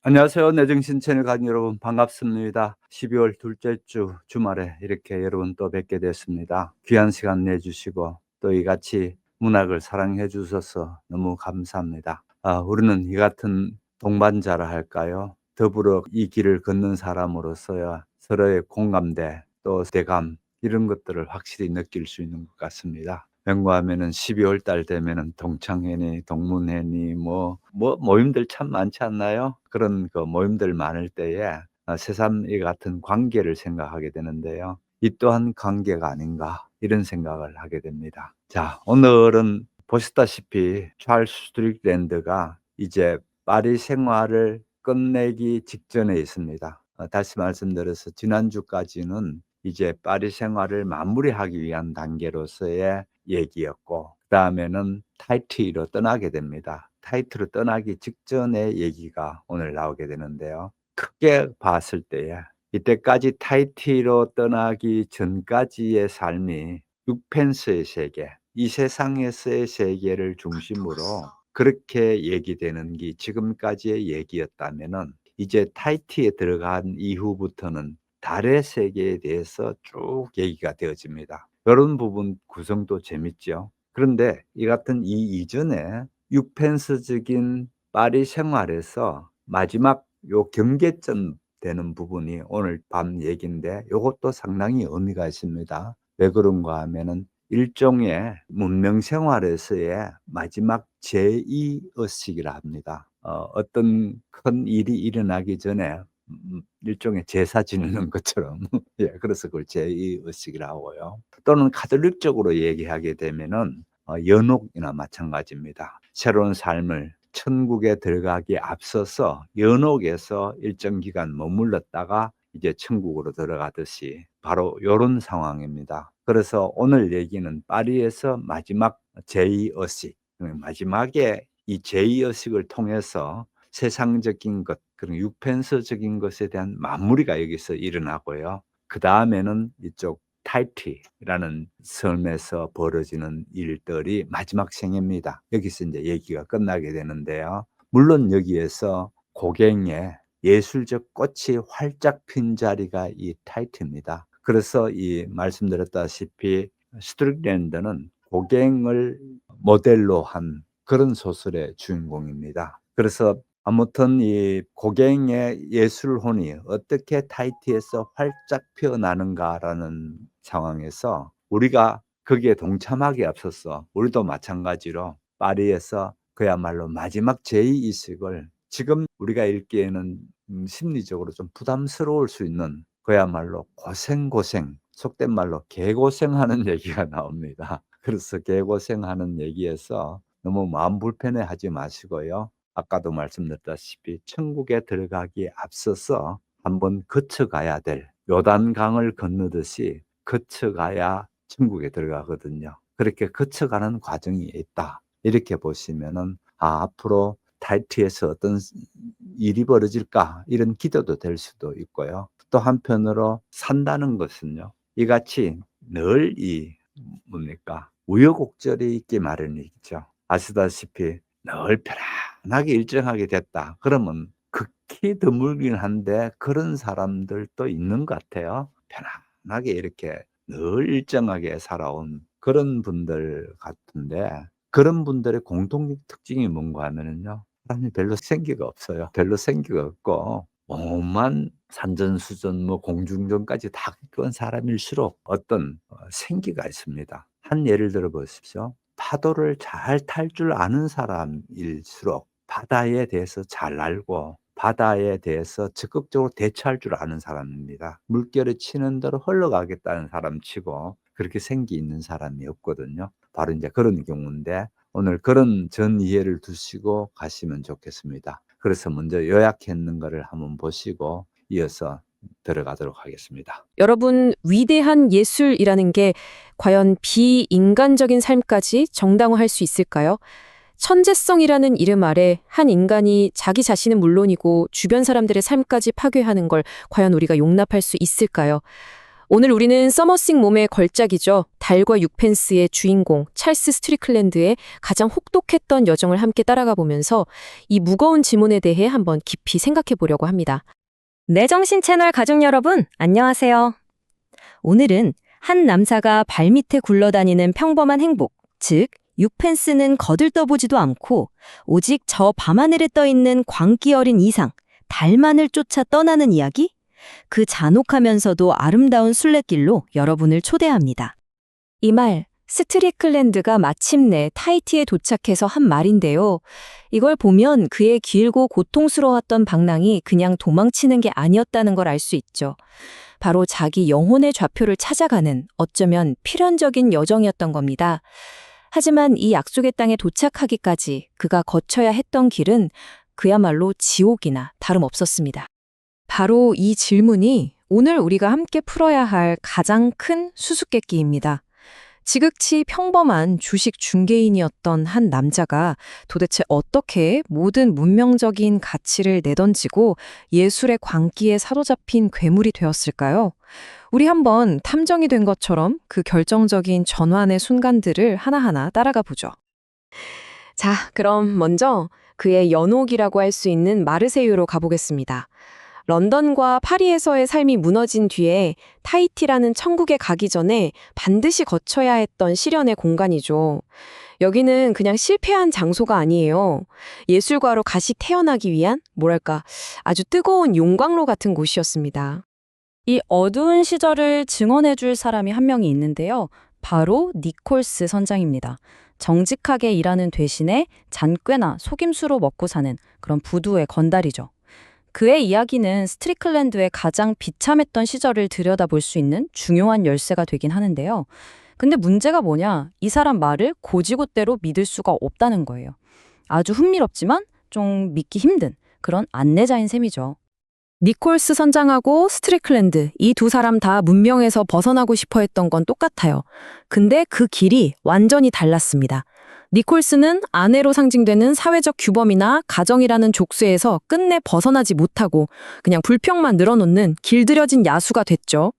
안녕하세요. 내정신 채널 가족 여러분 반갑습니다. 12월 둘째 주 주말에 이렇게 여러분 또 뵙게 됐습니다. 귀한 시간 내주시고 또 이같이 문학을 사랑해 주셔서 너무 감사합니다. 우리는 이 같은 동반자라 할까요? 더불어 이 길을 걷는 사람으로서야 서로의 공감대 또 대감 이런 것들을 확실히 느낄 수 있는 것 같습니다. 맹고하면은 12월 달 되면은 동창회니 동문회니 모임들 참 많지 않나요? 그런 그 모임들 많을 때에 새삼 이 같은 관계를 생각하게 되는데요. '이 또한 관계가 아닌가.' 이런 생각을 하게 됩니다. 자, 오늘은 보셨다시피 찰스 스트릭랜드가 이제 파리 생활을 끝내기 직전에 있습니다. 다시 말씀드려서 지난주까지는 이제 파리 생활을 마무리하기 위한 단계로서의 얘기였고, 그다음에는 타히티로 떠나게 됩니다. 타히티로 떠나기 직전의 얘기가 오늘 나오게 되는데요. 크게 봤을 때에 이때까지 타히티로 떠나기 전까지의 삶이 6펜스의 세계, 이 세상에서의 세계를 중심으로 그렇게 얘기되는 게 지금까지의 얘기였다면은, 이제 타히티에 들어간 이후부터는 달의 세계에 대해서 쭉 얘기가 되어집니다. 이런 부분 구성도 재밌죠. 그런데 이 같은 이 이전에 6펜스적인 파리 생활에서 마지막 요 경계점 되는 부분이 오늘 밤 얘기인데, 요것도 상당히 의미가 있습니다. 왜 그런가 하면은 일종의 문명 생활에서의 마지막 제2 의식이라 합니다. 어떤 큰 일이 일어나기 전에 일종의 제사 지내는 것처럼 예, 그래서 그걸 제2 의식이라고 하고요. 또는 가톨릭적으로 얘기하게 되면은 연옥이나 마찬가지입니다. 새로운 삶을 천국에 들어가기에 앞서서 연옥에서 일정 기간 머물렀다가 이제 천국으로 들어가듯이 바로 요런 상황입니다. 그래서 오늘 얘기는 파리에서 마지막 제2 의식, 마지막에 이 제2 의식을 통해서 세상적인 것, 그런 육펜서적인 것에 대한 마무리가 여기서 일어나고요. 그다음에는 이쪽 타히티라는 섬에서 벌어지는 일들이 마지막 생애입니다. 여기서 이제 얘기가 끝나게 되는데요. 물론 여기에서 고갱에 예술적 꽃이 활짝 핀 자리가 이 타히티입니다. 그래서 이 말씀드렸다시피 스트릭랜드는 고갱을 모델로 한 그런 소설의 주인공입니다. 그래서 아무튼 이 고갱의 예술혼이 어떻게 타히티에서 활짝 피어나는가라는 상황에서 우리가 거기에 동참하기에 앞서서 우리도 마찬가지로 파리에서 그야말로 마지막 제2 이식을 지금 우리가 읽기에는 심리적으로 좀 부담스러울 수 있는 그야말로 고생, 속된 말로 개고생하는 얘기가 나옵니다. 그래서 개고생하는 얘기에서 너무 마음 불편해하지 마시고요. 아까도 말씀드렸다시피 천국에 들어가기에 앞서서 한번 거쳐가야 될, 요단강을 건너듯이 거쳐가야 천국에 들어가거든요. 그렇게 거쳐가는 과정이 있다, 이렇게 보시면은 앞으로 타히티에서 어떤 일이 벌어질까 이런 기도도 될 수도 있고요. 또 한편으로 산다는 것은요, 이같이 늘 이 뭡니까, 우여곡절이 있기 마련이죠. 아시다시피 늘 편안하게 일정하게 됐다 그러면 극히 드물긴 한데 그런 사람들도 있는 것 같아요. 편안하게 이렇게 늘 일정하게 살아온 그런 분들 같은데, 그런 분들의 공통 특징이 뭔가 하면은요, 사람이 별로 생기가 없어요. 별로 생기가 없고 오만 산전수전 공중전까지 다 겪은 사람일수록 어떤 생기가 있습니다. 한 예를 들어 보십시오. 파도를 잘 탈 줄 아는 사람일수록 바다에 대해서 잘 알고 바다에 대해서 적극적으로 대처할 줄 아는 사람입니다. 물결이 치는 대로 흘러가겠다는 사람치고 그렇게 생기 있는 사람이 없거든요. 바로 이제 그런 경우인데, 오늘 그런 전 이해를 두시고 가시면 좋겠습니다. 그래서 먼저 요약했는 거를 한번 보시고 이어서 들어가도록 하겠습니다. 여러분, 위대한 예술이라는 게 과연 비인간적인 삶까지 정당화할 수 있을까요? 천재성이라는 이름 아래 한 인간이 자기 자신은 물론이고 주변 사람들의 삶까지 파괴하는 걸 과연 우리가 용납할 수 있을까요? 오늘 우리는 서머싱 몸의 걸작이죠. 달과 육펜스의 주인공 찰스 스트리클랜드의 가장 혹독했던 여정을 함께 따라가 보면서 이 무거운 지문에 대해 한번 깊이 생각해 보려고 합니다. 내정신 채널 가족 여러분, 안녕하세요. 오늘은 한 남자가 발밑에 굴러다니는 평범한 행복, 즉 육펜스는 거들떠보지도 않고 오직 저 밤하늘에 떠있는 광기 어린 이상, 달만을 쫓아 떠나는 이야기? 그 잔혹하면서도 아름다운 순례길로 여러분을 초대합니다. 이 말, 스트리클랜드가 마침내 타히티에 도착해서 한 말인데요. 이걸 보면 그의 길고 고통스러웠던 방랑이 그냥 도망치는 게 아니었다는 걸 알 수 있죠. 바로 자기 영혼의 좌표를 찾아가는 어쩌면 필연적인 여정이었던 겁니다. 하지만 이 약속의 땅에 도착하기까지 그가 거쳐야 했던 길은 그야말로 지옥이나 다름없었습니다. 바로 이 질문이 오늘 우리가 함께 풀어야 할 가장 큰 수수께끼입니다. 지극히 평범한 주식 중개인이었던 한 남자가 도대체 어떻게 모든 문명적인 가치를 내던지고 예술의 광기에 사로잡힌 괴물이 되었을까요? 우리 한번 탐정이 된 것처럼 그 결정적인 전환의 순간들을 하나하나 따라가 보죠. 자, 그럼 먼저 그의 연옥이라고 할 수 있는 마르세유로 가보겠습니다. 런던과 파리에서의 삶이 무너진 뒤에 타히티라는 천국에 가기 전에 반드시 거쳐야 했던 시련의 공간이죠. 여기는 그냥 실패한 장소가 아니에요. 예술가로 다시 태어나기 위한 뭐랄까 아주 뜨거운 용광로 같은 곳이었습니다. 이 어두운 시절을 증언해줄 사람이 한 명이 있는데요. 바로 니콜스 선장입니다. 정직하게 일하는 대신에 잔꾀나 속임수로 먹고 사는 그런 부두의 건달이죠. 그의 이야기는 스트리클랜드의 가장 비참했던 시절을 들여다볼 수 있는 중요한 열쇠가 되긴 하는데요. 근데 문제가 뭐냐? 이 사람 말을 고지고대로 믿을 수가 없다는 거예요. 아주 흥미롭지만 좀 믿기 힘든 그런 안내자인 셈이죠. 니콜스 선장하고 스트리클랜드 이 두 사람 다 문명에서 벗어나고 싶어 했던 건 똑같아요. 근데 그 길이 완전히 달랐습니다. 니콜스는 아내로 상징되는 사회적 규범이나 가정이라는 족쇄에서 끝내 벗어나지 못하고 그냥 불평만 늘어놓는 길들여진 야수가 됐죠.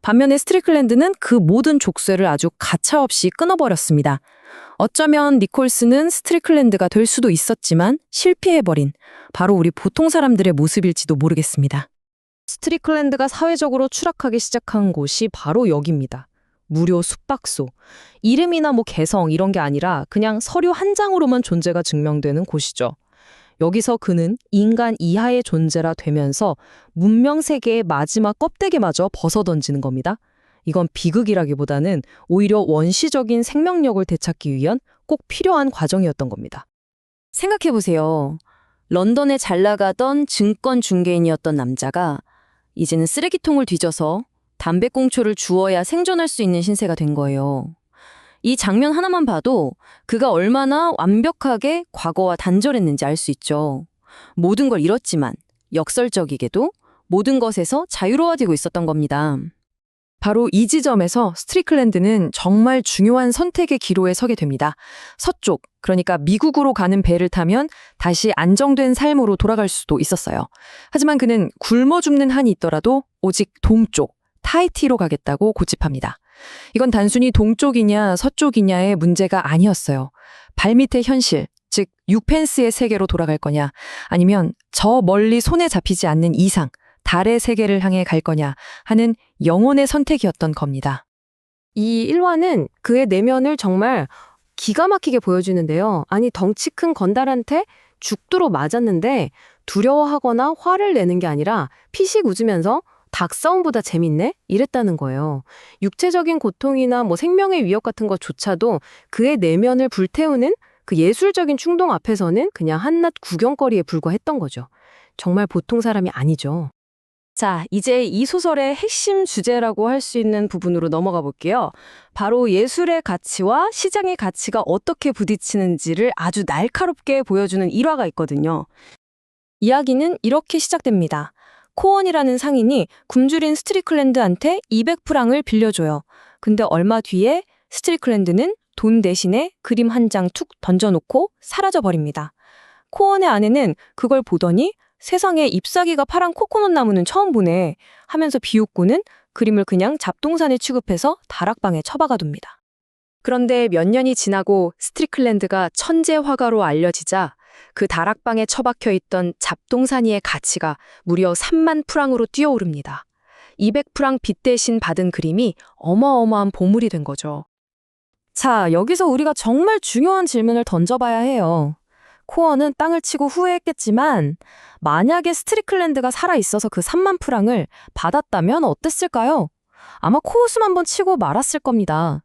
반면에 스트리클랜드는 그 모든 족쇄를 아주 가차없이 끊어버렸습니다. 어쩌면 니콜스는 스트리클랜드가 될 수도 있었지만 실패해버린 바로 우리 보통 사람들의 모습일지도 모르겠습니다. 스트리클랜드가 사회적으로 추락하기 시작한 곳이 바로 여기입니다. 무료 숙박소. 이름이나 개성 이런 게 아니라 그냥 서류 한 장으로만 존재가 증명되는 곳이죠. 여기서 그는 인간 이하의 존재라 되면서 문명 세계의 마지막 껍데기마저 벗어던지는 겁니다. 이건 비극이라기보다는 오히려 원시적인 생명력을 되찾기 위한 꼭 필요한 과정이었던 겁니다. 생각해보세요. 런던에 잘 나가던 증권 중개인이었던 남자가 이제는 쓰레기통을 뒤져서 담배꽁초를 주워야 생존할 수 있는 신세가 된 거예요. 이 장면 하나만 봐도 그가 얼마나 완벽하게 과거와 단절했는지 알 수 있죠. 모든 걸 잃었지만 역설적이게도 모든 것에서 자유로워지고 있었던 겁니다. 바로 이 지점에서 스트리클랜드는 정말 중요한 선택의 기로에 서게 됩니다. 서쪽, 그러니까 미국으로 가는 배를 타면 다시 안정된 삶으로 돌아갈 수도 있었어요. 하지만 그는 굶어 죽는 한이 있더라도 오직 동쪽, 타히티로 가겠다고 고집합니다. 이건 단순히 동쪽이냐 서쪽이냐의 문제가 아니었어요. 발밑의 현실, 즉 6펜스의 세계로 돌아갈 거냐, 아니면 저 멀리 손에 잡히지 않는 이상, 달의 세계를 향해 갈 거냐 하는 영혼의 선택이었던 겁니다. 이 1화는 그의 내면을 정말 기가 막히게 보여주는데요. 아니, 덩치 큰 건달한테 죽도록 맞았는데 두려워하거나 화를 내는 게 아니라 피식 웃으면서 닭싸움보다 재밌네? 이랬다는 거예요. 육체적인 고통이나 생명의 위협 같은 것조차도 그의 내면을 불태우는 그 예술적인 충동 앞에서는 그냥 한낱 구경거리에 불과했던 거죠. 정말 보통 사람이 아니죠. 자, 이제 이 소설의 핵심 주제라고 할 수 있는 부분으로 넘어가 볼게요. 바로 예술의 가치와 시장의 가치가 어떻게 부딪히는지를 아주 날카롭게 보여주는 일화가 있거든요. 이야기는 이렇게 시작됩니다. 코언이라는 상인이 굶주린 스트리클랜드한테 200프랑을 빌려줘요. 근데 얼마 뒤에 스트리클랜드는 돈 대신에 그림 한 장 툭 던져놓고 사라져버립니다. 코언의 아내는 그걸 보더니 세상에 잎사귀가 파란 코코넛 나무는 처음 보네 하면서 비웃고는 그림을 그냥 잡동사니 취급해서 다락방에 처박아둡니다. 그런데 몇 년이 지나고 스트리클랜드가 천재 화가로 알려지자 그 다락방에 처박혀 있던 잡동사니의 가치가 무려 3만 프랑으로 뛰어오릅니다. 200프랑 빚 대신 받은 그림이 어마어마한 보물이 된 거죠. 자, 여기서 우리가 정말 중요한 질문을 던져봐야 해요. 코어는 땅을 치고 후회했겠지만 만약에 스트리클랜드가 살아있어서 그 3만 프랑을 받았다면 어땠을까요? 아마 코웃음 한번 치고 말았을 겁니다.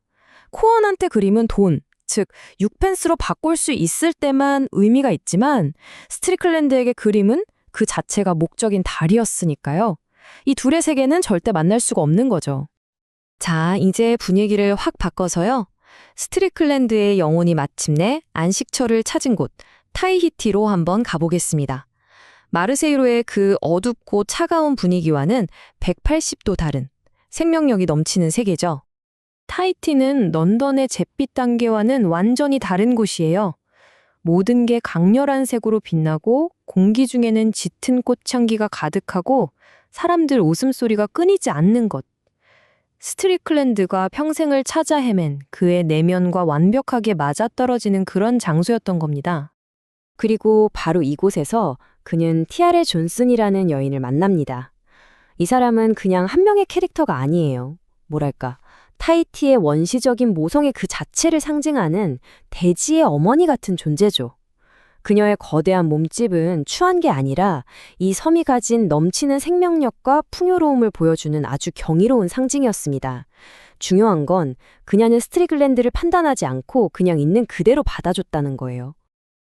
코언한테 그림은 돈, 즉 6펜스로 바꿀 수 있을 때만 의미가 있지만 스트리클랜드에게 그림은 그 자체가 목적인 달이었으니까요. 이 둘의 세계는 절대 만날 수가 없는 거죠. 자, 이제 분위기를 확 바꿔서요. 스트리클랜드의 영혼이 마침내 안식처를 찾은 곳 타히티로 한번 가보겠습니다. 마르세유로의 그 어둡고 차가운 분위기와는 180도 다른 생명력이 넘치는 세계죠. 타히티는 런던의 잿빛 단계와는 완전히 다른 곳이에요. 모든 게 강렬한 색으로 빛나고 공기 중에는 짙은 꽃향기가 가득하고 사람들 웃음소리가 끊이지 않는 것. 스트리클랜드가 평생을 찾아 헤맨 그의 내면과 완벽하게 맞아떨어지는 그런 장소였던 겁니다. 그리고 바로 이곳에서 그는 티아레 존슨이라는 여인을 만납니다. 이 사람은 그냥 한 명의 캐릭터가 아니에요. 뭐랄까, 타히티의 원시적인 모성의 그 자체를 상징하는 대지의 어머니 같은 존재죠. 그녀의 거대한 몸집은 추한 게 아니라 이 섬이 가진 넘치는 생명력과 풍요로움을 보여주는 아주 경이로운 상징이었습니다. 중요한 건 그녀는 스트리클랜드를 판단하지 않고 그냥 있는 그대로 받아줬다는 거예요.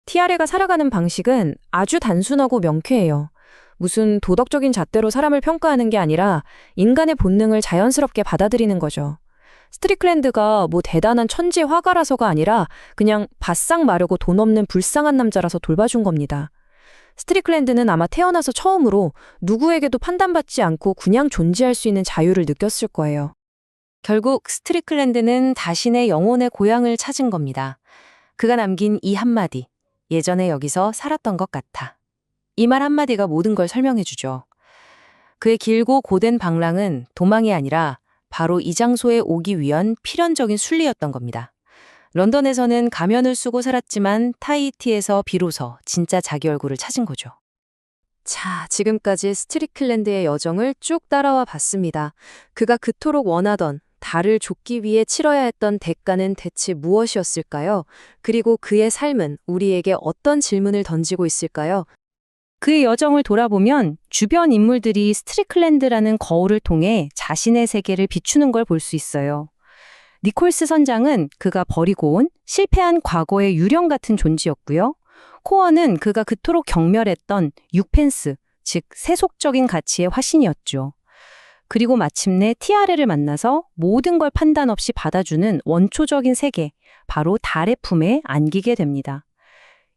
티아레가 살아가는 방식은 아주 단순하고 명쾌해요. 무슨 도덕적인 잣대로 사람을 평가하는 게 아니라 인간의 본능을 자연스럽게 받아들이는 거죠. 스트리클랜드가 뭐 대단한 천재 화가라서가 아니라 그냥 바싹 마르고 돈 없는 불쌍한 남자라서 돌봐준 겁니다. 스트리클랜드는 아마 태어나서 처음으로 누구에게도 판단받지 않고 그냥 존재할 수 있는 자유를 느꼈을 거예요. 결국 스트리클랜드는 자신의 영혼의 고향을 찾은 겁니다. 그가 남긴 이 한마디, 예전에 여기서 살았던 것 같아. 이 말 한마디가 모든 걸 설명해주죠. 그의 길고 고된 방랑은 도망이 아니라 바로 이 장소에 오기 위한 필연적인 순리였던 겁니다. 런던에서는 가면을 쓰고 살았지만 타히티에서 비로소 진짜 자기 얼굴을 찾은 거죠. 자, 지금까지 스트리클랜드의 여정을 쭉 따라와 봤습니다. 그가 그토록 원하던 달을 좇기 위해 치러야 했던 대가는 대체 무엇이었을까요? 그리고 그의 삶은 우리에게 어떤 질문을 던지고 있을까요? 그의 여정을 돌아보면 주변 인물들이 스트리클랜드라는 거울을 통해 자신의 세계를 비추는 걸 볼 수 있어요. 니콜스 선장은 그가 버리고 온 실패한 과거의 유령 같은 존재였고요. 코어는 그가 그토록 경멸했던 6펜스, 즉 세속적인 가치의 화신이었죠. 그리고 마침내 티아레를 만나서 모든 걸 판단 없이 받아주는 원초적인 세계, 바로 달의 품에 안기게 됩니다.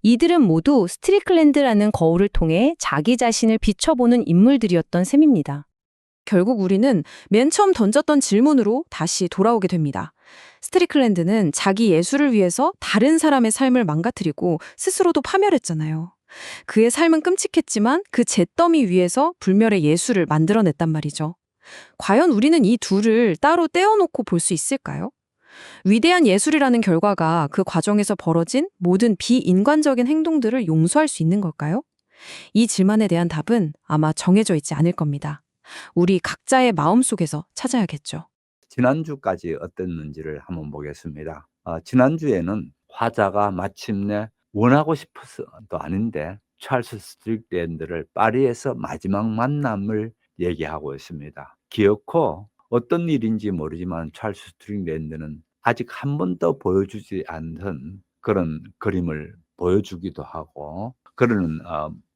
이들은 모두 스트리클랜드라는 거울을 통해 자기 자신을 비춰보는 인물들이었던 셈입니다. 결국 우리는 맨 처음 던졌던 질문으로 다시 돌아오게 됩니다. 스트리클랜드는 자기 예술을 위해서 다른 사람의 삶을 망가뜨리고 스스로도 파멸했잖아요. 그의 삶은 끔찍했지만 그 잿더미 위에서 불멸의 예술을 만들어냈단 말이죠. 과연 우리는 이 둘을 따로 떼어놓고 볼 수 있을까요? 위대한 예술이라는 결과가 그 과정에서 벌어진 모든 비인간적인 행동들을 용서할 수 있는 걸까요? 이 질문에 대한 답은 아마 정해져 있지 않을 겁니다. 우리 각자의 마음속에서 찾아야겠죠. 지난주까지 어땠는지를 한번 보겠습니다. 지난주에는 화자가 마침내 원하고 싶어서도 아닌데 찰스 스트릭랜드를 파리에서 마지막 만남을 얘기하고 있습니다. 기어코 어떤 일인지 모르지만 찰스 스트릭랜드는 아직 한 번도 보여주지 않던 그런 그림을 보여주기도 하고, 그러는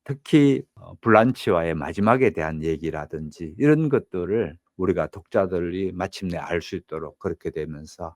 특히 블란치와의 마지막에 대한 얘기라든지 이런 것들을 우리가 독자들이 마침내 알 수 있도록 그렇게 되면서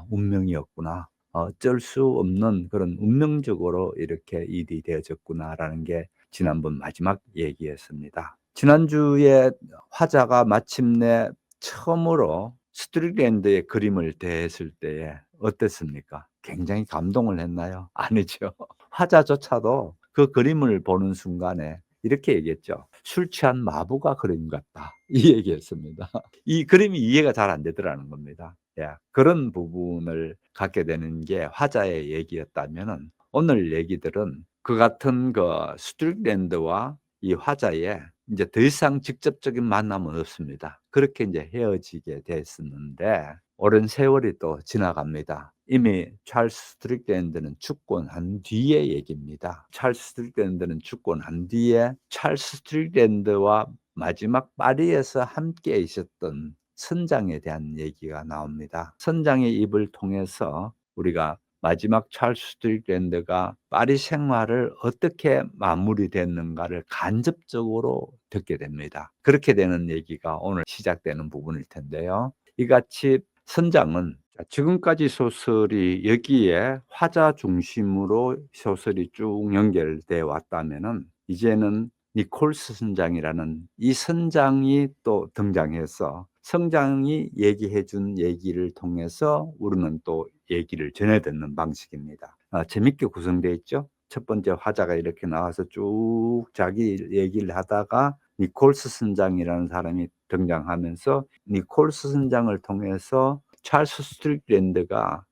운명이었구나, 어쩔 수 없는 그런 운명적으로 이렇게 일이 되어졌구나라는 게 지난번 마지막 얘기였습니다. 지난주에 화자가 마침내 처음으로 스트릭랜드의 그림을 대했을 때에 어땠습니까? 굉장히 감동을 했나요? 아니죠. 화자조차도 그 그림을 보는 순간에 이렇게 얘기했죠. "술 취한 마부가 그림 같다." 이 얘기했습니다. 이 그림이 이해가 잘 안 되더라는 겁니다. 예. 그런 부분을 갖게 되는 게 화자의 얘기였다면은 오늘 얘기들은 그 같은 스트릭랜드와 이 화자의 인제 더 이상 직접적인 만남은 없습니다. 그렇게 인제 헤어지게 됐었는데 오랜 세월이 또 지나갑니다. 이미 찰스 스트릭랜드는 죽고 난 뒤의 얘기입니다. 찰스 스트릭랜드는 죽고 난 뒤에 찰스 스트릭랜드와 마지막 파리에서 함께 있었던 선장에 대한 얘기가 나옵니다. 선장의 입을 통해서 우리가 마지막 찰스 스트릭랜드가 파리 생활을 어떻게 마무리됐는가를 간접적으로 듣게 됩니다. 그렇게 되는 얘기가 오늘 시작되는 부분일 텐데요. 이같이 선장은 지금까지 소설이 여기에 화자 중심으로 소설이 쭉 연결돼 왔다면은 이제는 니콜스 선장이라는 이 선장이 또 등장해서 선장이 얘기해 준 얘기를 통해서 우리는 또 얘기를 전해 듣는 방식입니다. 재밌게 구성되어 있죠. 첫 번째 화자가 이렇게 나와서 쭉 자기 얘기를 하다가 니콜스 선장이라는 사람이 등장하면서 니콜스 선장을 통해서 찰스 스트릭랜드가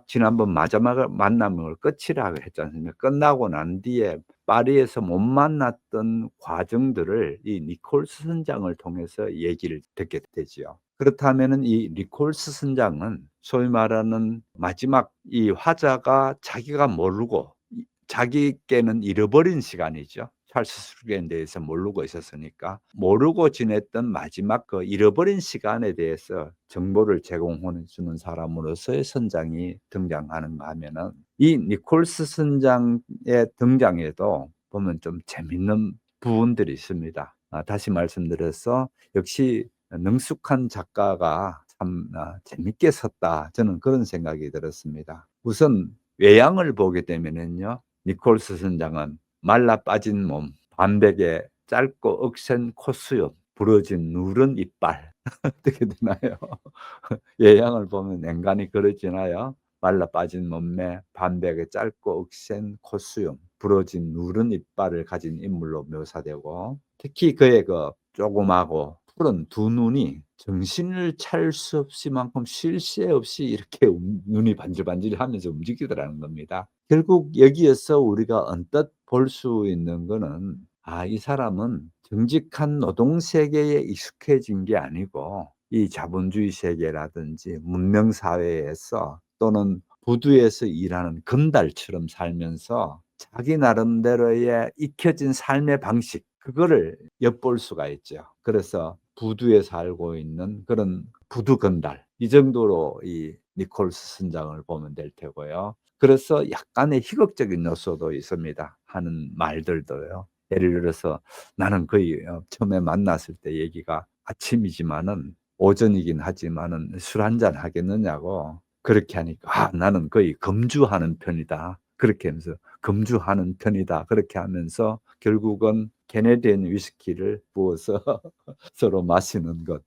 지난번 마지막 만남을 끝이라고 했지 않습니까? 끝나고 난 뒤에 파리에서 못 만났던 과정들을 이 니콜스 선장을 통해서 얘기를 듣게 되지요. 그렇다면은 이 니콜스 선장은 소위 말하는 마지막 이 화자가 자기가 모르고 자기께는 잃어버린 시간이죠. 찰스 스트릭에 대해서 모르고 있었으니까. 모르고 지냈던 마지막 잃어버린 시간에 대해서 정보를 제공해 주는 사람으로서의 선장이 등장하는가 하면은 이 니콜스 선장의 등장에도 보면 좀 재밌는 부분들이 있습니다. 다시 말씀드려서 역시 능숙한 작가가 참 재밌게 썼다. 저는 그런 생각이 들었습니다. 우선 외양을 보게 되면은요. 니콜스 선장은 말라 빠진 몸, 반백에 짧고 억센 콧수염, 부러진 누런 이빨. 어떻게 되나요? 외양을 보면 맹간이 그려지나요? 말라 빠진 몸매, 반백에 짧고 억센 콧수염, 부러진 누런 이빨을 가진 인물로 묘사되고 특히 그의 조그마고 푸른 두 눈이 정신을 차릴 수 없이 만큼 쉴 새 없이 이렇게 눈이 반질반질하면서 움직이더라는 겁니다. 결국 여기에서 우리가 언뜻 볼 수 있는 거는 이 사람은 정직한 노동 세계에 익숙해진 게 아니고 이 자본주의 세계라든지 문명 사회에서 또는 부두에서 일하는 건달처럼 살면서 자기 나름대로의 익혀진 삶의 방식 그거를 엿볼 수가 있죠. 그래서 부두에 살고 있는 그런 부두 건달 이 정도로 이 니콜스 선장을 보면 될 테고요. 그래서 약간의 희극적인 요소도 있습니다. 하는 말들도요. 예를 들어서 나는 거의 처음에 만났을 때 얘기가 아침이지만은 오전이긴 하지만은 술 한잔 하겠느냐고 그렇게 하니까 나는 거의 금주하는 편이다. 그렇게 하면서 금주하는 편이다. 그렇게 하면서 결국은 캐네디언 위스키를 부어서 서로 마시는 것.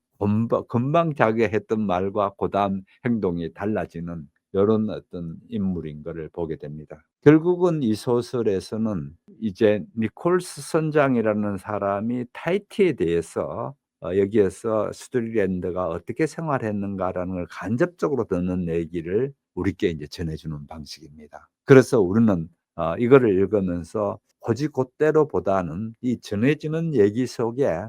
금방 자기가 했던 말과 그다음 행동이 달라지는 요런 어떤 인물인 거를 보게 됩니다. 결국은 이 소설에서는 이제 니콜스 선장이라는 사람이 타히티에 대해서 여기에서 스트릭랜드가 어떻게 생활했는가라는 걸 간접적으로 듣는 얘기를 우리께 인제 전해 주는 방식입니다. 그래서 우리는 이거를 읽으면서 곧이곧대로보다는 이 전해지는 얘기 속에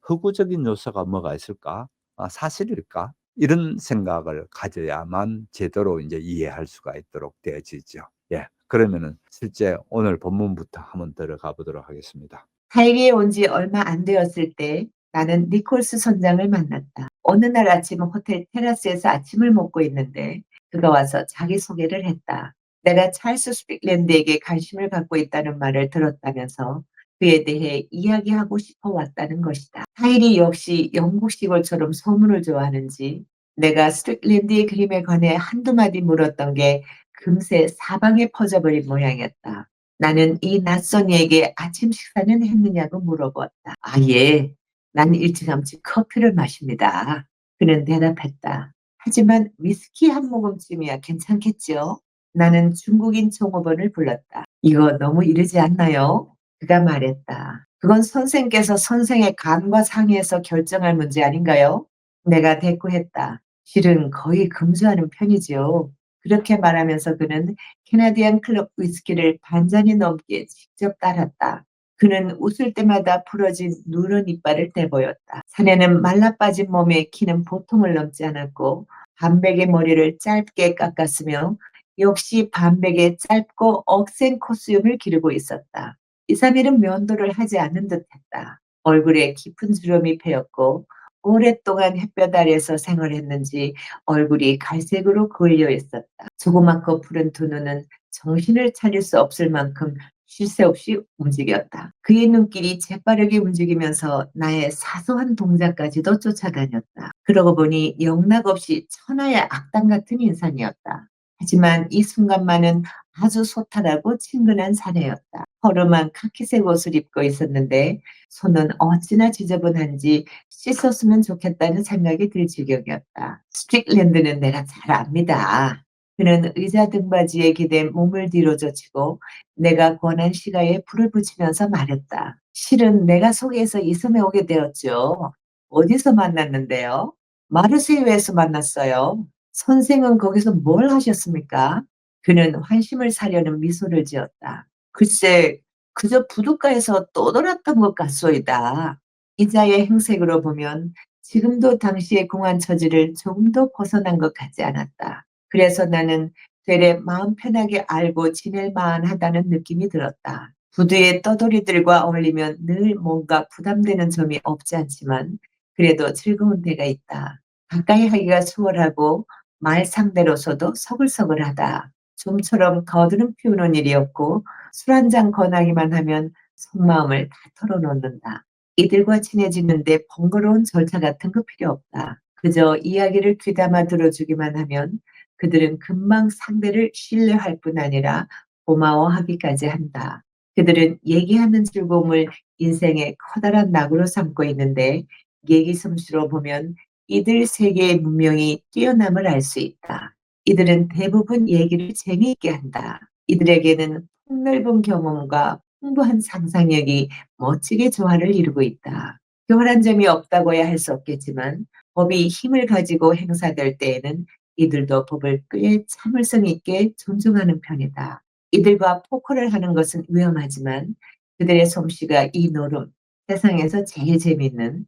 '허구적인 요소가 뭐가 있을까? 사실일까?' 이런 생각을 가져야만 제대로 인제 이해할 수가 있도록 되어지죠. 예. 그러면은 실제 오늘 본문부터 한번 들어가 보도록 하겠습니다. 타이리에 온 지 얼마 안 되었을 때 나는 니콜스 선장을 만났다. 어느 날 아침 호텔 테라스에서 아침을 먹고 있는데 그가 와서 자기소개를 했다. 내가 찰스 스픽랜드에게 관심을 갖고 있다는 말을 들었다면서 그에 대해 이야기하고 싶어 왔다는 것이다. 타이리 역시 영국 시골처럼 소문을 좋아하는지 내가 스틱랜드의 그림에 관해 한두 마디 물었던 게 금세 사방에 퍼져버린 모양이었다. 나는 이 낯선 이에게 아침 식사는 했느냐고 물어보았다. 예. 난 일찌감치 커피를 마십니다. 그는 대답했다. 하지만 위스키 한 모금쯤이야 괜찮겠죠? 나는 중국인 종업원을 불렀다. 이거 너무 이르지 않나요? 그가 말했다. 그건 선생께서 선생의 감과 상의해서 결정할 문제 아닌가요? 내가 대꾸했다. 실은 거의 금주하는 편이지요. 그렇게 말하면서 그는 캐나디안 클럽 위스키를 반잔이 넘게 직접 따랐다. 그는 웃을 때마다 부러진 누런 이빨을 대보였다. 사내는 말라빠진 몸에 키는 보통을 넘지 않았고 반백의 머리를 짧게 깎았으며 역시 반백의 짧고 억센 코스튬을 기르고 있었다. 2~3일은 면도를 하지 않는 듯했다. 얼굴에 깊은 주름이 패였고 오랫동안 햇볕 아래서 생활했는지 얼굴이 갈색으로 그을려 있었다. 조그맣고 푸른 두 눈은 정신을 차릴 수 없을 만큼 쉴 새 없이 움직였다. 그의 눈길이 재빠르게 움직이면서 나의 사소한 동작까지도 쫓아다녔다. 그러고 보니 영락없이 천하의 악당 같은 인상이었다. 하지만 이 순간만은 아주 소탈하고 친근한 사내였다. 허름한 카키색 옷을 입고 있었는데 손은 어찌나 지저분한지 씻었으면 좋겠다는 생각이 들 지경이었다. 스트릭랜드는 내가 잘 압니다. 그는 의자 등받이에 기댄 몸을 뒤로 젖히고 내가 권한 시가에 불을 붙이면서 말했다. 실은 내가 소개해서 이 섬에 오게 되었죠. 어디서 만났는데요? 마르세유에서 만났어요. 선생은 거기서 뭘 하셨습니까? 그는 환심을 사려는 미소를 지었다. 글쎄, 그저 부둣가에서 떠돌았던 것 같소이다. 이자의 행색으로 보면 지금도 당시의 공안 처지를 조금도 벗어난 것 같지 않았다. 그래서 나는 되레 마음 편하게 알고 지낼 만하다는 느낌이 들었다. 부두의 떠돌이들과 어울리면 늘 뭔가 부담되는 점이 없지 않지만 그래도 즐거운 데가 있다. 가까이 하기가 수월하고 말 상대로서도 서글서글하다. 좀처럼 거드름 피우는 일이 없고 술 한 잔 권하기만 하면 속마음을 다 털어놓는다. 이들과 친해지는데 번거로운 절차 같은 거 필요 없다. 그저 이야기를 귀담아 들어주기만 하면 그들은 금방 상대를 신뢰할 뿐 아니라 고마워하기까지 한다. 그들은 얘기하는 즐거움을 인생의 커다란 낙으로 삼고 있는데 얘기 솜씨로 보면 이들 세계의 문명이 뛰어남을 알 수 있다. 이들은 대부분 얘기를 재미있게 한다. 이들에게는 폭넓은 경험과 풍부한 상상력이 멋지게 조화를 이루고 있다. 교활한 점이 없다고야 할 수 없겠지만 법이 힘을 가지고 행사될 때에는 이들도 법을 꽤 참을성 있게 존중하는 편이다. 이들과 포커를 하는 것은 위험하지만 그들의 솜씨가 이 노름, 세상에서 제일 재밌는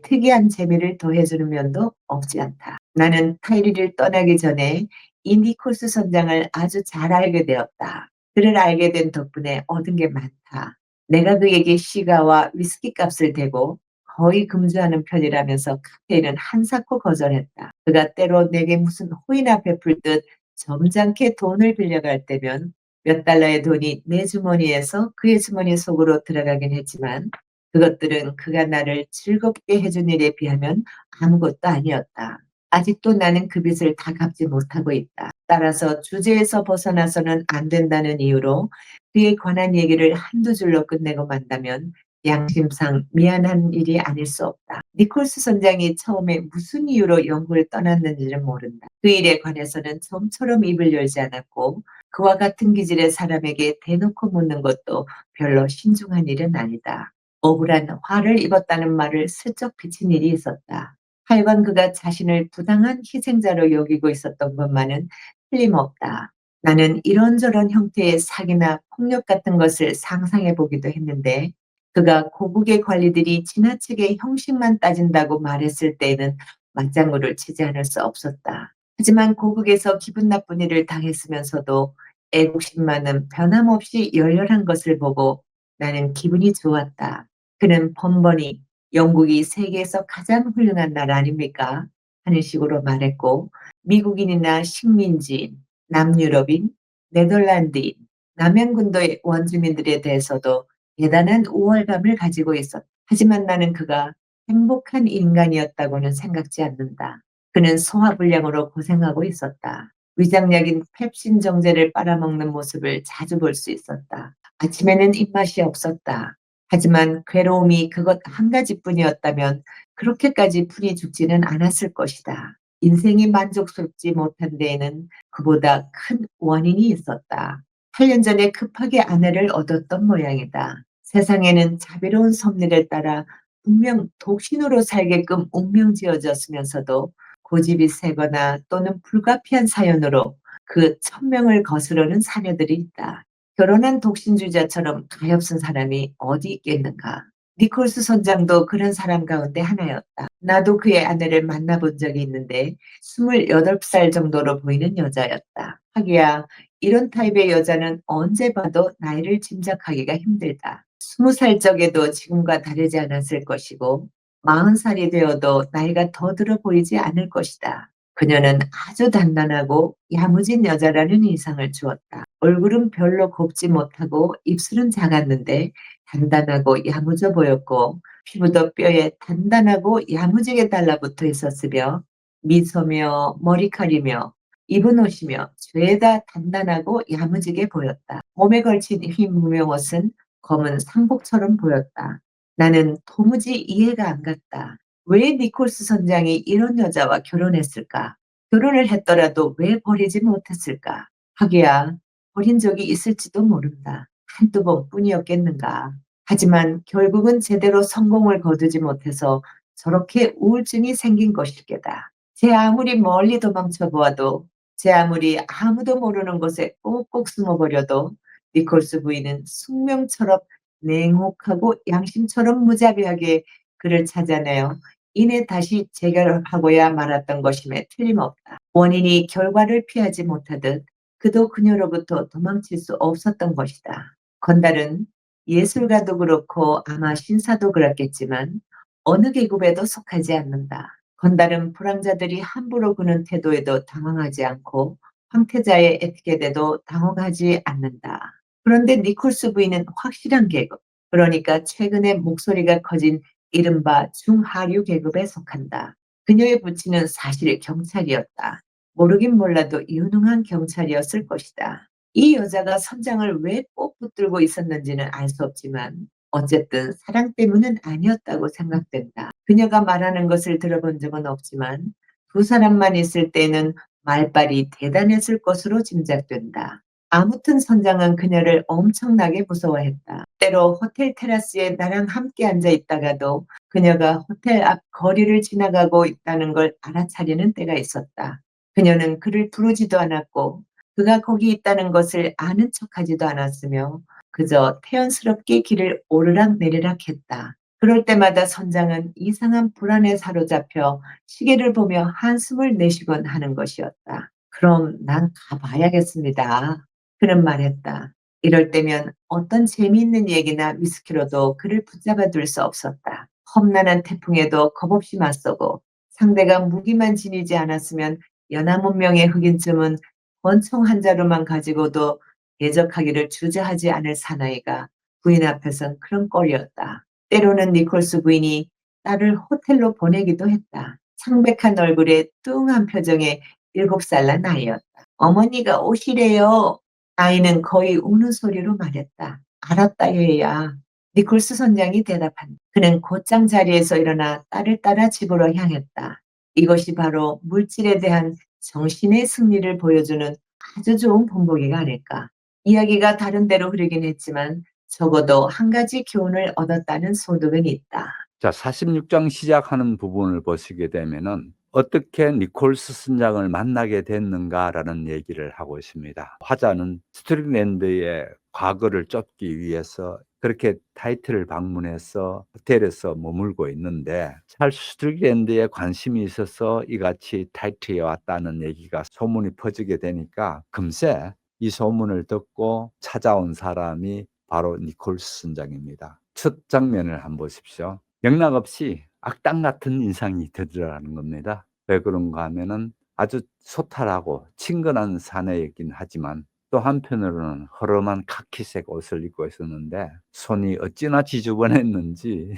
특이한 재미를 더해주는 면도 없지 않다. 나는 타이리를 떠나기 전에 이 니콜스 선장을 아주 잘 알게 되었다. 그를 알게 된 덕분에 얻은 게 많다. 내가 그에게 시가와 위스키 값을 대고 거의 금주하는 편이라면서 칵테일은 한사코 거절했다. 그가 때로 내게 무슨 호의나 베풀 듯 점잖게 돈을 빌려갈 때면 몇 달러의 돈이 내 주머니에서 그의 주머니 속으로 들어가긴 했지만 그것들은 그가 나를 즐겁게 해준 일에 비하면 아무것도 아니었다. 아직도 나는 그 빚을 다 갚지 못하고 있다. 따라서 주제에서 벗어나서는 안 된다는 이유로 그에 관한 얘기를 한두 줄로 끝내고 만다면 양심상 미안한 일이 아닐 수 없다. 니콜스 선장이 처음에 무슨 이유로 영국을 떠났는지는 모른다. 그 일에 관해서는 좀처럼 입을 열지 않았고 그와 같은 기질의 사람에게 대놓고 묻는 것도 별로 신중한 일은 아니다. 억울한 화를 입었다는 말을 슬쩍 비친 일이 있었다. 하여간 그가 자신을 부당한 희생자로 여기고 있었던 것만은 틀림없다. 나는 이런저런 형태의 사기나 폭력 같은 것을 상상해 보기도 했는데 그가 고국의 관리들이 지나치게 형식만 따진다고 말했을 때에는 맞장구를 치지 않을 수 없었다. 하지만 고국에서 기분 나쁜 일을 당했으면서도 애국심만은 변함없이 열렬한 것을 보고 나는 기분이 좋았다. 그는 번번이 영국이 세계에서 가장 훌륭한 나라 아닙니까? 하는 식으로 말했고 미국인이나 식민지인, 남유럽인, 네덜란드인, 남양군도의 원주민들에 대해서도 대단한 우월감을 가지고 있었다. 하지만 나는 그가 행복한 인간이었다고는 생각지 않는다. 그는 소화불량으로 고생하고 있었다. 위장약인 펩신 정제를 빨아먹는 모습을 자주 볼 수 있었다. 아침에는 입맛이 없었다. 하지만 괴로움이 그것 한 가지뿐이었다면 그렇게까지 풀이 죽지는 않았을 것이다. 인생이 만족스럽지 못한 데에는 그보다 큰 원인이 있었다. 8년 전에 급하게 아내를 얻었던 모양이다. 세상에는 자비로운 섭리를 따라 분명 독신으로 살게끔 운명 지어졌으면서도 고집이 세거나 또는 불가피한 사연으로 그 천명을 거스르는 사녀들이 있다. 결혼한 독신주의자처럼 가엾은 사람이 어디 있겠는가. 니콜스 선장도 그런 사람 가운데 하나였다. 나도 그의 아내를 만나본 적이 있는데 28살 정도로 보이는 여자였다. 하기야 이런 타입의 여자는 언제 봐도 나이를 짐작하기가 힘들다. 20살 적에도 지금과 다르지 않았을 것이고 40살이 되어도 나이가 더 들어 보이지 않을 것이다. 그녀는 아주 단단하고 야무진 여자라는 인상을 주었다. 얼굴은 별로 곱지 못하고 입술은 작았는데 단단하고 야무져 보였고 피부도 뼈에 단단하고 야무지게 달라붙어 있었으며 미소며 머리칼이며 입은 옷이며 죄다 단단하고 야무지게 보였다. 몸에 걸친 흰 무명옷은 검은 상복처럼 보였다. 나는 도무지 이해가 안 갔다. 왜 니콜스 선장이 이런 여자와 결혼했을까? 결혼을 했더라도 왜 버리지 못했을까? 하기야 버린 적이 있을지도 모른다. 한두 번뿐이었겠는가. 하지만 결국은 제대로 성공을 거두지 못해서 저렇게 우울증이 생긴 것일 게다. 제 아무리 멀리 도망쳐 보아도 제 아무리 아무도 모르는 곳에 꼭꼭 숨어버려도 니콜스 부인은 숙명처럼 냉혹하고 양심처럼 무자비하게 그를 찾아내어 이내 다시 재결합하고야 말았던 것임에 틀림없다. 원인이 결과를 피하지 못하듯 그도 그녀로부터 도망칠 수 없었던 것이다. 건달은 예술가도 그렇고 아마 신사도 그렇겠지만 어느 계급에도 속하지 않는다. 건달은 불황자들이 함부로 구는 태도에도 당황하지 않고 황태자의 에티켓에도 당혹하지 않는다. 그런데 니콜스 부인은 확실한 계급, 그러니까 최근에 목소리가 커진 이른바 중하류 계급에 속한다. 그녀의 부친은 사실 경찰이었다. 모르긴 몰라도 유능한 경찰이었을 것이다. 이 여자가 선장을 왜 꼭 붙들고 있었는지는 알 수 없지만 어쨌든 사랑 때문은 아니었다고 생각된다. 그녀가 말하는 것을 들어본 적은 없지만 두 사람만 있을 때는 말발이 대단했을 것으로 짐작된다. 아무튼 선장은 그녀를 엄청나게 무서워했다. 때로 호텔 테라스에 나랑 함께 앉아 있다가도 그녀가 호텔 앞 거리를 지나가고 있다는 걸 알아차리는 때가 있었다. 그녀는 그를 부르지도 않았고 그가 거기 있다는 것을 아는 척하지도 않았으며 그저 태연스럽게 길을 오르락 내리락 했다. 그럴 때마다 선장은 이상한 불안에 사로잡혀 시계를 보며 한숨을 내쉬곤 하는 것이었다. 그럼 난 가봐야겠습니다. 그는 말했다. 이럴 때면 어떤 재미있는 얘기나 위스키로도 그를 붙잡아 둘 수 없었다. 험난한 태풍에도 겁없이 맞서고 상대가 무기만 지니지 않았으면 연하문명의 흑인쯤은 권총 한 자루만 가지고도 대적하기를 주저하지 않을 사나이가 부인 앞에선 그런 꼴이었다. 때로는 니콜스 부인이 딸을 호텔로 보내기도 했다. 창백한 얼굴에 뚱한 표정의 7살 난 아이였다. 어머니가 오시래요. 아이는 거의 우는 소리로 말했다. 알았다 얘야. 니콜스 선장이 대답한다. 그는 곧장 자리에서 일어나 딸을 따라 집으로 향했다. 이것이 바로 물질에 대한 정신의 승리를 보여주는 아주 좋은 본보기가 아닐까. 이야기가 다른 데로 흐르긴 했지만 적어도 한 가지 교훈을 얻었다는 소득은 있다. 자, 46장 시작하는 부분을 보시게 되면은 어떻게 니콜스 선장을 만나게 됐는가라는 얘기를 하고 있습니다. 화자는 스트릭랜드의 과거를 쫓기 위해서 그렇게 타이틀을 방문해서 호텔에서 머물고 있는데 찰스 스트릭랜드에 관심이 있어서 이같이 타이틀에 왔다는 얘기가 소문이 퍼지게 되니까 금세 이 소문을 듣고 찾아온 사람이 바로 니콜스 선장입니다. 첫 장면을 한번 보십시오. 영락없이 악당 같은 인상이 들더라는 겁니다. 왜 그런가 하면은 아주 소탈하고 친근한 사내이긴 하지만 또 한편으로는 허름한 카키색 옷을 입고 있었는데 손이 어찌나 지저분했는지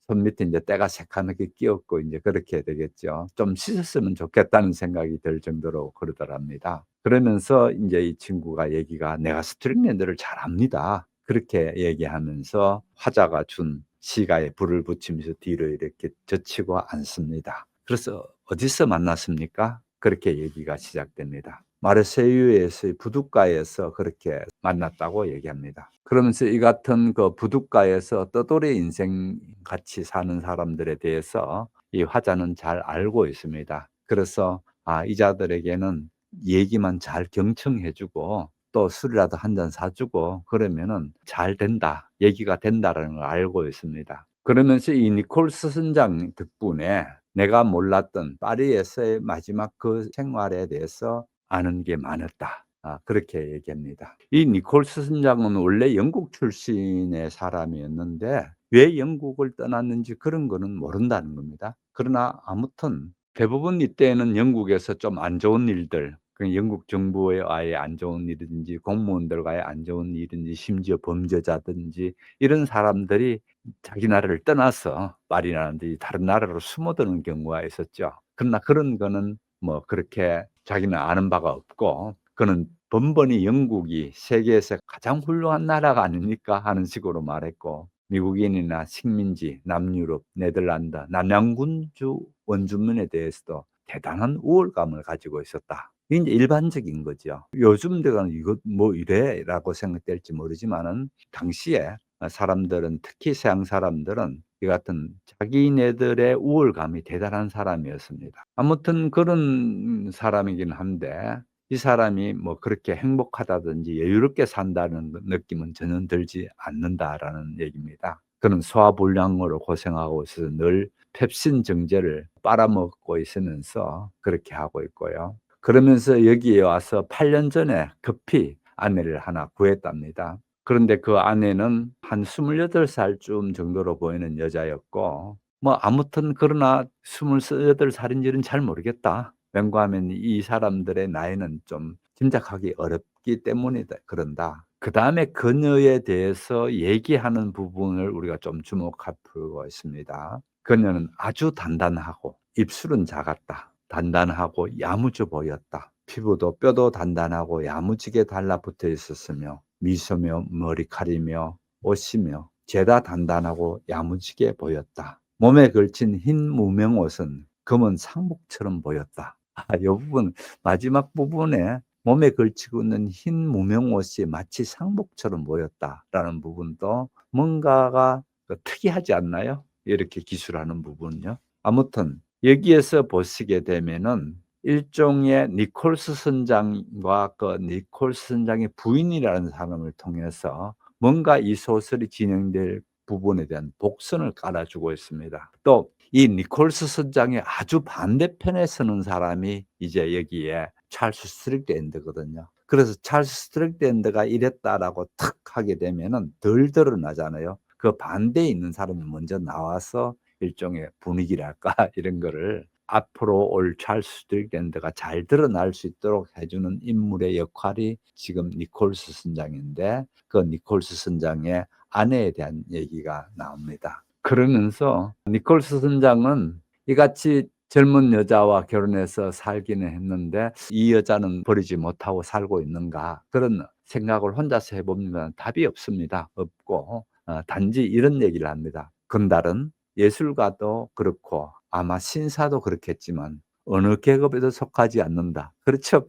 손 밑에 이제 때가 새카맣게 끼었고 이제 그렇게 되겠죠. 좀 씻었으면 좋겠다는 생각이 들 정도로 그러더랍니다. 그러면서 이제 이 친구가 얘기가 내가 스트링랜드를 잘 압니다. 그렇게 얘기하면서 화자가 준 시가에 불을 붙이면서 뒤로 이렇게 젖히고 앉습니다. 그래서 어디서 만났습니까? 그렇게 얘기가 시작됩니다. 마르세유에서의 부둣가에서 그렇게 만났다고 얘기합니다. 그러면서 이 같은 그 부둣가에서 떠돌이 인생 같이 사는 사람들에 대해서 이 화자는 잘 알고 있습니다. 그래서 이 자들에게는 얘기만 잘 경청해 주고 또 술이라도 한 잔 사 주고 그러면은 잘 된다. 얘기가 된다라는 걸 알고 있습니다. 그러면서 이 니콜스 선장 덕분에 내가 몰랐던 파리에서의 마지막 그 생활에 대해서 아는 게 많았다. 그렇게 얘기합니다. 이 니콜스 선장은 원래 영국 출신의 사람이었는데 왜 영국을 떠났는지 그런 거는 모른다는 겁니다. 그러나 아무튼 대부분 이때는 영국에서 좀 안 좋은 일들, 그 영국 정부와의 안 좋은 일이든지 공무원들과의 안 좋은 일인지 심지어 범죄자든지 이런 사람들이 자기 나라를 떠나서 파리라든지 다른 나라로 숨어드는 경우가 있었죠. 그러나 그런 거는 뭐 그렇게 자기는 아는 바가 없고 그는 번번이 영국이 세계에서 가장 훌륭한 나라가 아닙니까 하는 식으로 말했고 미국인이나 식민지, 남유럽, 네덜란드, 남양군주 원주민에 대해서도 대단한 우월감을 가지고 있었다. 이게 이제 일반적인 거죠. 요즘 내가 이거 뭐 이래라고 생각될지 모르지만은 당시에 사람들은 특히 서양 사람들은 이 같은 자기네들의 우월감이 대단한 사람이었습니다. 아무튼 그런 사람이긴 한데 이 사람이 뭐 그렇게 행복하다든지 여유롭게 산다는 느낌은 전혀 들지 않는다라는 얘기입니다. 그는 소화불량으로 고생하고 있어서 늘 펩신 정제를 빨아먹고 있으면서 그렇게 하고 있고요. 그러면서 여기에 와서 8년 전에 급히 아내를 하나 구했답니다. 그런데 그 아내는 한 28살쯤 정도로 보이는 여자였고 뭐 아무튼 그러나 28살인지는 잘 모르겠다. 왠가하면 이 사람들의 나이는 좀 짐작하기 어렵기 때문이다 그런다. 그다음에 그녀에 대해서 얘기하는 부분을 우리가 좀 주목할 필요가 있습니다. 그녀는 아주 단단하고 입술은 작았다. 단단하고 야무져 보였다. 피부도 뼈도 단단하고 야무지게 달라붙어 있었으며 미소며 머리칼이며 옷이며 죄다 단단하고 야무지게 보였다. 몸에 걸친 흰 무명옷은 검은 상복처럼 보였다. 이 부분 마지막 부분에 몸에 걸치고 있는 흰 무명옷이 마치 상복처럼 보였다라는 부분도 뭔가가 특이하지 않나요? 이렇게 기술하는 부분요. 아무튼 여기에서 보시게 되면은 일종의 니콜스 선장과 그 니콜스 선장의 부인이라는 사람을 통해서 뭔가 이 소설이 진행될 부분에 대한 복선을 깔아주고 있습니다. 또 이 니콜스 선장의 아주 반대편에 서는 사람이 이제 여기에 찰스 스트릭랜드거든요. 그래서 찰스 스트릭랜드가 이랬다라고 탁 하게 되면은 덜 드러나잖아요. 그 반대에 있는 사람이 먼저 나와서 일종의 분위기랄까 이런 거를 앞으로 올 찰스 스트릭랜드가 잘 드러날 수 있도록 해주는 인물의 역할이 지금 니콜스 선장인데 그 니콜스 선장의 아내에 대한 얘기가 나옵니다. 그러면서 니콜스 선장은 이같이 젊은 여자와 결혼해서 살기는 했는데 이 여자는 버리지 못하고 살고 있는가 그런 생각을 혼자서 해보면 답이 없습니다. 없고 단지 이런 얘기를 합니다. 건달은 예술가도 그렇고 아마 신사도 그렇겠지만 어느 계급에도 속하지 않는다. 그렇죠?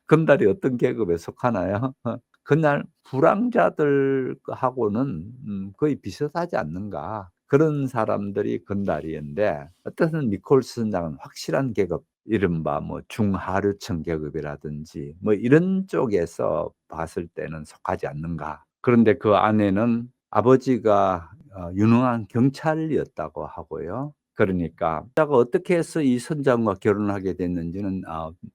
건달이 어떤 계급에 속하나요? 그날 불황자들하고는 거의 비슷하지 않는가. 그런 사람들이 건달이인데 어떤 니콜스 선장은 확실한 계급, 이른바 뭐 중하류층 계급이라든지 뭐 이런 쪽에서 봤을 때는 속하지 않는가. 그런데 그 아내는 아버지가 유능한 경찰이었다고 하고요. 그러니까 자가 어떻게 해서 이 선장과 결혼을 하게 됐는지는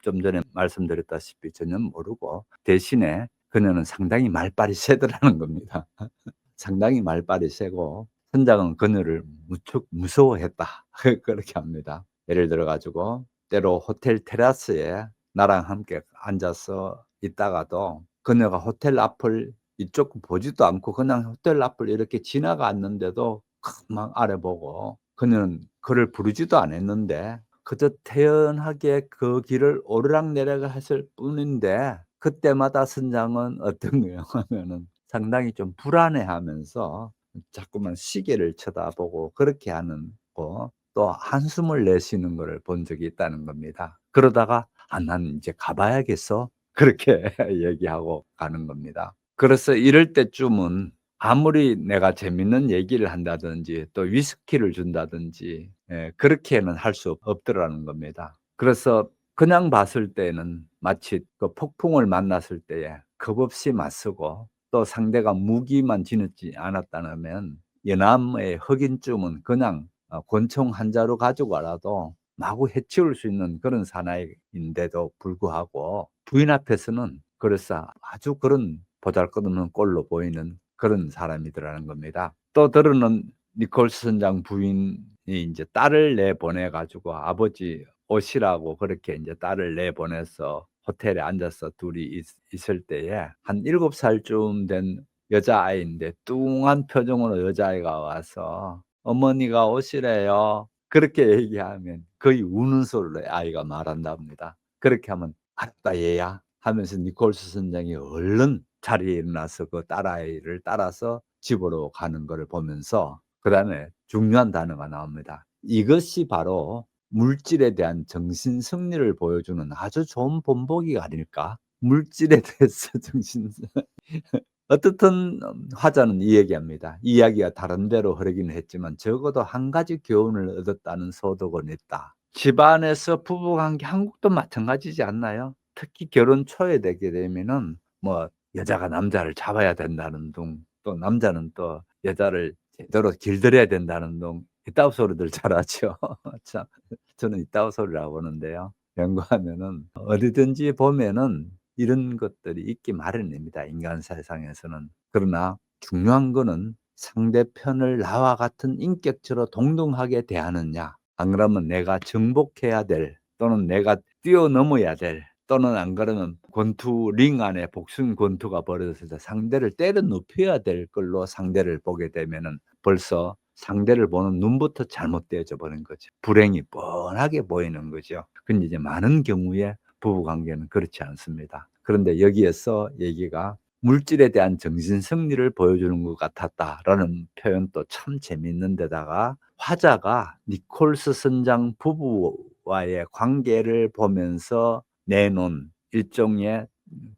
좀 전에 말씀드렸다시피 전혀 모르고 대신에 그녀는 상당히 말빨이 세더라는 겁니다. 상당히 말빨이 세고 선장은 그녀를 무척 무서워했다. 그렇게 합니다. 예를 들어 가지고 때로 호텔 테라스에 나랑 함께 앉아서 있다가도 그녀가 호텔 앞을 이쪽 보지도 않고 그냥 호텔 앞을 이렇게 지나갔는데도 막 알아보고 그녀는 그를 부르지도 않았는데 그저 태연하게 그 길을 오르락내리락 했을 뿐인데 그때마다 선장은 어떤 거예요 하면은 상당히 좀 불안해하면서 자꾸만 시계를 쳐다보고 그렇게 하는 거 또 한숨을 내쉬는 거를 본 적이 있다는 겁니다. 그러다가 난 이제 가봐야겠어." 그렇게 얘기하고 가는 겁니다. 그래서 이럴 때쯤은 아무리 내가 재밌는 얘기를 한다든지 또 위스키를 준다든지 그렇게는 할 수 없더라는 겁니다. 그래서 그냥 봤을 때는 마치 그 폭풍을 만났을 때에 겁없이 맞서고 또 상대가 무기만 지녔지 않았다면 연암의 흑인쯤은 그냥 권총 한 자루 가지고 와라도 마구 해치울 수 있는 그런 사나이인데도 불구하고 부인 앞에서는 그래서 아주 그런 보잘것없는 꼴로 보이는 그런 사람이더라는 겁니다. 또 들어는 니콜스 선장 부인이 인제 딸을 내보내 가지고 아버지 오시라고 그렇게 인제 딸을 내보내서 호텔에 앉아서 둘이 있을 때에 한 7 살쯤 된 여자아이인데 뚱한 표정으로 여자아이가 와서 "어머니가 오시래요." 그렇게 얘기하면 거의 우는 소리로 아이가 말한답니다. 그렇게 하면 "알았다 얘야." 하면서 니콜스 선장이 얼른 자리에 일어나서 그 딸아이를 따라서 집으로 가는 거를 보면서 그다음에 중요한 단어가 나옵니다. 이것이 바로 물질에 대한 정신 승리를 보여주는 아주 좋은 본보기가 아닐까? 물질에 대해서 정신 어떻든 화자는 이 얘기합니다. 이야기가 다른 데로 흐르기는 했지만 적어도 한 가지 교훈을 얻었다는 소득은 있다. 집안에서 부부관계 한국도 마찬가지지 않나요? 특히 결혼 초에 되게 되면은 뭐 여자가 남자를 잡아야 된다는 둥, 또 남자는 또 여자를 제대로 길들여야 된다는 둥 이따구 소리들 잘 하죠. 참 저는 이따구 소리라고 보는데요. 연구하면은 어디든지 보면은 이런 것들이 있기 마련입니다, 인간 세상에서는. 그러나 중요한 거는 상대편을 나와 같은 인격체로 동등하게 대하느냐, 안 그러면 내가 정복해야 될 또는 내가 뛰어넘어야 될 또는 안 그러면 권투 링 안에 복싱 권투가 벌어졌을 때 상대를 때려 눕혀야 될 걸로 상대를 보게 되면은 벌써 상대를 보는 눈부터 잘못되어져 버린 거죠. 불행이 뻔하게 보이는 거죠. 근데 이제 많은 경우에 부부 관계는 그렇지 않습니다. 그런데 여기에서 얘기가 "물질에 대한 정신 승리를 보여주는 것 같았다."라는 표현도 참 재미있는 데다가 화자가 니콜스 선장 부부와의 관계를 보면서 내놓은 일종의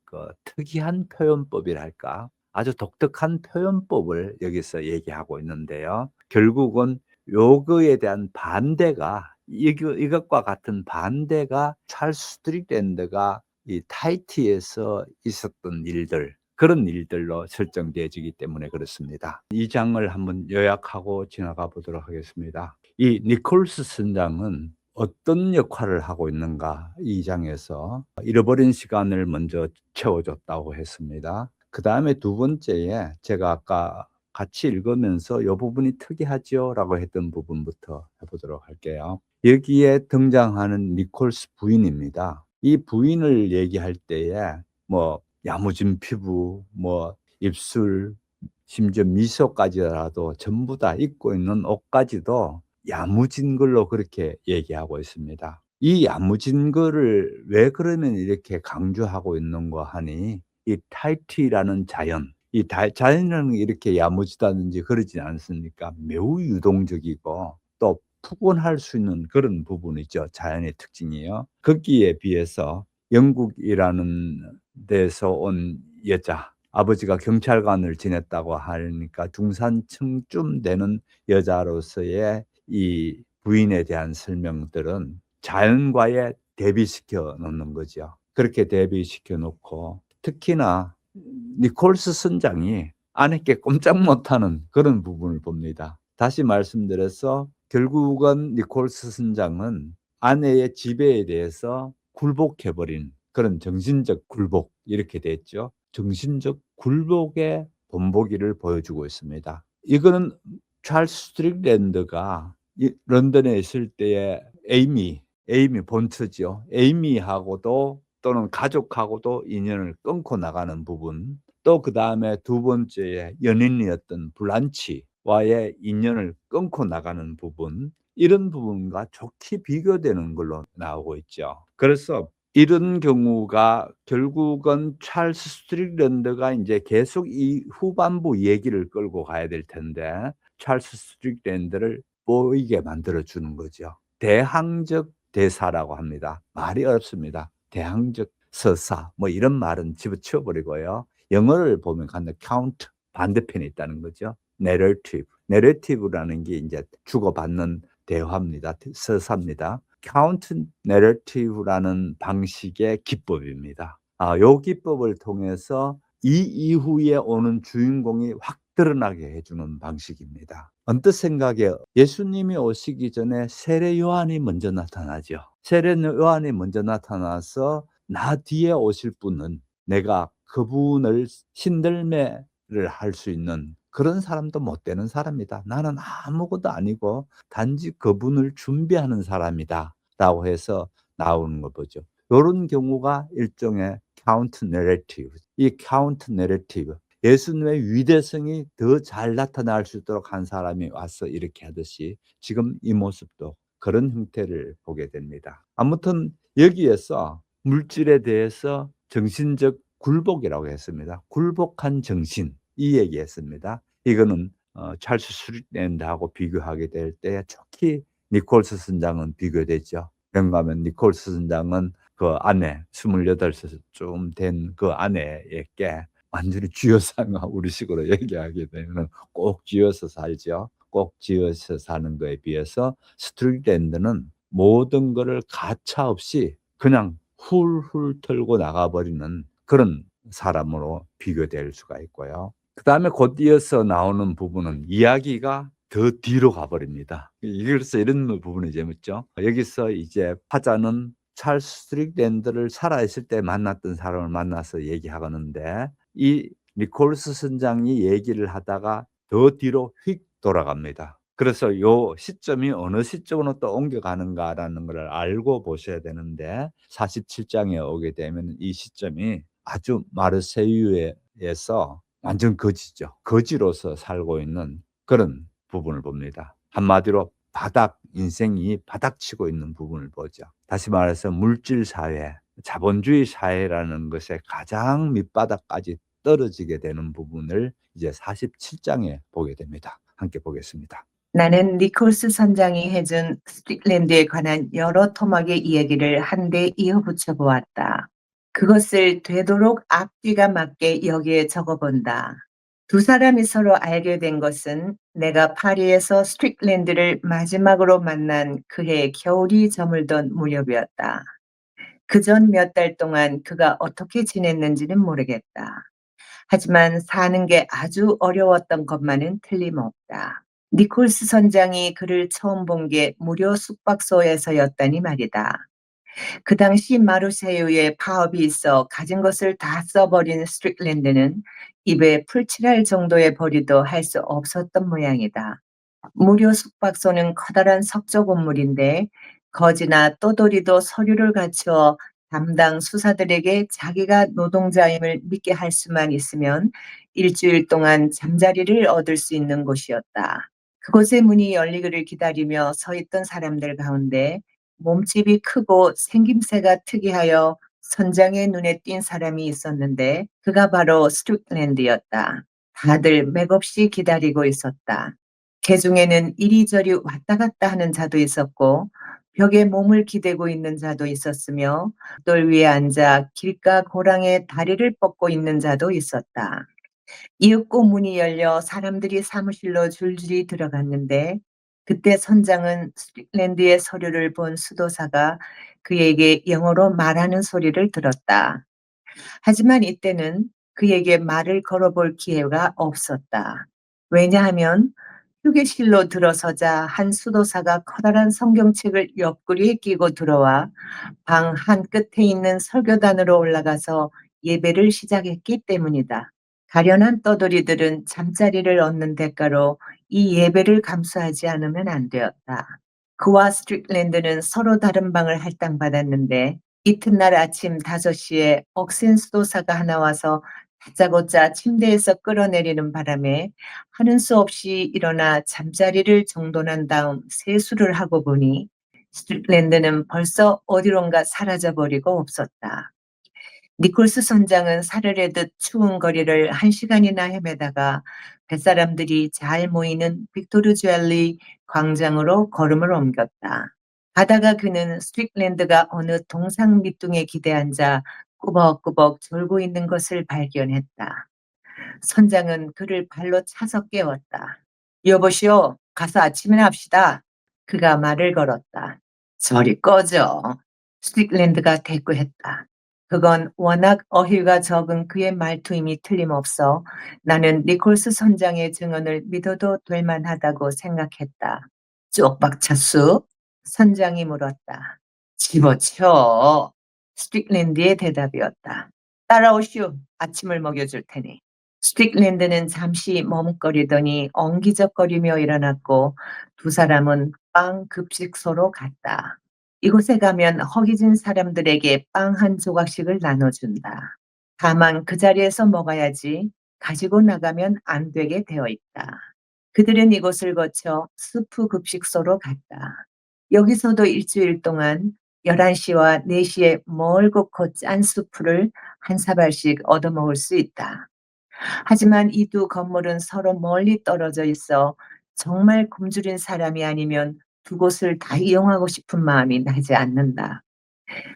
그 특이한 표현법이랄까? 아주 독특한 표현법을 여기서 얘기하고 있는데요. 결국은 요거에 대한 반대가 이것과 같은 반대가 찰스 스트릭랜드가 이 타히티에서 있었던 일들, 그런 일들로 설정되어지기 때문에 그렇습니다. 이 장을 한번 요약하고 지나가 보도록 하겠습니다. 이 니콜스 선장은 어떤 역할을 하고 있는가, 이 장에서 잃어버린 시간을 먼저 채워줬다고 했습니다. 그다음에 두 번째에 제가 아까 같이 읽으면서 "요 부분이 특이하지요?"라고 했던 부분부터 해 보도록 할게요. 여기에 등장하는 니콜스 부인입니다. 이 부인을 얘기할 때에 뭐 야무진 피부, 뭐 입술, 심지어 미소까지라도 전부 다 입고 있는 옷까지도 야무진 걸로 그렇게 얘기하고 있습니다. 이 야무진 거를 왜 그러면 이렇게 강조하고 있는가 하니 이 타히티라는 자연, 이 자연은 이렇게 야무지다든지 그러지 않습니까? 매우 유동적이고 또 푸근할 수 있는 그런 부분이죠, 자연의 특징이요. 거기에 비해서 영국이라는 데서 온 여자, 아버지가 경찰관을 지냈다고 하니까 중산층쯤 되는 여자로서의 이 부인에 대한 설명들은 자연과의 대비시켜 놓는 거죠. 그렇게 대비시켜 놓고 특히나 니콜스 선장이 아내께 꼼짝 못하는 그런 부분을 봅니다. 다시 말씀드려서 결국은 니콜스 선장은 아내의 지배에 대해서 굴복해 버린 그런 정신적 굴복, 이렇게 됐죠. 정신적 굴복의 본보기를 보여주고 있습니다. 이거는 찰스 스트릭랜드가 런던에 있을 때의 에이미 본처죠. 에이미하고도 또는 가족하고도 인연을 끊고 나가는 부분, 또 그다음에 두 번째에 연인이었던 블란치와의 인연을 끊고 나가는 부분, 이런 부분과 좋게 비교되는 걸로 나오고 있죠. 그래서 이런 경우가 결국은 찰스 스트릭랜드가 인제 계속 이 후반부 얘기를 끌고 가야 될 텐데 찰스 스트릭랜드를 보이게 만들어 주는 거죠. 대항적 대사라고 합니다. 말이 어렵습니다. 대항적 서사 뭐 이런 말은 집어치워 버리고요. 영어를 보면 간다 count 반대편에 있다는 거죠. narrative라는 게 인제 주고받는 대화입니다. 서사입니다. count narrative라는 방식의 기법입니다. 요 기법을 통해서 이 이후에 오는 주인공이 확 드러나게 해 주는 방식입니다. 언뜻 생각에 예수님이 오시기 전에 세례 요한이 먼저 나타나죠. 세례 요한이 먼저 나타나서 나 뒤에 오실 분은 내가 그분을 신들매를 할 수 있는 그런 사람도 못 되는 사람이다. 나는 아무것도 아니고 단지 그분을 준비하는 사람이다라고 해서 나오는 거 보죠. 요런 경우가 일종의 카운트 내러티브. 이 카운트 내러티브. 예수님의 위대성이 더 잘 나타날 수 있도록 한 사람이 와서 이렇게 하듯이 지금 이 모습도 그런 형태를 보게 됩니다. 아무튼 여기에서 물질에 대해서 정신적 굴복이라고 했습니다. 굴복한 정신 이 얘기했습니다. 이거는 찰스 스트릭랜드하고 비교하게 될 때 특히 니콜스 선장은 비교되죠. 그런가 하면 니콜스 선장은 그 아내 28쯤 된 그 아내에게 완전히 쥐어상아 우리식으로 얘기하게 되면 꼭 쥐어서 살죠. 꼭 쥐어서 사는 거에 비해서 스트릭랜드는 모든 거를 가차없이 그냥 훌훌 털고 나가버리는 그런 사람으로 비교될 수가 있고요. 그다음에 곧 이어서 나오는 부분은 이야기가 더 뒤로 가버립니다. 그래서 이런 부분이 재밌죠. 여기서 이제 화자는 찰스 스트릭랜드를 살아있을 때 만났던 사람을 만나서 얘기하는데 이 니콜스 선장이 얘기를 하다가 더 뒤로 휙 돌아갑니다. 그래서 요 시점이 어느 시점으로 또 옮겨가는가라는 걸 알고 보셔야 되는데 47장에 오게 되면 이 시점이 아주 마르세유에서 완전 거지죠. 거지로서 살고 있는 그런 부분을 봅니다. 한마디로 인생이 바닥치고 있는 부분을 보죠. 다시 말해서 물질 사회, 자본주의 사회라는 것의 가장 밑바닥까지 떨어지게 되는 부분을 이제 47장에 보게 됩니다. 함께 보겠습니다. 나는 니콜스 선장이 해준 스틱랜드에 관한 여러 토막의 이야기를 한데 이어붙여 보았다. 그것을 되도록 앞뒤가 맞게 여기에 적어본다. 두 사람이 서로 알게 된 것은 내가 파리에서 스틱랜드를 마지막으로 만난 그해 겨울이 저물던 무렵이었다. 그 전 몇 달 동안 그가 어떻게 지냈는지는 모르겠다. 하지만 사는 게 아주 어려웠던 것만은 틀림없다. 니콜스 선장이 그를 처음 본 게 무료 숙박소에서였다니 말이다. 그 당시 마르세유에 파업이 있어 가진 것을 다 써버린 스트릭랜드는 입에 풀칠할 정도의 벌이도 할 수 없었던 모양이다. 무료 숙박소는 커다란 석조 건물인데 거지나 떠돌이도 서류를 갖추어 담당 수사들에게 자기가 노동자임을 믿게 할 수만 있으면 일주일 동안 잠자리를 얻을 수 있는 곳이었다. 그곳의 문이 열리기를 기다리며 서 있던 사람들 가운데 몸집이 크고 생김새가 특이하여 선장의 눈에 띈 사람이 있었는데 그가 바로 스툭랜드였다. 다들 맥없이 기다리고 있었다. 개 중에는 이리저리 왔다 갔다 하는 자도 있었고 벽에 몸을 기대고 있는 자도 있었으며 돌 위에 앉아 길가 고랑에 다리를 뻗고 있는 자도 있었다. 이윽고 문이 열려 사람들이 사무실로 줄줄이 들어갔는데 그때 선장은 스틱랜드의 서류를 본 수도사가 그에게 영어로 말하는 소리를 들었다. 하지만 이때는 그에게 말을 걸어볼 기회가 없었다. 왜냐하면 휴게실로 들어서자 한 수도사가 커다란 성경책을 옆구리에 끼고 들어와 방 한 끝에 있는 설교단으로 올라가서 예배를 시작했기 때문이다. 가련한 떠돌이들은 잠자리를 얻는 대가로 이 예배를 감수하지 않으면 안 되었다. 그와 스트릭랜드는 서로 다른 방을 할당받았는데 이튿날 아침 5시에 억센 수도사가 하나 와서 다짜고짜 침대에서 끌어내리는 바람에 하는 수 없이 일어나 잠자리를 정돈한 다음 세수를 하고 보니 스트릭랜드는 벌써 어디론가 사라져버리고 없었다. 니콜스 선장은 사르르듯 추운 거리를 1시간이나 헤매다가 뱃사람들이 잘 모이는 빅토르 주얼리 광장으로 걸음을 옮겼다. 가다가 그는 스트릭랜드가 어느 동상 밑둥에 기대앉아 꾸벅꾸벅 졸고 있는 것을 발견했다. 선장은 그를 발로 차서 깨웠다. 여보시오, 가서 아침이나 합시다. 그가 말을 걸었다. 저리 꺼져. 스틱랜드가 대꾸했다. 그건 워낙 어휘가 적은 그의 말투임이 틀림없어 나는 니콜스 선장의 증언을 믿어도 될 만하다고 생각했다. 쪽박차수? 선장이 물었다. 집어쳐. 스틱랜드의 대답이었다. 따라오시오. 아침을 먹여줄 테니. 스틱랜드는 잠시 머뭇거리더니 엉기적거리며 일어났고 두 사람은 빵 급식소로 갔다. 이곳에 가면 허기진 사람들에게 빵 한 조각씩을 나눠준다. 다만 그 자리에서 먹어야지 가지고 나가면 안 되게 되어 있다. 그들은 이곳을 거쳐 스프 급식소로 갔다. 여기서도 일주일 동안 11시와 4시에 멀고 짠 수프를 한 사발씩 얻어먹을 수 있다. 하지만 이 두 건물은 서로 멀리 떨어져 있어 정말 굶주린 사람이 아니면 두 곳을 다 이용하고 싶은 마음이 나지 않는다.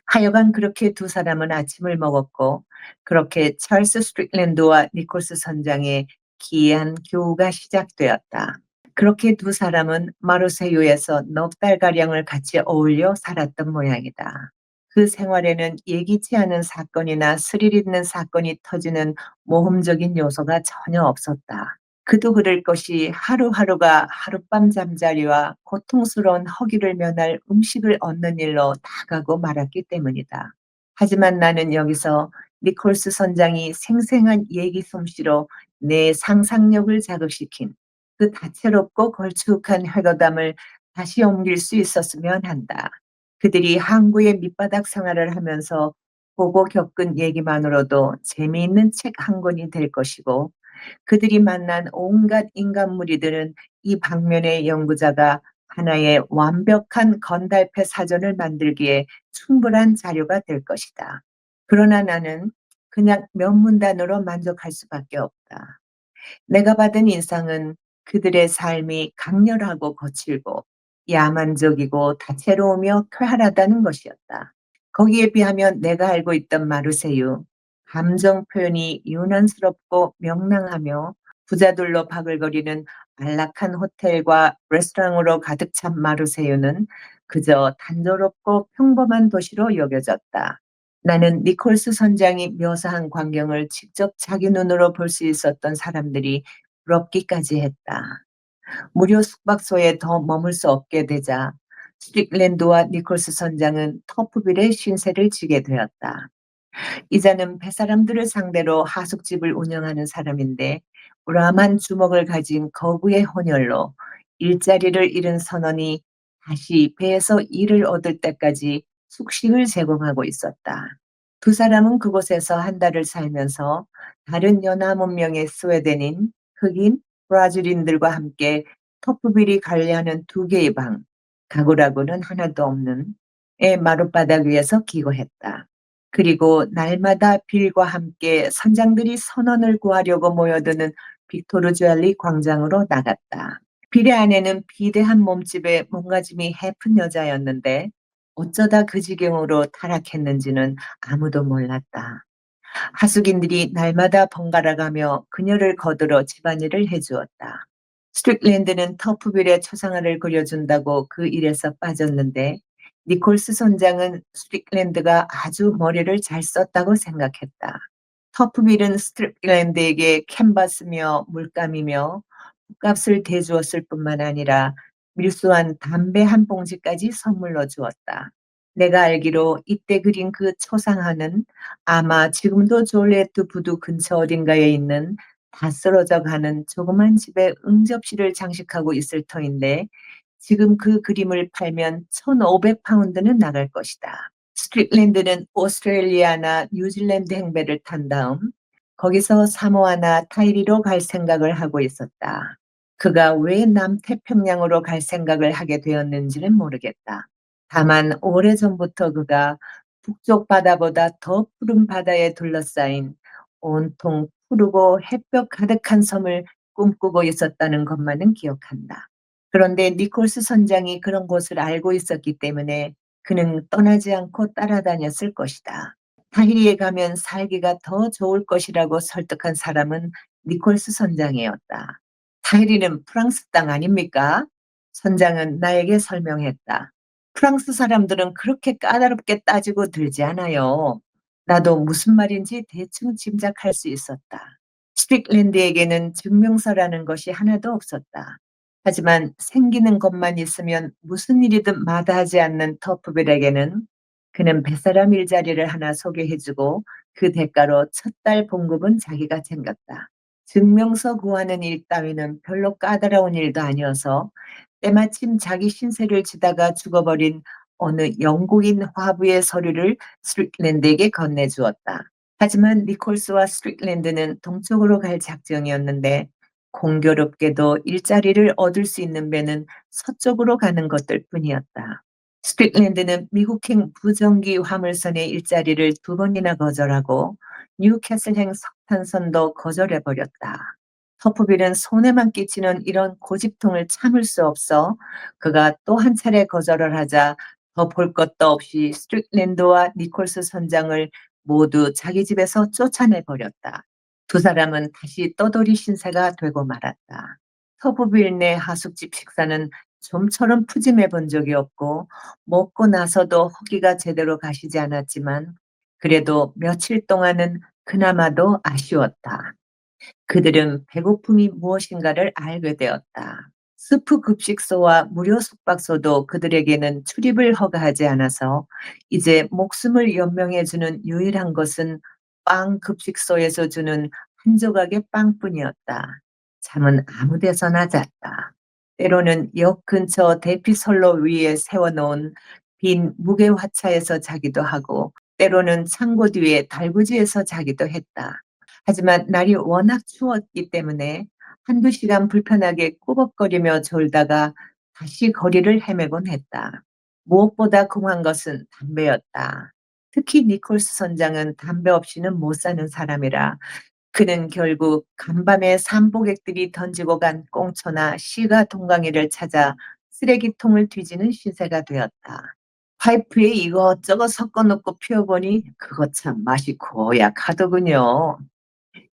하여간 그렇게 두 사람은 아침을 먹었고 그렇게 찰스 스트릭랜드와 니콜스 선장의 기이한 교우가 시작되었다. 그렇게 두 사람은 마르세유에서 넉 달가량을 같이 어울려 살았던 모양이다. 그 생활에는 예기치 않은 사건이나 스릴 있는 사건이 터지는 모험적인 요소가 전혀 없었다. 그도 그럴 것이 하루하루가 하룻밤 잠자리와 고통스러운 허기를 면할 음식을 얻는 일로 다가고 말았기 때문이다. 하지만 나는 여기서 니콜스 선장이 생생한 얘기 솜씨로 내 상상력을 자극시킨 그 다채롭고 걸쭉한 회고담을 다시 옮길 수 있었으면 한다. 그들이 항구의 밑바닥 생활을 하면서 보고 겪은 얘기만으로도 재미있는 책 한 권이 될 것이고 그들이 만난 온갖 인간 무리들은 이 방면의 연구자가 하나의 완벽한 건달패 사전을 만들기에 충분한 자료가 될 것이다. 그러나 나는 그냥 몇 문단으로 만족할 수밖에 없다. 내가 받은 인상은 그들의 삶이 강렬하고 거칠고 야만적이고 다채로우며 쾌활하다는 것이었다. 거기에 비하면 내가 알고 있던 마르세유, 감정 표현이 유난스럽고 명랑하며 부자들로 바글거리는 안락한 호텔과 레스토랑으로 가득 찬 마르세유는 그저 단조롭고 평범한 도시로 여겨졌다. 나는 니콜스 선장이 묘사한 광경을 직접 자기 눈으로 볼 수 있었던 사람들이 부럽기까지 했다. 무료 숙박소에 더 머물 수 없게 되자 스틱랜드와 니콜스 선장은 터프빌의 신세를 지게 되었다. 이자는 뱃사람들을 상대로 하숙집을 운영하는 사람인데 우람한 주먹을 가진 거구의 혼혈로 일자리를 잃은 선원이 다시 배에서 일을 얻을 때까지 숙식을 제공하고 있었다. 두 사람은 그곳에서 한 달을 살면서 다른 연하 문명의 스웨덴인, 흑인, 브라질인들과 함께 터프빌이 관리하는 두 개의 방, 가구라고는 하나도 없는 의 마룻바닥 위에서 기거했다. 그리고 날마다 빌과 함께 선장들이 선원을 구하려고 모여드는 빅토르 주얼리 광장으로 나갔다. 빌의 아내는 비대한 몸집에 몸가짐이 해픈 여자였는데 어쩌다 그 지경으로 타락했는지는 아무도 몰랐다. 하숙인들이 날마다 번갈아가며 그녀를 거들어 집안일을 해주었다. 스트릭랜드는 터프빌의 초상화를 그려준다고 그 일에서 빠졌는데 니콜스 선장은 스트릭랜드가 아주 머리를 잘 썼다고 생각했다. 터프빌은 스트릭랜드에게 캔버스며 물감이며 값을 대주었을 뿐만 아니라 밀수한 담배 한 봉지까지 선물로 주었다. 내가 알기로 이때 그린 그 초상화는 아마 지금도 졸리에트 부두 근처 어딘가에 있는 다 쓰러져 가는 조그만 집에 응접실을 장식하고 있을 터인데 지금 그 그림을 팔면 1,500파운드는 나갈 것이다. 스트릭랜드는 오스트레일리아나 뉴질랜드 행배를 탄 다음 거기서 사모아나 타이리로 갈 생각을 하고 있었다. 그가 왜 남태평양으로 갈 생각을 하게 되었는지는 모르겠다. 다만 오래전부터 그가 북쪽 바다보다 더 푸른 바다에 둘러싸인 온통 푸르고 햇볕 가득한 섬을 꿈꾸고 있었다는 것만은 기억한다. 그런데 니콜스 선장이 그런 것을 알고 있었기 때문에 그는 떠나지 않고 따라다녔을 것이다. 타히리에 가면 살기가 더 좋을 것이라고 설득한 사람은 니콜스 선장이었다. 타히리는 프랑스 땅 아닙니까? 선장은 나에게 설명했다. 프랑스 사람들은 그렇게 까다롭게 따지고 들지 않아요. 나도 무슨 말인지 대충 짐작할 수 있었다. 스틱랜드에게는 증명서라는 것이 하나도 없었다. 하지만 생기는 것만 있으면 무슨 일이든 마다하지 않는 터프빌에게는 그는 뱃사람 일자리를 하나 소개해주고 그 대가로 첫 달 봉급은 자기가 챙겼다. 증명서 구하는 일 따위는 별로 까다로운 일도 아니어서 때마침 자기 신세를 지다가 죽어버린 어느 영국인 화부의 서류를 스트릭랜드에게 건네주었다. 하지만 니콜스와 스트릭랜드는 동쪽으로 갈 작정이었는데 공교롭게도 일자리를 얻을 수 있는 배는 서쪽으로 가는 것들 뿐이었다. 스트릭랜드는 미국행 부정기 화물선의 일자리를 2번이나 거절하고 뉴캐슬행 석탄선도 거절해버렸다. 터프빌은 손해만 끼치는 이런 고집통을 참을 수 없어 그가 또 한 차례 거절을 하자 더 볼 것도 없이 스트릭랜드와 니콜스 선장을 모두 자기 집에서 쫓아내버렸다. 두 사람은 다시 떠돌이 신세가 되고 말았다. 터프빌 내 하숙집 식사는 좀처럼 푸짐해 본 적이 없고 먹고 나서도 허기가 제대로 가시지 않았지만 그래도 며칠 동안은 그나마도 아쉬웠다. 그들은 배고픔이 무엇인가를 알게 되었다. 스프 급식소와 무료 숙박소도 그들에게는 출입을 허가하지 않아서 이제 목숨을 연명해주는 유일한 것은 빵 급식소에서 주는 한 조각의 빵뿐이었다. 잠은 아무 데서나 잤다. 때로는 역 근처 대피선로 위에 세워놓은 빈 무게화차에서 자기도 하고 때로는 창고 뒤에 달구지에서 자기도 했다. 하지만 날이 워낙 추웠기 때문에 한두 시간 불편하게 꾸벅거리며 졸다가 다시 거리를 헤매곤 했다. 무엇보다 궁한 것은 담배였다. 특히 니콜스 선장은 담배 없이는 못 사는 사람이라 그는 결국 간밤에 산보객들이 던지고 간 꽁초나 시가 동강이를 찾아 쓰레기통을 뒤지는 신세가 되었다. 파이프에 이것저것 섞어 놓고 피워보니 그것 참 맛이 고약하더군요.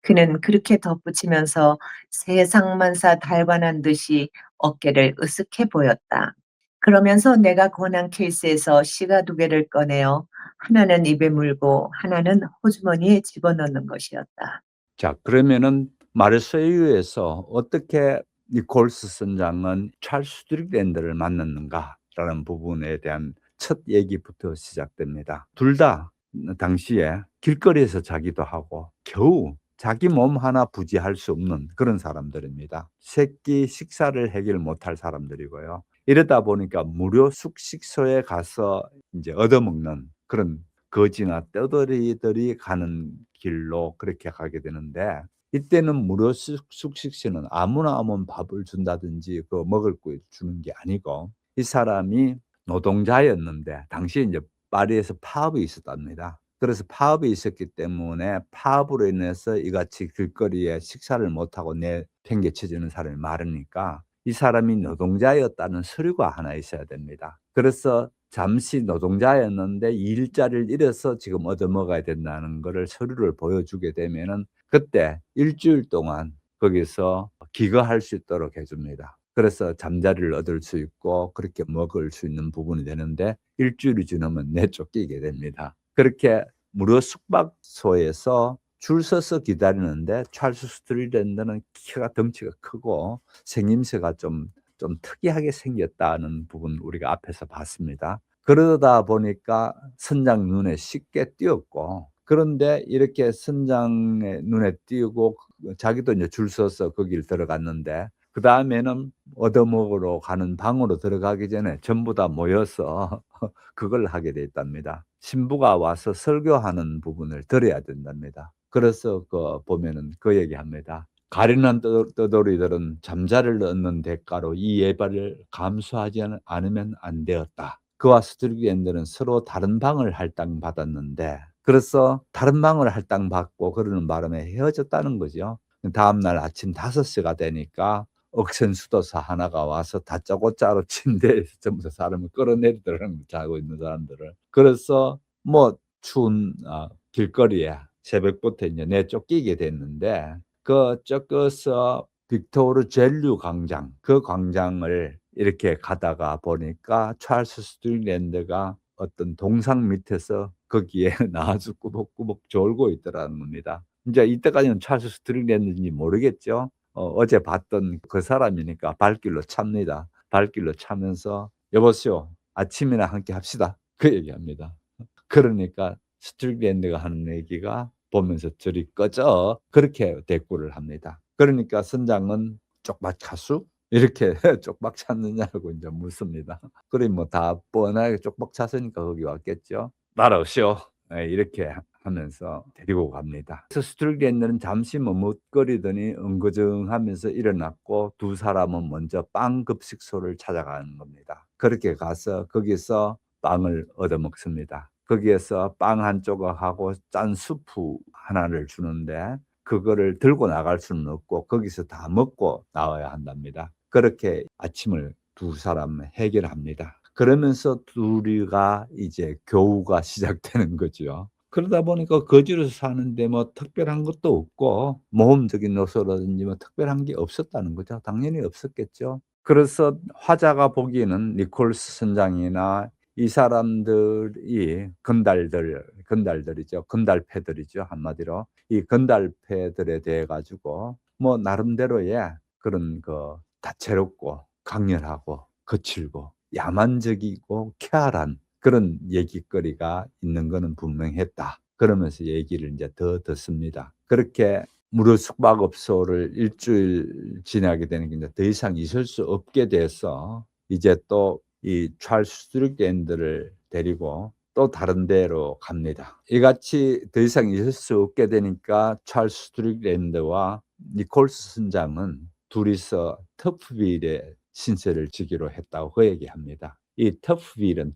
그는 그렇게 덧붙이면서 세상만사 달관한 듯이 어깨를 으쓱해 보였다. 그러면서 내가 권한 케이스에서 시가 2개를 꺼내어 하나는 입에 물고 하나는 호주머니에 집어넣는 것이었다. 자, 그러면은 마르세유에서 어떻게 니콜스 선장은 찰스 스트릭랜드를 만났는가라는 부분에 대한 첫 얘기부터 시작됩니다. 둘 다 당시에 길거리에서 자기도 하고 겨우 자기 몸 하나 부지할 수 없는 그런 사람들입니다. 새끼 식사를 해결 못할 사람들이고요. 이러다 보니까 무료 숙식소에 가서 이제 얻어먹는 그런 거지나 떠돌이들이 가는 길로 그렇게 가게 되는데, 이때는 무료 숙식시는 아무나 하면 밥을 준다든지 그 먹을 거 주는 게 아니고, 이 사람이 노동자였는데 당시에 이제 파리에서 파업이 있었답니다. 그래서 파업이 있었기 때문에 파업으로 인해서 이같이 길거리에 식사를 못하고 내팽개쳐지는 사람이 많으니까 이 사람이 노동자였다는 서류가 하나 있어야 됩니다. 그래서 잠시 노동자였는데 일자리를 잃어서 지금 얻어먹어야 된다는 거를 서류를 보여주게 되면은 그때 일주일 동안 거기서 기거할 수 있도록 해 줍니다. 그래서 잠자리를 얻을 수 있고 그렇게 먹을 수 있는 부분이 되는데 일주일이 지나면 내쫓기게 됩니다. 그렇게 무료 숙박소에서 줄 서서 기다리는데 찰스 스트릭랜드는 키가 덩치가 크고 생김새가 좀 특이하게 생겼다는 부분 우리가 앞에서 봤습니다. 그러다 보니까 선장 눈에 쉽게 띄었고, 그런데 이렇게 선장의 눈에 띄고 자기도 이제 줄 서서 거길 들어갔는데 그다음에는 얻어먹으러 가는 방으로 들어가기 전에 전부 다 모여서 그걸 하게 돼 있답니다. 신부가 와서 설교하는 부분을 들어야 된답니다. 그래서 보면은 그 얘기합니다. 가련한 떠돌이들은 잠자리를 얻는 대가로 이 예발을 감수하지 않으면 안 되었다. 그와 스트릭랜드는 서로 다른 방을 할당받았는데, 그래서 다른 방을 할당받고 그러는 바람에 헤어졌다는 거죠. 다음날 아침 5시가 되니까 억센 수도사 하나가 와서 다짜고짜로 침대에서 전부 다 사람을 끌어내리더라는 거, 자고 있는 사람들을. 그래서 뭐 추운 길거리에 새벽부터 이제 내쫓기게 됐는데, 쫓겨서 빅토르 젤류 광장, 그 광장을 이렇게 가다가 보니까 찰스 스트릭랜드가 어떤 동상 밑에서 거기에 나와서 꾸벅꾸벅 졸고 있더라는 겁니다. 이제 이때까지는 찰스 스트릭랜드인지 모르겠죠. 어제 봤던 그 사람이니까 발길로 찹니다. 발길로 차면서 "여보시오. 아침이나 함께 합시다." 그 얘기합니다. 그러니까 스트릭랜드가 하는 얘기가 "보면서 저리 꺼져." 그렇게 대꾸를 합니다. 그러니까 선장은 "쪽박 차수?" 이렇게 쪽박 찼느냐고 인제 묻습니다. 그래 뭐 다 뻔하게 쪽박 찼으니까 거기 왔겠죠. "따라오시오." 예, 이렇게 하면서 데리고 갑니다. 그래서 스트릭랜드는 잠시 머뭇거리더니 엉거정하면서 일어났고, 두 사람은 먼저 빵 급식소를 찾아가는 겁니다. 그렇게 가서 거기서 빵을 얻어먹습니다. 거기에서 빵 한 조각하고 짠 수프 하나를 주는데, 그거를 들고 나갈 수는 없고 거기서 다 먹고 나와야 한답니다. 그렇게 아침을 두 사람 해결합니다. 그러면서 둘이가 이제 교우가 시작되는 거죠. 그러다 보니까 거지로서 사는데 뭐 특별한 것도 없고 모험적인 요소라든지 뭐 특별한 게 없었다는 거죠. 당연히 없었겠죠. 그래서 화자가 보기에는 니콜스 선장이나 이 사람들이 건달들이죠. 건달패들이죠, 한마디로. 이 건달패들에 대해 가지고 뭐 나름대로의 그런 다채롭고 강렬하고 거칠고 야만적이고 쾌활한 그런 얘기거리가 있는 거는 분명했다. 그러면서 얘기를 인제 더 듣습니다. 그렇게 무료 숙박업소를 일주일 지나게 되는 게 인제 더 이상 있을 수 없게 돼서 이제 또 이 찰스 스트릭랜드를 데리고 또 다른 데로 갑니다. 이같이 더 이상 있을 수 없게 되니까 찰스 스트릭랜드와 니콜스 선장은 둘이서 터프빌에 신세를 지기로 했다고 그 얘기합니다. 이 터프빌은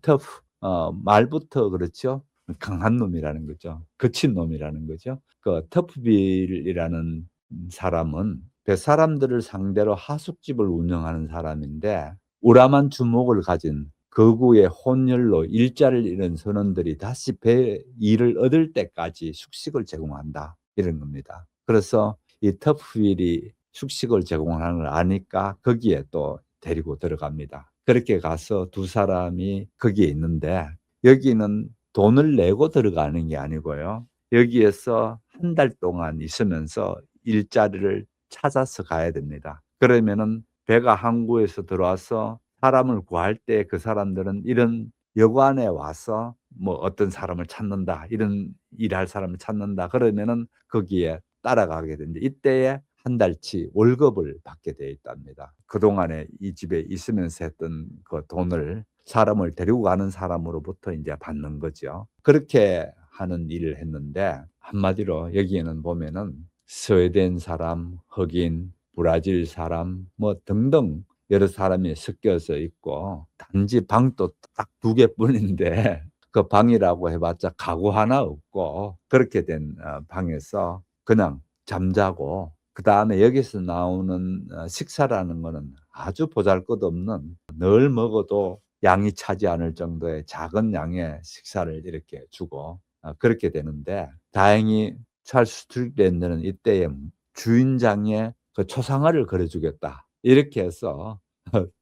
말부터 그렇죠. 강한 놈이라는 거죠. 거친 놈이라는 거죠. 그 터프빌이라는 사람은 사람들을 상대로 하숙집을 운영하는 사람인데, 우람한 주목을 가진 거구의 혼혈로 일자를 잃은 선원들이 다시 배 일을 얻을 때까지 숙식을 제공한다, 이런 겁니다. 그래서 이 터프윌이 숙식을 제공하는 걸 아니까 거기에 또 데리고 들어갑니다. 그렇게 가서 두 사람이 거기에 있는데, 여기는 돈을 내고 들어가는 게 아니고요. 여기에서 한 달 동안 있으면서 일자리를 찾아서 가야 됩니다. 그러면은 배가 항구에서 들어와서 사람을 구할 때 그 사람들은 이런 여관에 와서 뭐 어떤 사람을 찾는다, 이런 일할 사람을 찾는다 그러면은 거기에 따라가게 되는데, 이때에 한 달치 월급을 받게 되어 있답니다. 그동안에 이 집에 있으면서 했던 그 돈을 사람을 데리고 가는 사람으로부터 인제 받는 거죠. 그렇게 하는 일을 했는데, 한마디로 여기에는 보면은 스웨덴 사람, 흑인, 브라질 사람 뭐 등등 여러 사람이 섞여서 있고, 단지 방도 딱 2 개뿐인데 그 방이라고 해 봤자 가구 하나 없고, 그렇게 된 방에서 그냥 잠자고, 그다음에 여기서 나오는 식사라는 거는 아주 보잘것없는, 늘 먹어도 양이 차지 않을 정도의 작은 양의 식사를 이렇게 주고 그렇게 되는데, 다행히 찰스 스트릭랜드는 이때에 주인장의 그 초상화를 그려 주겠다, 이렇게 해서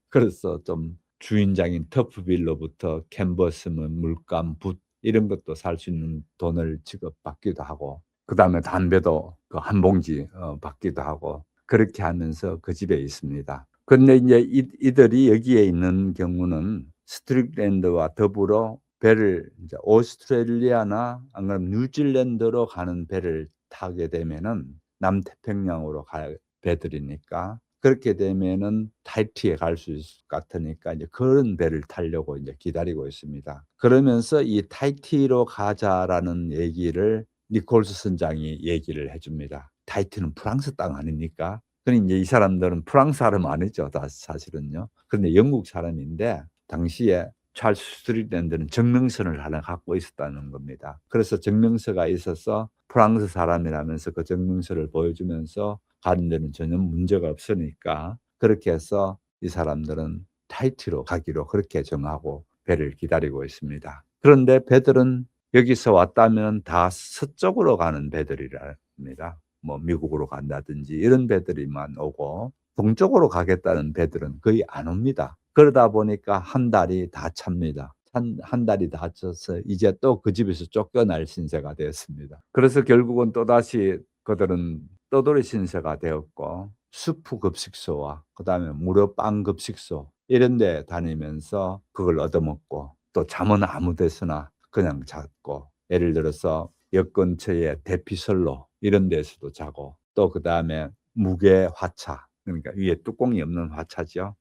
그래서 좀 주인장인 터프빌로부터 캔버스면 물감, 붓 이런 것도 살 수 있는 돈을 지급받기도 하고, 그다음에 담배도 그 한 봉지 받기도 하고, 그렇게 하면서 그 집에 있습니다. 근데 인제 이들이 여기에 있는 경우는 스트릭랜드와 더불어 배를 이제 오스트레일리아나 안 그러면 뉴질랜드로 가는 배를 타게 되면은, 남태평양으로 갈 배들이니까 그렇게 되면은 타히티에 갈 수 있을 것 같으니까 이제 그런 배를 타려고 이제 기다리고 있습니다. 그러면서 이 "타히티로 가자."라는 얘기를 니콜스 선장이 얘기를 해 줍니다. 타히티는 프랑스 땅 아닙니까? 그러니 인제 이 사람들은 프랑스 사람 아니죠, 다 사실은요. 그런데 영국 사람인데, 당시에 찰스 스트릭랜드는 증명서를 하나 갖고 있었다는 겁니다. 그래서 증명서가 있어서 프랑스 사람이라면서 그 증명서를 보여주면서 가는 데는 전혀 문제가 없으니까 그렇게 해서 이 사람들은 타히티로 가기로 그렇게 정하고 배를 기다리고 있습니다. 그런데 배들은 여기서 왔다면 다 서쪽으로 가는 배들이랍니다. 뭐 미국으로 간다든지 이런 배들이만 오고 동쪽으로 가겠다는 배들은 거의 안 옵니다. 그러다 보니까 한 달이 다 찹니다. 한 달이 다 차서 이제 또 그 집에서 쫓겨날 신세가 되었습니다. 그래서 결국은 또다시 그들은 떠돌이 신세가 되었고 수프 급식소와 그다음에 무료 빵 급식소 이런 데 다니면서 그걸 얻어먹고 또 잠은 아무 데서나 그냥 잤고 예를 들어서 역 근처의 대피선로 이런 데서도 자고 또 그다음에 무게 화차 그러니까 위에 뚜껑이 없는 화차죠.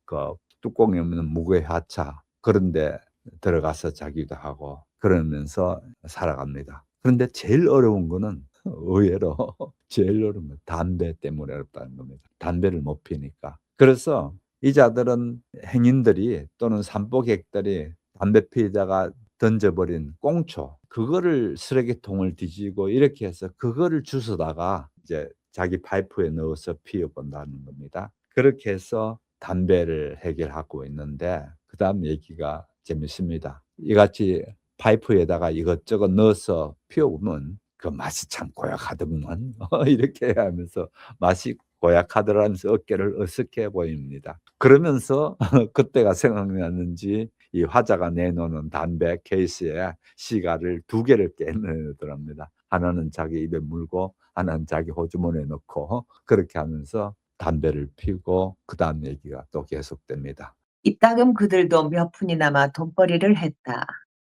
그 뚜껑이 없는 무게 화차 그런 데 들어가서 자기도 하고 그러면서 살아갑니다. 그런데 제일 어려운 거는 의외로 제일 어려운 건 담배 때문에 어렵다는 겁니다. 담배를 못 피니까. 그래서 이 자들은 행인들이 또는 산보객들이 담배 피다가 던져버린 꽁초 그거를 쓰레기통을 뒤지고 이렇게 해서 그거를 주워다가 이제 자기 파이프에 넣어서 피워 본다는 겁니다. 그렇게 해서 담배를 해결하고 있는데 그다음 얘기가 재밌습니다. 이같이 파이프에다가 이것저것 넣어서 피워보면 그 맛이 참 고약하더구만. 이렇게 하면서 맛이 고약하더라면서 어깨를 어색해 보입니다. 그러면서 그때가 생각났는지 이 화자가 내놓는 담배 케이스에 시가를 2개를 깨내더랍니다. 하나는 자기 입에 물고 하나는 자기 호주머니에 넣고 그렇게 하면서 담배를 피우고 그다음 얘기가 또 계속됩니다. 이따금 그들도 몇 푼이나마 돈벌이를 했다.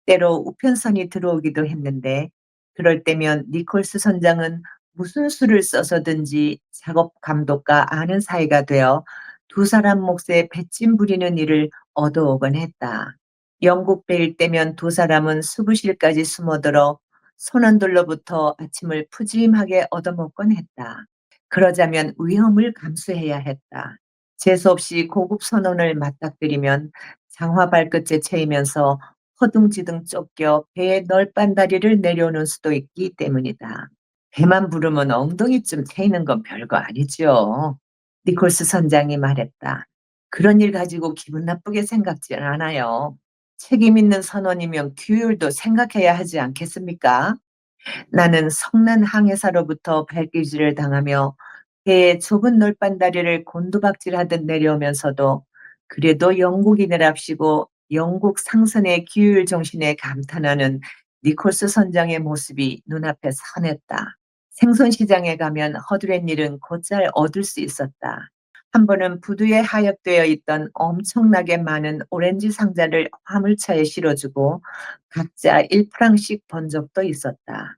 때로 우편선이 들어오기도 했는데 그럴 때면 니콜스 선장은 무슨 수를 써서든지 작업 감독과 아는 사이가 되어 두 사람 몫에 뱃짐 부리는 일을 얻어오곤 했다. 영국 배일 때면 두 사람은 수부실까지 숨어들어 선원들로부터 아침을 푸짐하게 얻어먹곤 했다. 그러자면 위험을 감수해야 했다. 재수없이 고급 선원을 맞닥뜨리면 장화 발끝에 채이면서 허둥지둥 쫓겨 배의 널빤다리를 내려오는 수도 있기 때문이다. 배만 부르면 엉덩이쯤 채이는 건 별거 아니죠. 니콜스 선장이 말했다. 그런 일 가지고 기분 나쁘게 생각지 않아요. 책임 있는 선원이면 규율도 생각해야 하지 않겠습니까? 나는 성난 항해사로부터 발길질을 당하며 배의 좁은 널빤다리를 곤두박질하듯 내려오면서도 그래도 영국인이랍시고 영국 상선의 규율 정신에 감탄하는 니콜스 선장의 모습이 눈앞에 선했다. 생선시장에 가면 허드렛 일은 곧잘 얻을 수 있었다. 한 번은 부두에 하역되어 있던 엄청나게 많은 오렌지 상자를 화물차에 실어주고 각자 1프랑씩 번 적도 있었다.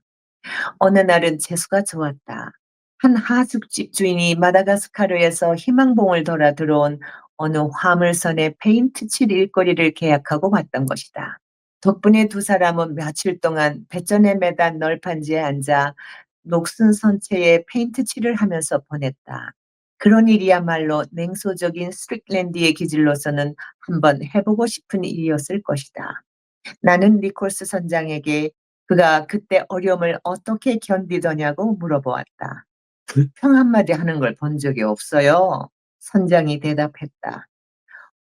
어느 날은 재수가 좋았다. 한 하숙집 주인이 마다가스카르에서 희망봉을 돌아 들어온 어느 화물선의 페인트 칠 일거리를 계약하고 왔던 것이다. 덕분에 두 사람은 며칠 동안 배전에 매단 널판지에 앉아 녹슨 선체에 페인트 칠을 하면서 보냈다. 그런 일이야말로 냉소적인 스트릭랜드의 기질로서는 한번 해보고 싶은 일이었을 것이다. 나는 니콜스 선장에게 그가 그때 어려움을 어떻게 견디더냐고 물어보았다. 불평 한마디 하는 걸 본 적이 없어요. 선장이 대답했다.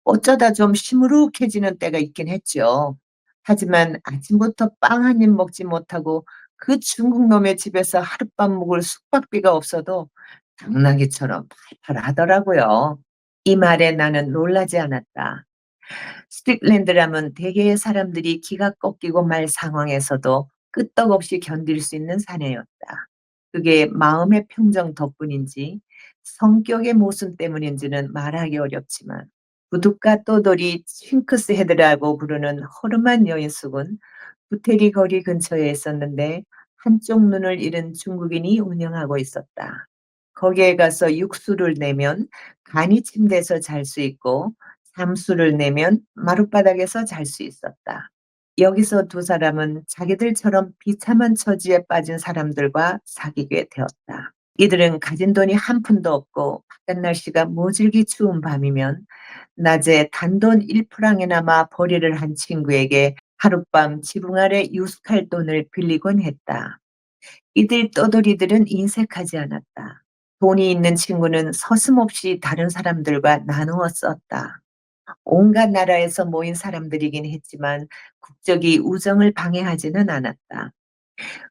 어쩌다 좀 시무룩해지는 때가 있긴 했죠. 하지만 아침부터 빵 한 입 먹지 못하고 그 중국 놈의 집에서 하룻밤 묵을 숙박비가 없어도 당나귀처럼 팔팔 하더라고요. 이 말에 나는 놀라지 않았다. 스틱랜드라면 대개의 사람들이 기가 꺾이고 말 상황에서도 끄떡없이 견딜 수 있는 사내였다. 그게 마음의 평정 덕분인지 성격의 모순 때문인지는 말하기 어렵지만 부둣가 떠돌이 핑크스 헤드라고 부르는 허름한 여인숙은 부테리 거리 근처에 있었는데 한쪽 눈을 잃은 중국인이 운영하고 있었다. 거기에 가서 육수를 내면 간이 침대에서 잘 수 있고 잠수를 내면 마룻바닥에서 잘 수 있었다. 여기서 두 사람은 자기들처럼 비참한 처지에 빠진 사람들과 사귀게 되었다. 이들은 가진 돈이 한 푼도 없고 바깥 날씨가 모질기 추운 밤이면 낮에 단돈 1프랑이나마 벌이를 한 친구에게 하룻밤 지붕 아래 유숙할 돈을 빌리곤 했다. 이들 떠돌이들은 인색하지 않았다. 돈이 있는 친구는 서슴없이 다른 사람들과 나누어 썼다. 온갖 나라에서 모인 사람들이긴 했지만 국적이 우정을 방해하지는 않았다.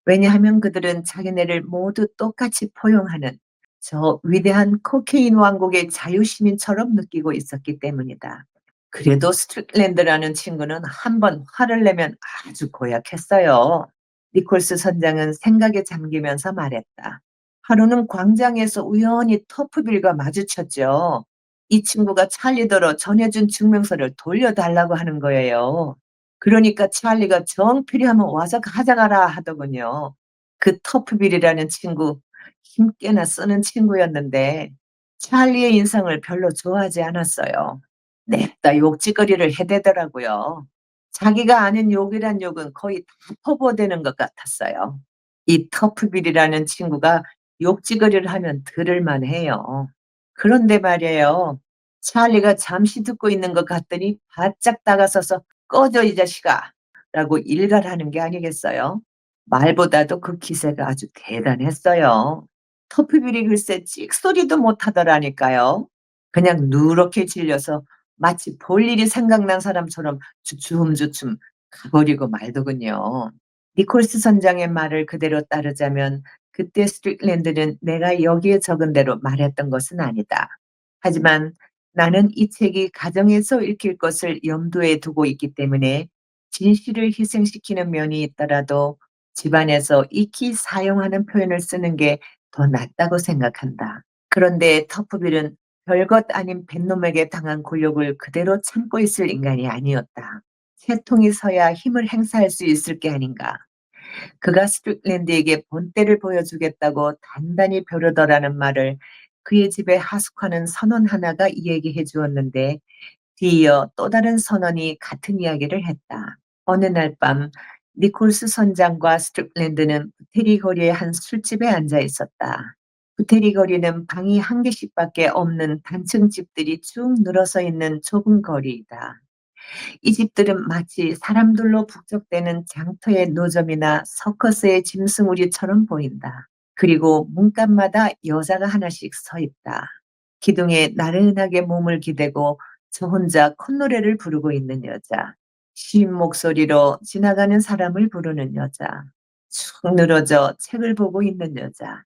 왜냐하면 그들은 자기네를 모두 똑같이 포용하는 저 위대한 코케인 왕국의 자유시민처럼 느끼고 있었기 때문이다. 그래도 스트릭랜드라는 친구는 한 번 화를 내면 아주 고약했어요. 니콜스 선장은 생각에 잠기면서 말했다. 하루는 광장에서 우연히 터프빌과 마주쳤죠. 이 친구가 찰리더러 전해준 증명서를 돌려달라고 하는 거예요. 그러니까 찰리가 정 필요하면 와서 가져가라 하더군요. 그 터프빌이라는 친구, 힘께나 쓰는 친구였는데 찰리의 인상을 별로 좋아하지 않았어요. 냅다 욕짓거리를 해대더라고요. 자기가 아는 욕이란 욕은 거의 다 퍼부어대는 것 같았어요. 이 터프빌이라는 친구가 욕짓거리를 하면 들을만 해요. 그런데 말이에요. 찰리가 잠시 듣고 있는 것 같더니 바짝 다가서서 꺼져 이 자식아 라고 일갈하는 게 아니겠어요? 말보다도 그 기세가 아주 대단했어요. 터프빌이 글쎄 찍소리도 못하더라니까요. 그냥 누렇게 질려서 마치 볼 일이 생각난 사람처럼 주춤주춤 가버리고 말더군요. 니콜스 선장의 말을 그대로 따르자면 그때 스트릭랜드는 내가 여기에 적은 대로 말했던 것은 아니다. 하지만 나는 이 책이 가정에서 읽힐 것을 염두에 두고 있기 때문에 진실을 희생시키는 면이 있더라도 집안에서 익히 사용하는 표현을 쓰는 게 더 낫다고 생각한다. 그런데 터프빌은 별것 아닌 뱃놈에게 당한 굴욕을 그대로 참고 있을 인간이 아니었다. 채통이 서야 힘을 행사할 수 있을 게 아닌가. 그가 스트릭랜드에게 본때를 보여주겠다고 단단히 벼르더라는 말을 그의 집에 하숙하는 선원 하나가 이야기해 주었는데 뒤이어 또 다른 선원이 같은 이야기를 했다. 어느 날 밤 니콜스 선장과 스트릭랜드는 부테리 거리의 한 술집에 앉아 있었다. 부테리 거리는 방이 한 개씩밖에 없는 단층 집들이 쭉 늘어서 있는 좁은 거리이다. 이 집들은 마치 사람들로 북적대는 장터의 노점이나 서커스의 짐승우리처럼 보인다. 그리고 문간마다 여자가 하나씩 서 있다. 기둥에 나른하게 몸을 기대고 저 혼자 콧노래를 부르고 있는 여자. 쉰 목소리로 지나가는 사람을 부르는 여자. 축 늘어져 책을 보고 있는 여자.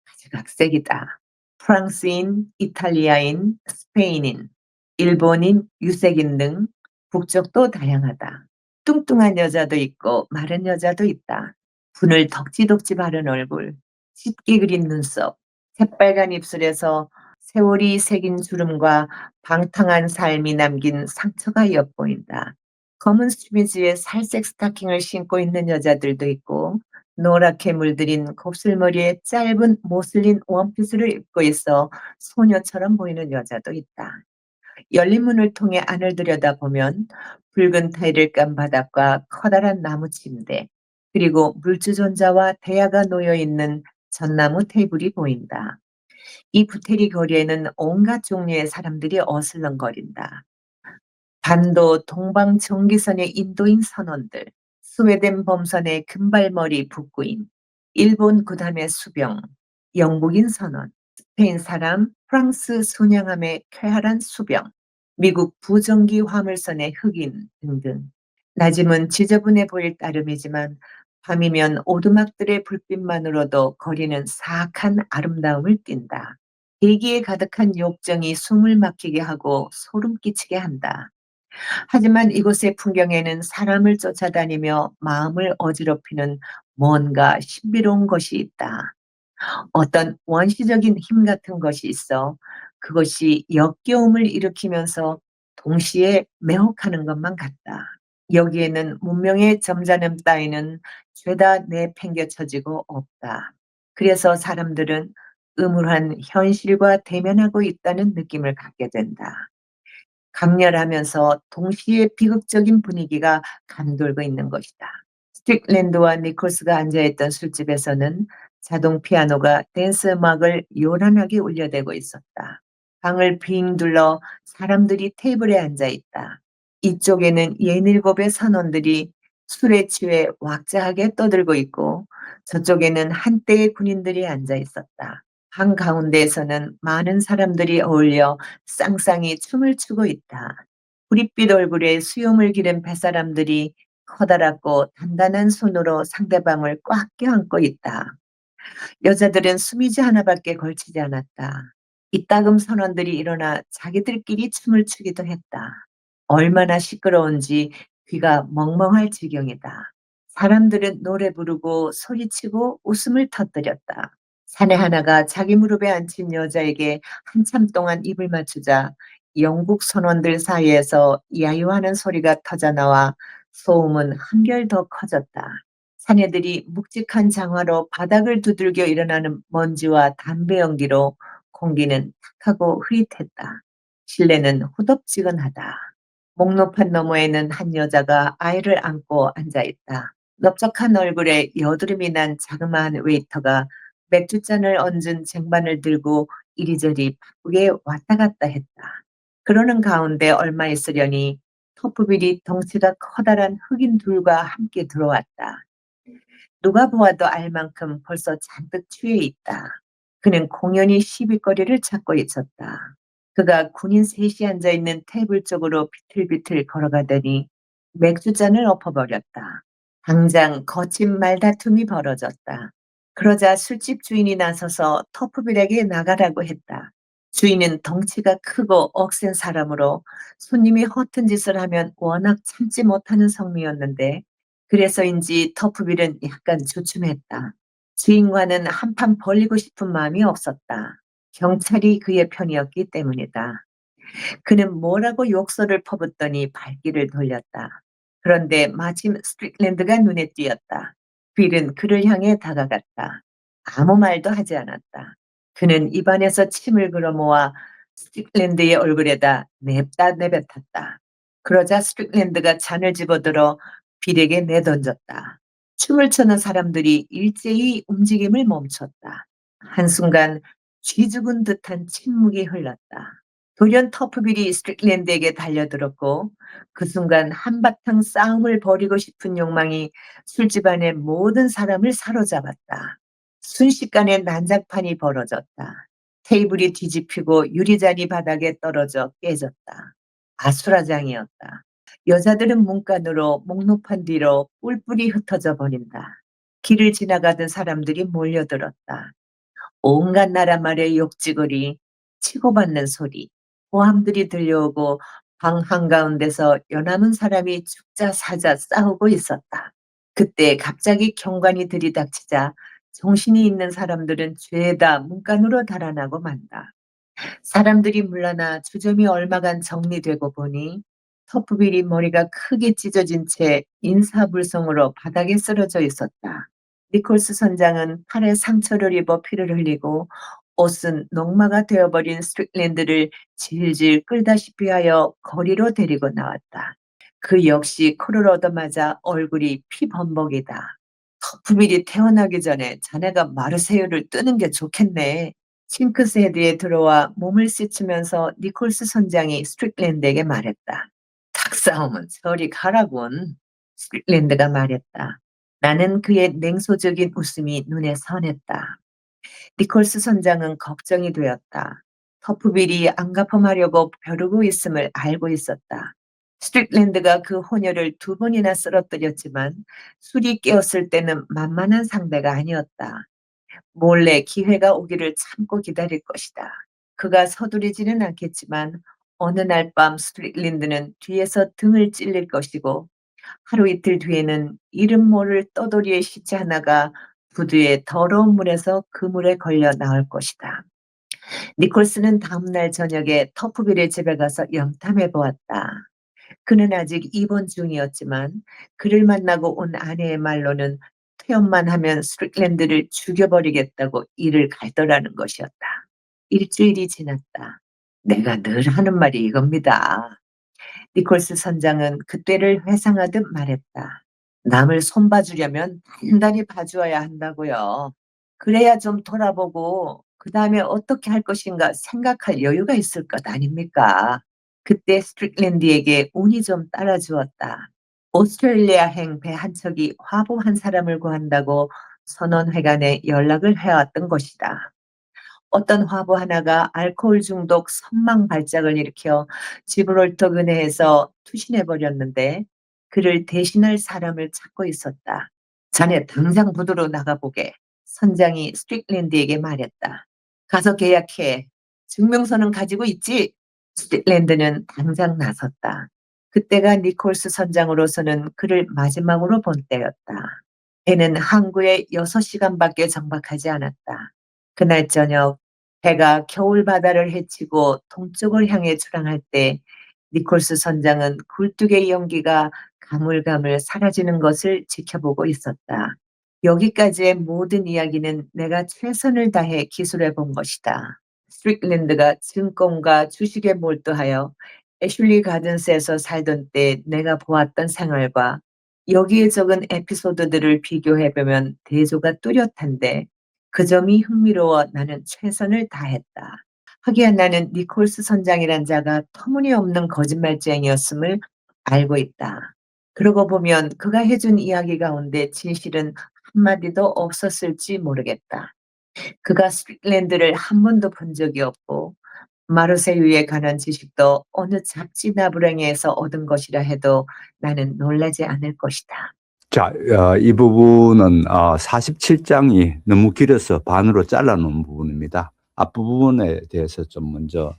아주 각색이다. 프랑스인, 이탈리아인, 스페인인, 일본인, 유색인 등 국적도 다양하다. 뚱뚱한 여자도 있고 마른 여자도 있다. 분을 덕지덕지 바른 얼굴, 짙게 그린 눈썹, 새빨간 입술에서 세월이 새긴 주름과 방탕한 삶이 남긴 상처가 엿보인다. 검은 스미즈에 살색 스타킹을 신고 있는 여자들도 있고 노랗게 물들인 곱슬머리에 짧은 모슬린 원피스를 입고 있어 소녀처럼 보이는 여자도 있다. 열린 문을 통해 안을 들여다보면 붉은 타일을 깐 바닥과 커다란 나무 침대, 그리고 물주전자와 대야가 놓여 있는 전나무 테이블이 보인다. 이 부테리 거리에는 온갖 종류의 사람들이 어슬렁거린다. 반도 동방 정기선의 인도인 선원들, 스웨덴 범선의 금발머리 북구인, 일본 구담의 수병, 영국인 선원, 스페인 사람, 프랑스 순양함의 쾌활한 수병, 미국 부정기 화물선의 흑인 등등. 낮이면 지저분해 보일 따름이지만 밤이면 오두막들의 불빛만으로도 거리는 사악한 아름다움을 띈다. 대기에 가득한 욕정이 숨을 막히게 하고 소름 끼치게 한다. 하지만 이곳의 풍경에는 사람을 쫓아다니며 마음을 어지럽히는 뭔가 신비로운 것이 있다. 어떤 원시적인 힘 같은 것이 있어 그것이 역겨움을 일으키면서 동시에 매혹하는 것만 같다. 여기에는 문명의 점잖음 따위는 죄다 내팽개쳐지고 없다. 그래서 사람들은 음울한 현실과 대면하고 있다는 느낌을 갖게 된다. 강렬하면서 동시에 비극적인 분위기가 감돌고 있는 것이다. 스틱랜드와 니콜스가 앉아있던 술집에서는 자동 피아노가 댄스 음악을 요란하게 울려대고 있었다. 방을 빙 둘러 사람들이 테이블에 앉아 있다. 이쪽에는 예닐곱의 선원들이 술에 취해 왁자하게 떠들고 있고 저쪽에는 한때의 군인들이 앉아 있었다. 방 가운데에서는 많은 사람들이 어울려 쌍쌍이 춤을 추고 있다. 구릿빛 얼굴에 수염을 기른 뱃사람들이 커다랗고 단단한 손으로 상대방을 꽉 껴안고 있다. 여자들은 수미지 하나밖에 걸치지 않았다. 이따금 선원들이 일어나 자기들끼리 춤을 추기도 했다. 얼마나 시끄러운지 귀가 멍멍할 지경이다. 사람들은 노래 부르고 소리치고 웃음을 터뜨렸다. 사내 하나가 자기 무릎에 앉힌 여자에게 한참 동안 입을 맞추자 영국 선원들 사이에서 야유하는 소리가 터져나와 소음은 한결 더 커졌다. 사내들이 묵직한 장화로 바닥을 두들겨 일어나는 먼지와 담배 연기로 공기는 탁하고 흐릿했다. 실내는 후덥지근하다. 목로판 너머에는 한 여자가 아이를 안고 앉아 있다. 넓적한 얼굴에 여드름이 난 자그마한 웨이터가 맥주잔을 얹은 쟁반을 들고 이리저리 바쁘게 왔다 갔다 했다. 그러는 가운데 얼마 있으려니 터프빌이 덩치가 커다란 흑인 둘과 함께 들어왔다. 누가 보아도 알 만큼 벌써 잔뜩 취해 있다. 그는 공연히 시비거리를 찾고 있었다. 그가 군인 셋이 앉아 있는 테이블 쪽으로 비틀비틀 걸어가더니 맥주잔을 엎어버렸다. 당장 거친 말다툼이 벌어졌다. 그러자 술집 주인이 나서서 터프빌에게 나가라고 했다. 주인은 덩치가 크고 억센 사람으로 손님이 허튼 짓을 하면 워낙 참지 못하는 성미였는데 그래서인지 터프빌은 약간 주춤했다. 주인과는 한판 벌리고 싶은 마음이 없었다. 경찰이 그의 편이었기 때문이다. 그는 뭐라고 욕설을 퍼붓더니 발길을 돌렸다. 그런데 마침 스트릭랜드가 눈에 띄었다. 빌은 그를 향해 다가갔다. 아무 말도 하지 않았다. 그는 입안에서 침을 끌어모아 스트릭랜드의 얼굴에다 냅다 내뱉었다. 그러자 스트릭랜드가 잔을 집어들어 빌에게 내던졌다. 춤을 추는 사람들이 일제히 움직임을 멈췄다. 한순간 쥐죽은 듯한 침묵이 흘렀다. 돌연 터프빌이 스트릭랜드에게 달려들었고 그 순간 한바탕 싸움을 벌이고 싶은 욕망이 술집 안의 모든 사람을 사로잡았다. 순식간에 난장판이 벌어졌다. 테이블이 뒤집히고 유리잔이 바닥에 떨어져 깨졌다. 아수라장이었다. 여자들은 문간으로 목록판 뒤로 뿔뿔이 흩어져 버린다. 길을 지나가던 사람들이 몰려들었다. 온갖 나라 말의 욕지거리, 치고받는 소리, 고함들이 들려오고 방 한가운데서 연남은 사람이 죽자 사자 싸우고 있었다. 그때 갑자기 경관이 들이닥치자 정신이 있는 사람들은 죄다 문간으로 달아나고 만다. 사람들이 물러나 주점이 얼마간 정리되고 보니 터프빌이 머리가 크게 찢어진 채 인사불성으로 바닥에 쓰러져 있었다. 니콜스 선장은 팔에 상처를 입어 피를 흘리고 옷은 녹마가 되어버린 스트릭랜드를 질질 끌다시피 하여 거리로 데리고 나왔다. 그 역시 코를 얻어맞아 얼굴이 피범벅이다. 터프빌이 태어나기 전에 자네가 마르세유를 뜨는 게 좋겠네. 싱크스헤드에 들어와 몸을 씻으면서 니콜스 선장이 스트릭랜드에게 말했다. 닭싸움은 저리 가라군. 스트릭랜드가 말했다. 나는 그의 냉소적인 웃음이 눈에 선했다. 니콜스 선장은 걱정이 되었다. 터프빌이 안갚음하려고 벼르고 있음을 알고 있었다. 스트릭랜드가 그 혼혈을 2번이나 쓰러뜨렸지만 술이 깨었을 때는 만만한 상대가 아니었다. 몰래 기회가 오기를 참고 기다릴 것이다. 그가 서두르지는 않겠지만 어느 날 밤 스트릭랜드는 뒤에서 등을 찔릴 것이고 하루 이틀 뒤에는 이름 모를 떠돌이의 시체 하나가 부두에 더러운 물에서 그물에 걸려 나올 것이다. 니콜스는 다음날 저녁에 터프빌의 집에 가서 염탐해 보았다. 그는 아직 입원 중이었지만 그를 만나고 온 아내의 말로는 퇴원만 하면 스트릭랜드를 죽여버리겠다고 이를 갈더라는 것이었다. 일주일이 지났다. 내가 늘 하는 말이 이겁니다. 니콜스 선장은 그때를 회상하듯 말했다. 남을 손봐주려면 단단히 봐주어야 한다고요. 그래야 좀 돌아보고 그 다음에 어떻게 할 것인가 생각할 여유가 있을 것 아닙니까? 그때 스트릭랜드에게 운이 좀 따라주었다. 오스트레일리아행 배 한 척이 화보 한 사람을 구한다고 선원회관에 연락을 해왔던 것이다. 어떤 화보 하나가 알코올 중독 선망 발작을 일으켜 지브롤터 근해에서 투신해 버렸는데 그를 대신할 사람을 찾고 있었다. 자네 당장 부두로 나가보게. 선장이 스트릭랜드에게 말했다. 가서 계약해. 증명서는 가지고 있지? 스트릭랜드는 당장 나섰다. 그때가 니콜스 선장으로서는 그를 마지막으로 본 때였다. 배는 항구에 6시간밖에 정박하지 않았다. 그날 저녁 배가 겨울 바다를 헤치고 동쪽을 향해 출항할 때 니콜스 선장은 굴뚝의 연기가 가물가물 사라지는 것을 지켜보고 있었다. 여기까지의 모든 이야기는 내가 최선을 다해 기술해 본 것이다. 스트릭랜드가 증권과 주식에 몰두하여 애슐리 가든스에서 살던 때 내가 보았던 생활과 여기에 적은 에피소드들을 비교해보면 대조가 뚜렷한데 그 점이 흥미로워 나는 최선을 다했다. 하기야 나는 니콜스 선장이란 자가 터무니없는 거짓말쟁이였음을 알고 있다. 그러고 보면 그가 해준 이야기 가운데 진실은 한마디도 없었을지 모르겠다. 그가 스틱랜드를 한 번도 본 적이 없고 마르세유에 관한 지식도 어느 잡지 나부랭이에서 얻은 것이라 해도 나는 놀라지 않을 것이다. 자, 이 부분은 47장이 너무 길어서 반으로 잘라놓은 부분입니다. 앞부분에 대해서 좀 먼저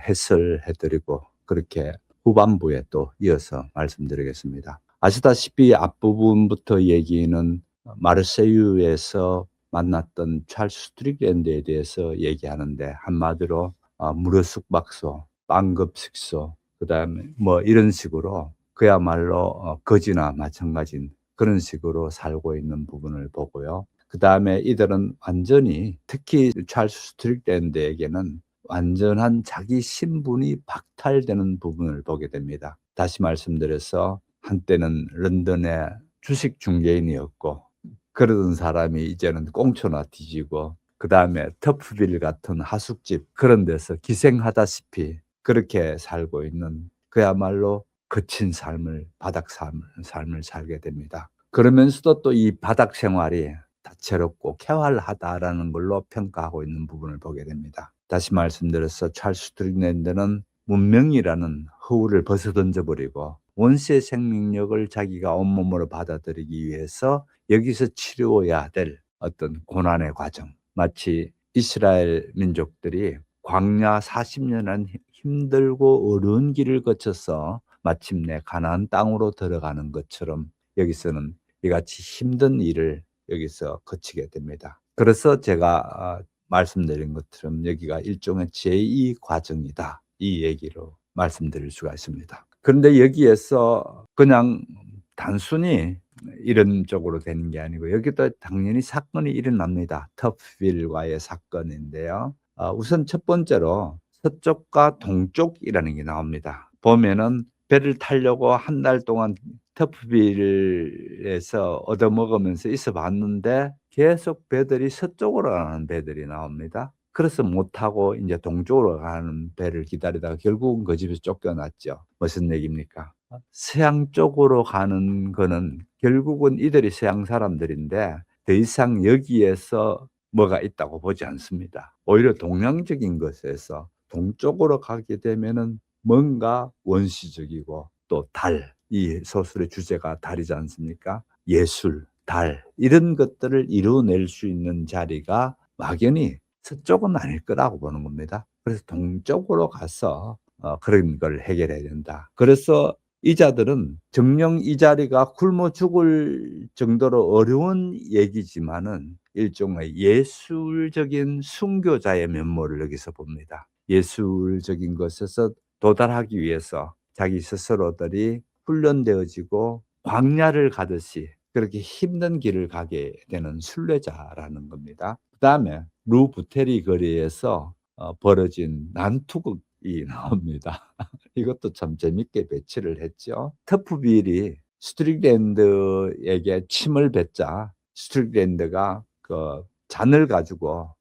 해설해드리고 그렇게 후반부에 또 이어서 말씀드리겠습니다. 아시다시피 앞부분부터 얘기는 마르세유에서 만났던 찰스 스트릭랜드에 대해서 얘기하는데 한마디로 무료숙박소, 빵급식소, 그다음에 뭐 이런 식으로 그야말로 거지나 마찬가지인 그런 식으로 살고 있는 부분을 보고요. 그다음에 이들은 완전히 특히 찰스 스트릭랜드에게는 완전한 자기 신분이 박탈되는 부분을 보게 됩니다. 다시 말씀드려서 한때는 런던의 주식 중개인이었고 그러던 사람이 이제는 꽁초나 뒤지고 그다음에 터프빌 같은 하숙집 그런 데서 기생하다시피 그렇게 살고 있는 그야말로 거친 삶을 바닥 삶을 살게 됩니다. 그러면서도 또 이 바닥 생활이 다채롭고 쾌활하다라는 걸로 평가하고 있는 부분을 보게 됩니다. 다시 말씀드려서 찰스 스트릭랜드는 문명이라는 허울을 벗어던져 버리고 원시의 생명력을 자기가 온몸으로 받아들이기 위해서 여기서 치루어야 될 어떤 고난의 과정, 마치 이스라엘 민족들이 광야 40년간 힘들고 어려운 길을 거쳐서 마침내 가나안 땅으로 들어가는 것처럼 여기서는 이같이 힘든 일을 여기서 거치게 됩니다. 그래서 제가 말씀드린 것처럼 여기가 일종의 제2 과정이다. 이 얘기로 말씀드릴 수가 있습니다. 그런데 여기에서 그냥 단순히 이런 쪽으로 되는 게 아니고 여기도 당연히 사건이 일어납니다. 터프빌과의 사건인데요. 우선 첫 번째로 서쪽과 동쪽이라는 게 나옵니다. 보면은 배를 타려고 한 달 동안 터프빌에서 얻어먹으면서 있어 봤는데 계속 배들이 서쪽으로 가는 배들이 나옵니다. 그래서 못 타고 이제 동쪽으로 가는 배를 기다리다가 결국은 그 집에서 쫓겨났죠. 무슨 얘기입니까? 서양 쪽으로 가는 거는 결국은 이들이 서양 사람들인데 더 이상 여기에서 뭐가 있다고 보지 않습니다. 오히려 동양적인 것에서 동쪽으로 가게 되면은 뭔가 원시적이고 또 달, 이 소설의 주제가 달이지 않습니까? 예술, 달 이런 것들을 이루어낼 수 있는 자리가 막연히 서쪽은 아닐 거라고 보는 겁니다. 그래서 동쪽으로 가서 그런 걸 해결해야 된다. 그래서 이 자들은 정녕 이 자리가 굶어 죽을 정도로 어려운 얘기지만은 일종의 예술적인 순교자의 면모를 여기서 봅니다. 예술적인 것에서 도달하기 위해서 자기 스스로들이 훈련되어지고 광야를 가듯이 그렇게 힘든 길을 가게 되는 순례자라는 겁니다. 그다음에 루부테리 거리에서 벌어진 난투극이 나옵니다. 이것도 참 재밌게 배치를 했죠. 터프빌이 스트릭랜드에게 침을 뱉자 스트릭랜드가 그 잔을 가지고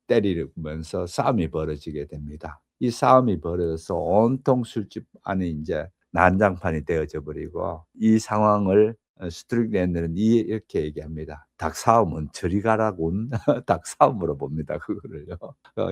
때리면서 싸움이 벌어지게 됩니다. 이 싸움이 벌어져서 온통 술집 안에 이제 난장판이 되어져 버리고 이 상황을 스트릭랜드는 이렇게 얘기합니다. "닭 사움은 저리 가라군." 닭 사움으로 봅니다 그거를요.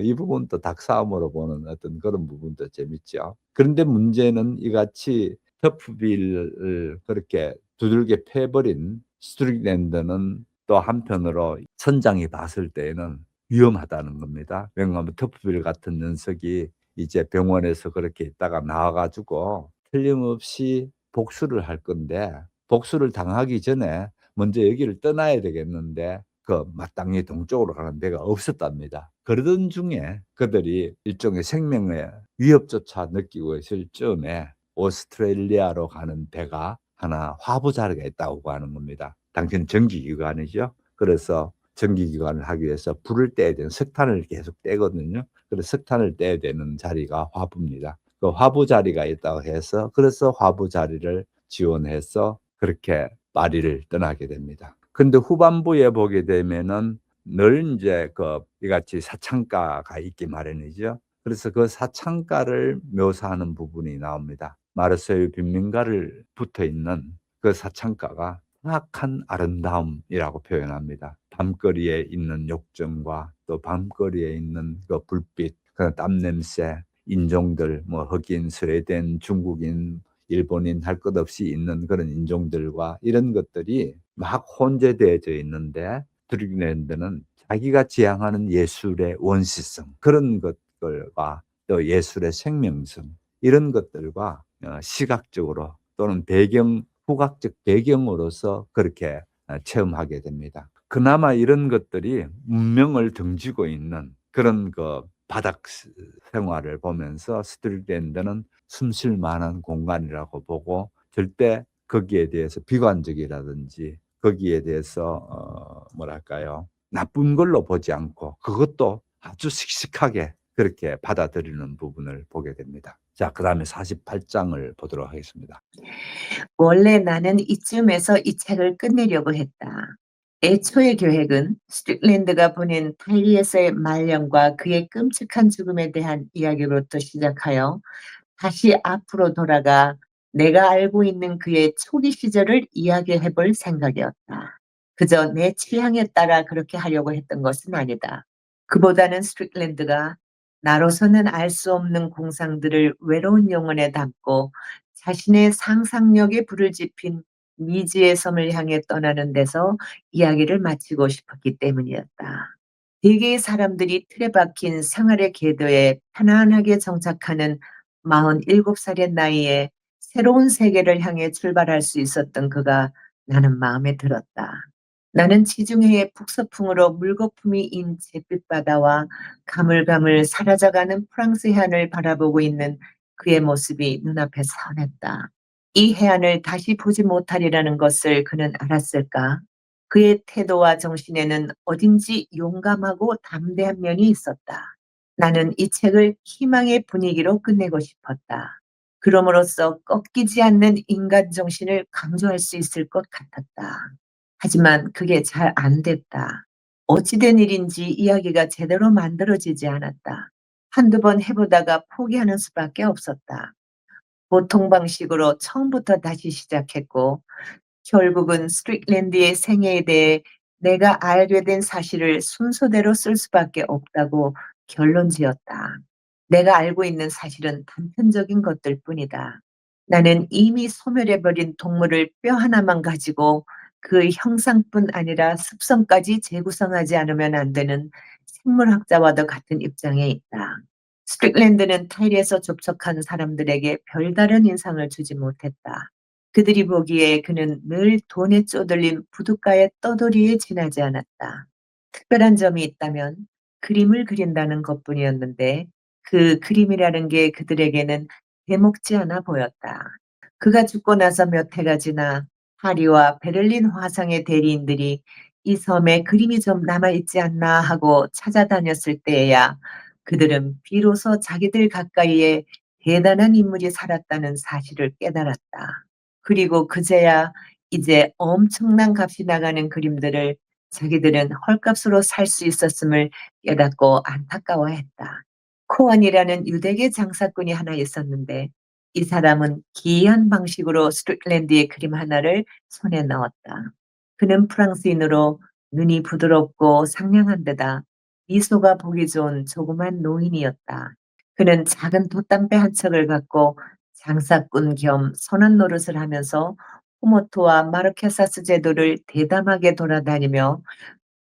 이 부분도 닭 사움으로 보는 어떤 그런 부분도 재밌죠. 그런데 문제는 이같이 터프빌을 그렇게 두들겨 패 버린 스트릭랜드는 또 한편으로 선장이 봤을 때에는 위험하다는 겁니다. 왜냐하면 터프빌 같은 녀석이 이제 병원에서 그렇게 있다가 나와 가지고 틀림없이 복수를 할 건데, 복수를 당하기 전에 먼저 여기를 떠나야 되겠는데 그 마땅히 동쪽으로 가는 배가 없었답니다. 그러던 중에 그들이 일종의 생명의 위협조차 느끼고 있을 즈음에 오스트레일리아로 가는 배가 하나 화보 자리가 있다고 하는 겁니다. 당시는 전기기관이죠. 그래서 전기기관을 하기 위해서 불을 떼야 되는, 석탄을 계속 떼거든요. 그래서 석탄을 떼야 되는 자리가 화부입니다. 그 화부 자리가 있다고 해서, 그래서 화부 자리를 지원해서 그렇게 파리를 떠나게 됩니다. 근데 후반부에 보게 되면은 늘 인제 이같이 사창가가 있기 마련이죠. 그래서 그 사창가를 묘사하는 부분이 나옵니다. 마르세유 빈민가를 붙어 있는 그 사창가가 정확한 아름다움이라고 표현합니다. 밤거리에 있는 욕정과 또 밤거리에 있는 그 불빛, 그 땀 냄새, 인종들, 뭐 흑인, 스웨덴, 중국인, 일본인 할 것 없이 있는 그런 인종들과 이런 것들이 막 혼재되어져 있는데, 스트릭랜드는 자기가 지향하는 예술의 원시성, 그런 것들과 또 예술의 생명성, 이런 것들과 시각적으로 또는 후각적 배경으로서 그렇게 체험하게 됩니다. 그나마 이런 것들이 문명을 등지고 있는 그런 바닥 생활을 보면서 스트릭랜드는 숨쉴 만한 공간이라고 보고, 절대 거기에 대해서 비관적이라든지 거기에 대해서 뭐랄까요, 나쁜 걸로 보지 않고 그것도 아주 씩씩하게 그렇게 받아들이는 부분을 보게 됩니다. 자, 그다음에 48장을 보도록 하겠습니다. 원래 나는 이쯤에서 이 책을 끝내려고 했다. 애초의 계획은 스틱랜드가 보낸 탈리에서의 말년과 그의 끔찍한 죽음에 대한 이야기로부터 시작하여 다시 앞으로 돌아가 내가 알고 있는 그의 초기 시절을 이야기해 볼 생각이었다. 그저 내 취향에 따라 그렇게 하려고 했던 것은 아니다. 그보다는 스틱랜드가 나로서는 알 수 없는 공상들을 외로운 영혼에 담고 자신의 상상력에 불을 지핀 미지의 섬을 향해 떠나는 데서 이야기를 마치고 싶었기 때문이었다. 대개의 사람들이 틀에 박힌 생활의 궤도에 편안하게 정착하는 47살의 나이에 새로운 세계를 향해 출발할 수 있었던 그가 나는 마음에 들었다. 나는 지중해의 북서풍으로 물거품이 인 잿빛바다와 가물가물 사라져가는 프랑스 해안을 바라보고 있는 그의 모습이 눈앞에 선했다. 이 해안을 다시 보지 못하리라는 것을 그는 알았을까? 그의 태도와 정신에는 어딘지 용감하고 담대한 면이 있었다. 나는 이 책을 희망의 분위기로 끝내고 싶었다. 그럼으로써 꺾이지 않는 인간 정신을 강조할 수 있을 것 같았다. 하지만 그게 잘 안 됐다. 어찌된 일인지 이야기가 제대로 만들어지지 않았다. 한두 번 해보다가 포기하는 수밖에 없었다. 보통 방식으로 처음부터 다시 시작했고, 결국은 스트릭랜드의 생애에 대해 내가 알게 된 사실을 순서대로 쓸 수밖에 없다고 결론 지었다. 내가 알고 있는 사실은 단편적인 것들 뿐이다. 나는 이미 소멸해버린 동물을 뼈 하나만 가지고 그 형상뿐 아니라 습성까지 재구성하지 않으면 안 되는 생물학자와도 같은 입장에 있다. 스트릭랜드는 타일에서 접촉한 사람들에게 별다른 인상을 주지 못했다. 그들이 보기에 그는 늘 돈에 쪼들린 부둣가의 떠돌이에 지나지 않았다. 특별한 점이 있다면 그림을 그린다는 것뿐이었는데, 그 그림이라는 게 그들에게는 대목지 않아 보였다. 그가 죽고 나서 몇 해가 지나 파리와 베를린 화상의 대리인들이 이 섬에 그림이 좀 남아있지 않나 하고 찾아다녔을 때에야 그들은 비로소 자기들 가까이에 대단한 인물이 살았다는 사실을 깨달았다. 그리고 그제야 이제 엄청난 값이 나가는 그림들을 자기들은 헐값으로 살 수 있었음을 깨닫고 안타까워했다. 코안이라는 유대계 장사꾼이 하나 있었는데 이 사람은 기이한 방식으로 스트릭랜드의 그림 하나를 손에 넣었다. 그는 프랑스인으로 눈이 부드럽고 상냥한 데다 미소가 보기 좋은 조그만 노인이었다. 그는 작은 돛담배 한 척을 갖고 장사꾼 겸 선원 노릇을 하면서 포모토와 마르케사스 제도를 대담하게 돌아다니며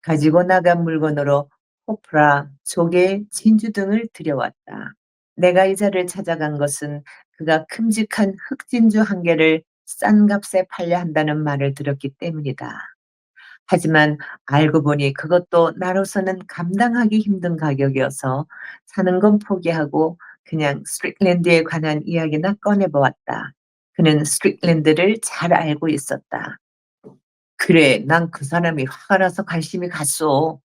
가지고 나간 물건으로 코프라, 조개, 진주 등을 들여왔다. 내가 이 자를 찾아간 것은 그가 큼직한 흑진주 한 개를 싼 값에 팔려 한다는 말을 들었기 때문이다. 하지만 알고 보니 그것도 나로서는 감당하기 힘든 가격이어서 사는 건 포기하고 그냥 스트릭랜드에 관한 이야기나 꺼내보았다. 그는 스트릭랜드를 잘 알고 있었다. 그래, 난 그 사람이 화가 나서 관심이 갔소.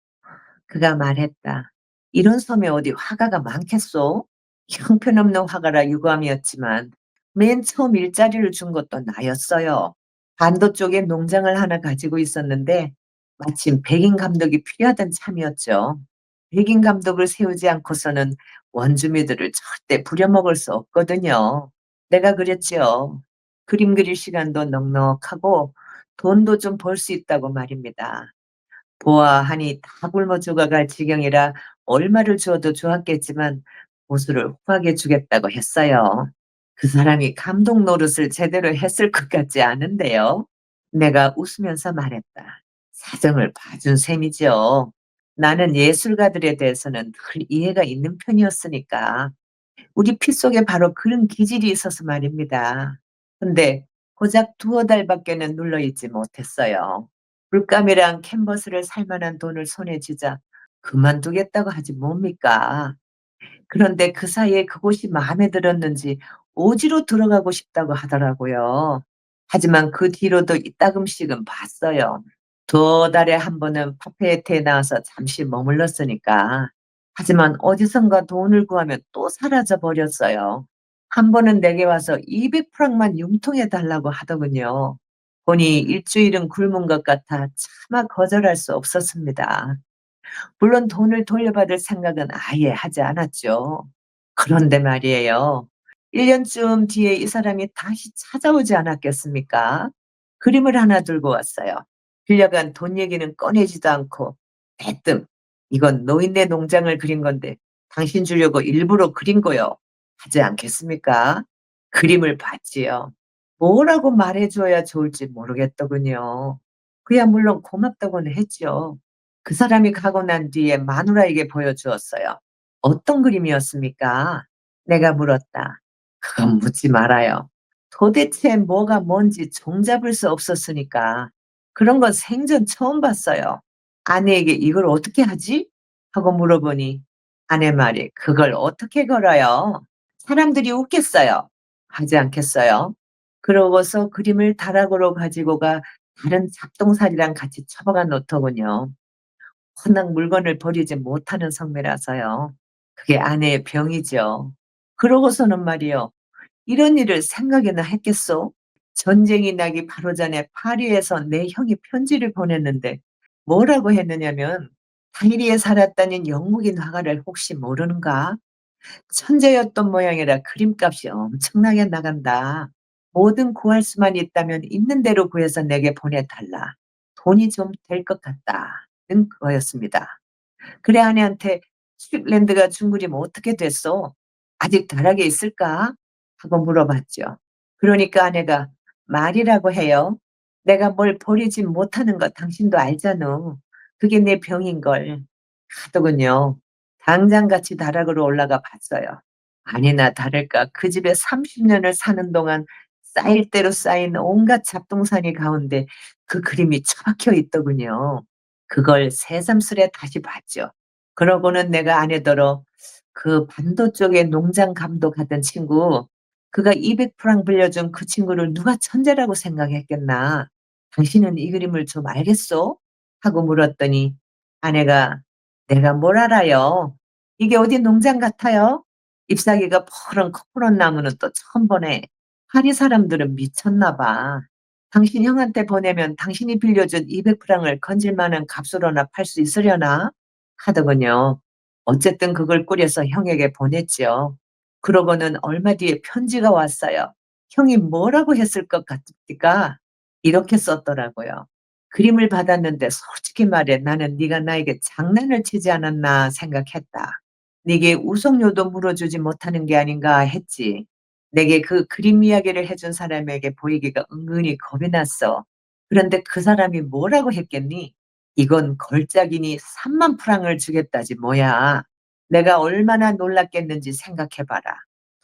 그가 말했다. 이런 섬에 어디 화가가 많겠소? 형편없는 화가라 유감이었지만 맨 처음 일자리를 준 것도 나였어요. 반도 쪽에 농장을 하나 가지고 있었는데 마침 백인 감독이 필요하던 참이었죠. 백인 감독을 세우지 않고서는 원주민들을 절대 부려먹을 수 없거든요. 내가 그랬지요. 그림 그릴 시간도 넉넉하고 돈도 좀 벌 수 있다고 말입니다. 보아하니 다 굶어 죽어갈 지경이라 얼마를 주어도 좋았겠지만 보수를 후하게 주겠다고 했어요. 그 사람이 감독 노릇을 제대로 했을 것 같지 않은데요. 내가 웃으면서 말했다. 사정을 봐준 셈이죠. 나는 예술가들에 대해서는 늘 이해가 있는 편이었으니까. 우리 피 속에 바로 그런 기질이 있어서 말입니다. 근데 고작 두어 달밖에는 눌러있지 못했어요. 물감이랑 캔버스를 살 만한 돈을 손에 쥐자 그만두겠다고 하지 뭡니까? 그런데 그 사이에 그곳이 마음에 들었는지 오지로 들어가고 싶다고 하더라고요. 하지만 그 뒤로도 이따금씩은 봤어요. 두어 달에 한 번은 파페에테에 나와서 잠시 머물렀으니까. 하지만 어디선가 돈을 구하면 또 사라져 버렸어요. 한 번은 내게 와서 200프랑만 융통해 달라고 하더군요. 보니 일주일은 굶은 것 같아 차마 거절할 수 없었습니다. 물론 돈을 돌려받을 생각은 아예 하지 않았죠. 그런데 말이에요. 1년쯤 뒤에 이 사람이 다시 찾아오지 않았겠습니까? 그림을 하나 들고 왔어요. 빌려간 돈 얘기는 꺼내지도 않고 대뜸 이건 노인네 농장을 그린 건데 당신 주려고 일부러 그린 거요. 하지 않겠습니까? 그림을 봤지요. 뭐라고 말해줘야 좋을지 모르겠더군요. 그야 물론 고맙다고는 했죠. 그 사람이 가고 난 뒤에 마누라에게 보여주었어요. 어떤 그림이었습니까? 내가 물었다. 그건 묻지 말아요. 도대체 뭐가 뭔지 종잡을 수 없었으니까. 그런 건 생전 처음 봤어요. 아내에게 이걸 어떻게 하지? 하고 물어보니 아내 말이 그걸 어떻게 걸어요? 사람들이 웃겠어요. 하지 않겠어요? 그러고서 그림을 다락으로 가지고 가 다른 잡동사리랑 같이 처박아 놓더군요. 워낙 물건을 버리지 못하는 성미라서요. 그게 아내의 병이죠. 그러고서는 말이요. 이런 일을 생각이나 했겠소? 전쟁이 나기 바로 전에 파리에서 내 형이 편지를 보냈는데 뭐라고 했느냐면 파리에 살았다는 영국인 화가를 혹시 모르는가? 천재였던 모양이라 그림값이 엄청나게 나간다. 뭐든 구할 수만 있다면 있는 대로 구해서 내게 보내달라. 돈이 좀 될 것 같다는 거였습니다. 그래 아내한테 스틱랜드가 준 그림 어떻게 됐어? 아직 다락에 있을까? 하고 물어봤죠. 그러니까 아내가 말이라고 해요. 내가 뭘 버리진 못하는 거 당신도 알잖아. 그게 내 병인걸. 하더군요. 당장 같이 다락으로 올라가 봤어요. 아니나 다를까 그 집에 30년을 사는 동안 쌓일 대로 쌓인 온갖 잡동사니 가운데 그 그림이 처박혀 있더군요. 그걸 새삼스레 다시 봤죠. 그러고는 내가 아내더러 그 반도 쪽에 농장 감독하던 친구, 그가 200프랑 빌려준 그 친구를 누가 천재라고 생각했겠나? 당신은 이 그림을 좀 알겠소? 하고 물었더니 아내가 내가 뭘 알아요? 이게 어디 농장 같아요? 잎사귀가 푸른 코코넛 나무는 또 처음 보네. 파리 사람들은 미쳤나 봐. 당신 형한테 보내면 당신이 빌려준 200프랑을 건질 만한 값으로나 팔 수 있으려나? 하더군요. 어쨌든 그걸 꾸려서 형에게 보냈지요. 그러고는 얼마 뒤에 편지가 왔어요. 형이 뭐라고 했을 것 같습니까? 이렇게 썼더라고요. 그림을 받았는데 솔직히 말해 나는 네가 나에게 장난을 치지 않았나 생각했다. 네게 우송료도 물어주지 못하는 게 아닌가 했지. 내게 그 그림 이야기를 해준 사람에게 보이기가 은근히 겁이 났어. 그런데 그 사람이 뭐라고 했겠니? 이건 걸작이니 3만 프랑을 주겠다지 뭐야. 내가 얼마나 놀랐겠는지 생각해봐라.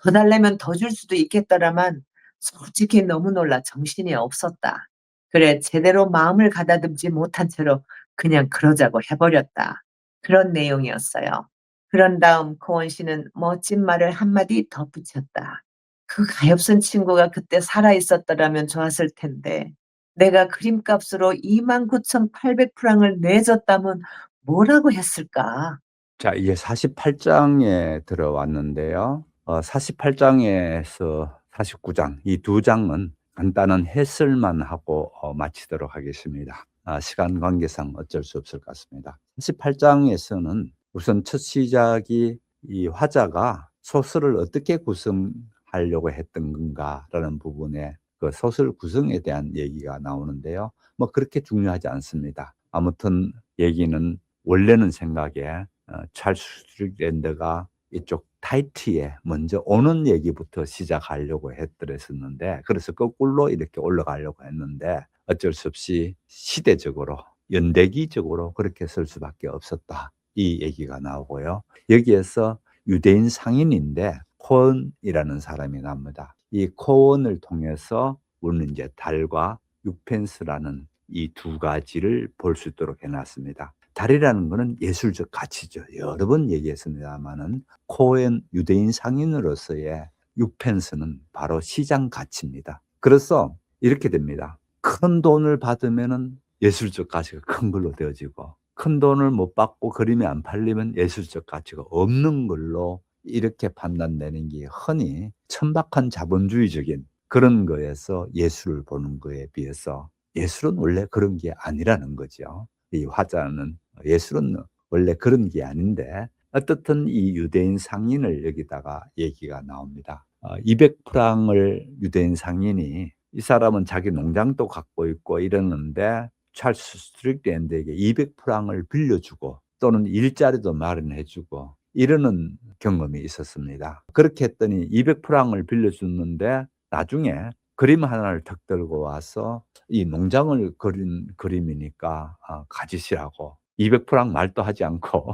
더 달래면 더 줄 수도 있겠더라만 솔직히 너무 놀라 정신이 없었다. 그래, 제대로 마음을 가다듬지 못한 채로 그냥 그러자고 해버렸다. 그런 내용이었어요. 그런 다음 고원 씨는 멋진 말을 한마디 덧붙였다. 그 가엾은 친구가 그때 살아있었더라면 좋았을 텐데 내가 그림값으로 29,800프랑을 내줬다면 뭐라고 했을까? 자, 이게 48장에 들어왔는데요. 48장에서 49장, 이 두 장은 간단한 해설만 하고 마치도록 하겠습니다. 시간 관계상 어쩔 수 없을 것 같습니다. 48장에서는 우선 첫 시작이 이 화자가 소설을 어떻게 구성하려고 했던 건가라는 부분에 그 소설 구성에 대한 얘기가 나오는데요. 뭐 그렇게 중요하지 않습니다. 아무튼 얘기는 원래는 생각에 찰스 스트릭랜드가 이쪽 타이트에 먼저 오는 얘기부터 시작하려고 했더랬었는데, 그래서 거꾸로 이렇게 올라가려고 했는데 어쩔 수 없이 시대적으로 연대기적으로 그렇게 쓸 수밖에 없었다, 이 얘기가 나오고요. 여기에서 유대인 상인인데 코언이라는 사람이 나옵니다. 이 코언을 통해서 우리는 이제 달과 육펜스라는 이 두 가지를 볼 수 있도록 해놨습니다. 달이라는 것은 예술적 가치죠. 여러 번 얘기했습니다마는 코엔 유대인 상인으로서의 6펜스는 바로 시장 가치입니다. 그래서 이렇게 됩니다. 큰 돈을 받으면은 예술적 가치가 큰 걸로 되어지고, 큰 돈을 못 받고 그림이 안 팔리면 예술적 가치가 없는 걸로 이렇게 판단되는 게 흔히 천박한 자본주의적인 그런 거에서 예술을 보는 거에 비해서 예술은 원래 그런 게 아니라는 거죠. 이 화자는 예술은 원래 그런 게 아닌데 어떻든 이 유대인 상인을 여기다가 얘기가 나옵니다. 200프랑을 유대인 상인이, 이 사람은 자기 농장도 갖고 있고 이러는데 찰스 스트릭랜드에게 200프랑을 빌려주고 또는 일자리도 마련해주고 이러는 경험이 있었습니다. 그렇게 했더니 200프랑을 빌려줬는데 나중에 그림 하나를 턱 들고 와서 이 농장을 그린 그림이니까 가지시라고 200프랑 말도 하지 않고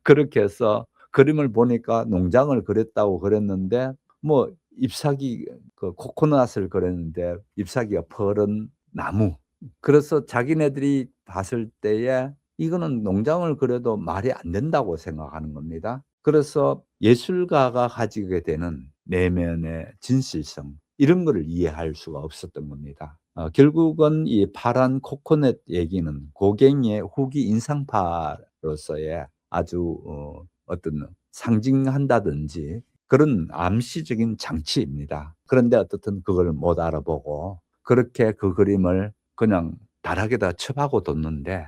그렇게 해서 그림을 보니까 농장을 그렸다고 그랬는데 뭐 잎사귀, 그 코코넛을 그렸는데 잎사귀가 푸른 나무. 그래서 자기네들이 봤을 때에 이거는 농장을 그려도 말이 안 된다고 생각하는 겁니다. 그래서 예술가가 가지게 되는 내면의 진실성, 이런 거를 이해할 수가 없었던 겁니다. 결국은 이 파란 코코넛 얘기는 고갱이의 후기 인상파로서의 아주 어떤 상징한다든지 그런 암시적인 장치입니다. 그런데 어떻든 그걸 못 알아보고 그렇게 그 그림을 그냥 다락에다 첩하고 뒀는데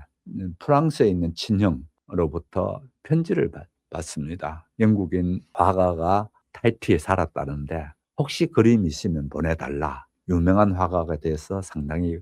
프랑스에 있는 친형으로부터 편지를 받습니다. 영국인 화가가 타이티에 살았다는데 혹시 그림 있으면 보내달라. 유명한 화가가 돼서 상당히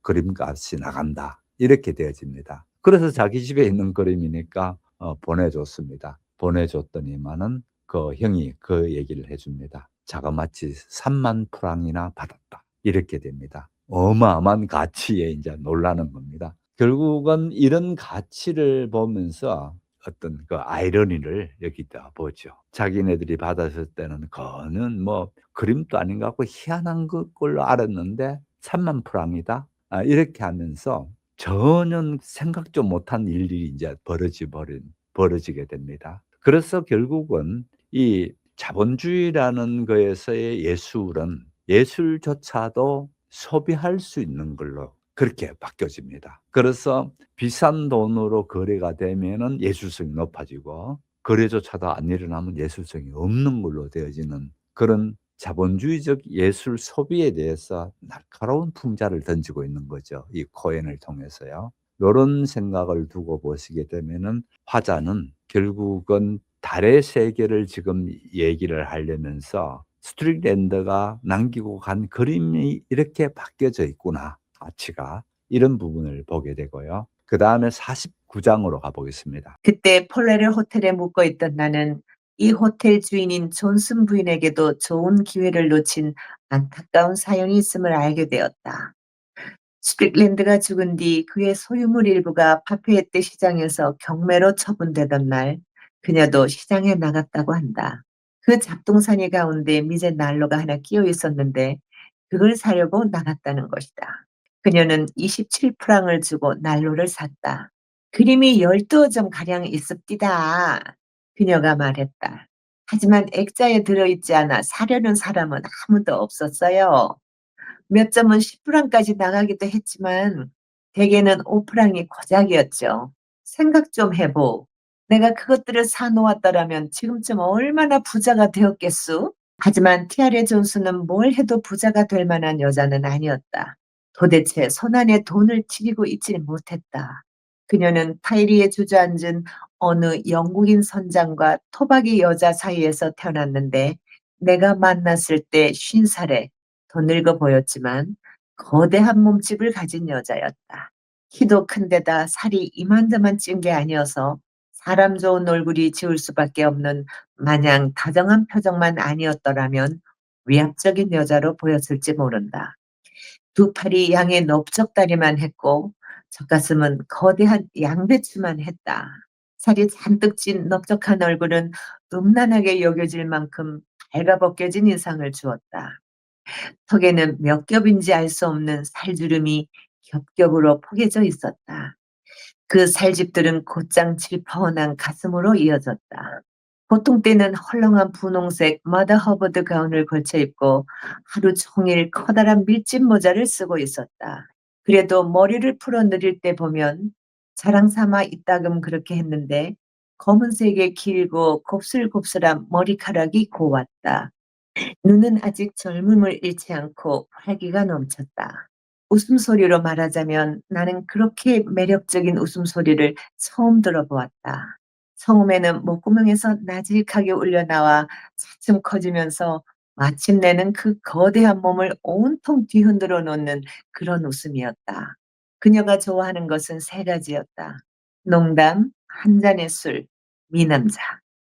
그림값이 나간다. 이렇게 되어집니다. 그래서 자기 집에 있는 그림이니까 보내줬습니다. 보내줬더니만은 그 형이 그 얘기를 해줍니다. 자그마치 3만 프랑이나 받았다. 이렇게 됩니다. 어마어마한 가치에 이제 놀라는 겁니다. 결국은 이런 가치를 보면서 어떤 그 아이러니를 여기다 보죠. 자기네들이 받았을 때는 그거는 뭐 그림도 아닌 것 같고 희한한 걸로 알았는데 3만 프랑이다. 이렇게 하면서 전혀 생각도 못한 일들이 이제 벌어지게 됩니다. 그래서 결국은 이 자본주의라는 거에서의 예술은 예술조차도 소비할 수 있는 걸로 그렇게 바뀌어집니다. 그래서 비싼 돈으로 거래가 되면은 예술성이 높아지고 거래조차도 안 일어나면 예술성이 없는 걸로 되어지는 그런 자본주의적 예술 소비에 대해서 날카로운 풍자를 던지고 있는 거죠. 이 코엔을 통해서요. 요런 생각을 두고 보시게 되면은 화자는 결국은 달의 세계를 지금 얘기를 하려면서 스트릭랜드가 남기고 간 그림이 이렇게 바뀌어져 있구나, 가치가. 이런 부분을 보게 되고요. 그다음에 49장으로 가 보겠습니다. 그때 폴레르 호텔에 묵고 있던 나는 이 호텔 주인인 존슨 부인에게도 좋은 기회를 놓친 안타까운 사연이 있음을 알게 되었다. 스트릭랜드가 죽은 뒤 그의 소유물 일부가 파피에트 시장에서 경매로 처분되던 날 그녀도 시장에 나갔다고 한다. 그 잡동사니 가운데 미제 난로가 하나 끼어 있었는데 그걸 사려고 나갔다는 것이다. 그녀는 27프랑을 주고 난로를 샀다. 그림이 12점 가량 있습디다. 그녀가 말했다. 하지만 액자에 들어있지 않아 사려는 사람은 아무도 없었어요. 몇 점은 10프랑까지 나가기도 했지만 대개는 5프랑이 고작이었죠. 생각 좀 해보. 내가 그것들을 사놓았더라면 지금쯤 얼마나 부자가 되었겠수? 하지만 티아레 존스는 뭘 해도 부자가 될 만한 여자는 아니었다. 도대체 손안에 돈을 지니고 있지 못했다. 그녀는 타이리에 주저앉은 어느 영국인 선장과 토박이 여자 사이에서 태어났는데 내가 만났을 때 50살에 더 늙어 보였지만 거대한 몸집을 가진 여자였다. 키도 큰데다 살이 이만저만 찐 게 아니어서 사람 좋은 얼굴이 지을 수밖에 없는 마냥 다정한 표정만 아니었더라면 위압적인 여자로 보였을지 모른다. 두 팔이 양의 넓적다리만 했고 젖가슴은 거대한 양배추만 했다. 살이 잔뜩 찐 넓적한 얼굴은 음란하게 여겨질 만큼 발가벗겨진 인상을 주었다. 턱에는 몇 겹인지 알 수 없는 살주름이 겹겹으로 포개져 있었다. 그 살집들은 곧장 질펀한 가슴으로 이어졌다. 보통 때는 헐렁한 분홍색 마더 허버드 가운을 걸쳐 입고 하루 종일 커다란 밀짚 모자를 쓰고 있었다. 그래도 머리를 풀어 내릴 때 보면 자랑 삼아 이따금 그렇게 했는데 검은색의 길고 곱슬곱슬한 머리카락이 고왔다. 눈은 아직 젊음을 잃지 않고 활기가 넘쳤다. 웃음소리로 말하자면 나는 그렇게 매력적인 웃음소리를 처음 들어보았다. 처음에는 목구멍에서 나직하게 울려나와 차츰 커지면서 마침내는 그 거대한 몸을 온통 뒤흔들어 놓는 그런 웃음이었다. 그녀가 좋아하는 것은 세 가지였다. 농담, 한 잔의 술, 미남자.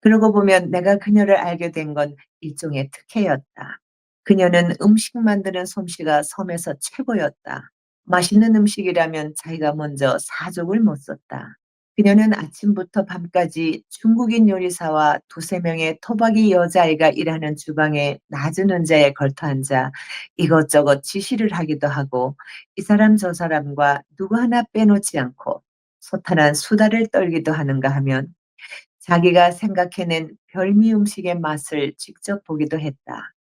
그러고 보면 내가 그녀를 알게 된 건 일종의 특혜였다. 그녀는 음식 만드는 솜씨가 섬에서 최고였다. 맛있는 음식이라면 자기가 먼저 사족을 못 썼다. 그녀는 아침부터 밤까지 중국인 요리사와 두세 명의 토박이 여자아이가 일하는 주방에 낮은 의자에 걸터 앉아 이것저것 지시를 하기도 하고 이 사람 저 사람과 누구 하나 빼놓지 않고 소탈한 수다를 떨기도 하는가 하면 자기가 생각해낸 별미 음식의 맛을 직접 보기도 했다.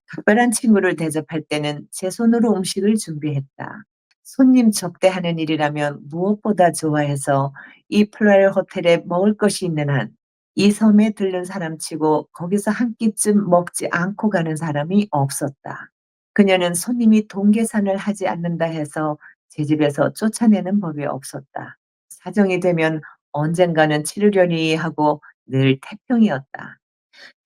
각별한 친구를 대접할 때는 제 손으로 음식을 준비했다. 손님 접대하는 일이라면 무엇보다 좋아해서 이 플라엘 호텔에 먹을 것이 있는 한 이 섬에 들른 사람치고 거기서 한 끼쯤 먹지 않고 가는 사람이 없었다. 그녀는 손님이 돈 계산을 하지 않는다 해서 제 집에서 쫓아내는 법이 없었다. 사정이 되면 언젠가는 치르려니 하고 늘 태평이었다.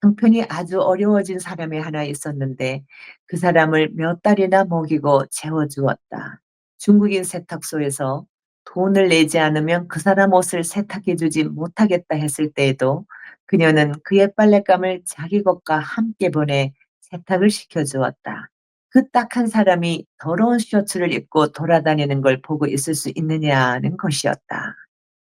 형편이 아주 어려워진 사람이 하나 있었는데 그 사람을 몇 달이나 먹이고 재워주었다. 중국인 세탁소에서 돈을 내지 않으면 그 사람 옷을 세탁해 주지 못하겠다 했을 때에도 그녀는 그의 빨랫감을 자기 것과 함께 보내 세탁을 시켜주었다. 그 딱 한 사람이 더러운 셔츠를 입고 돌아다니는 걸 보고 있을 수 있느냐는 것이었다.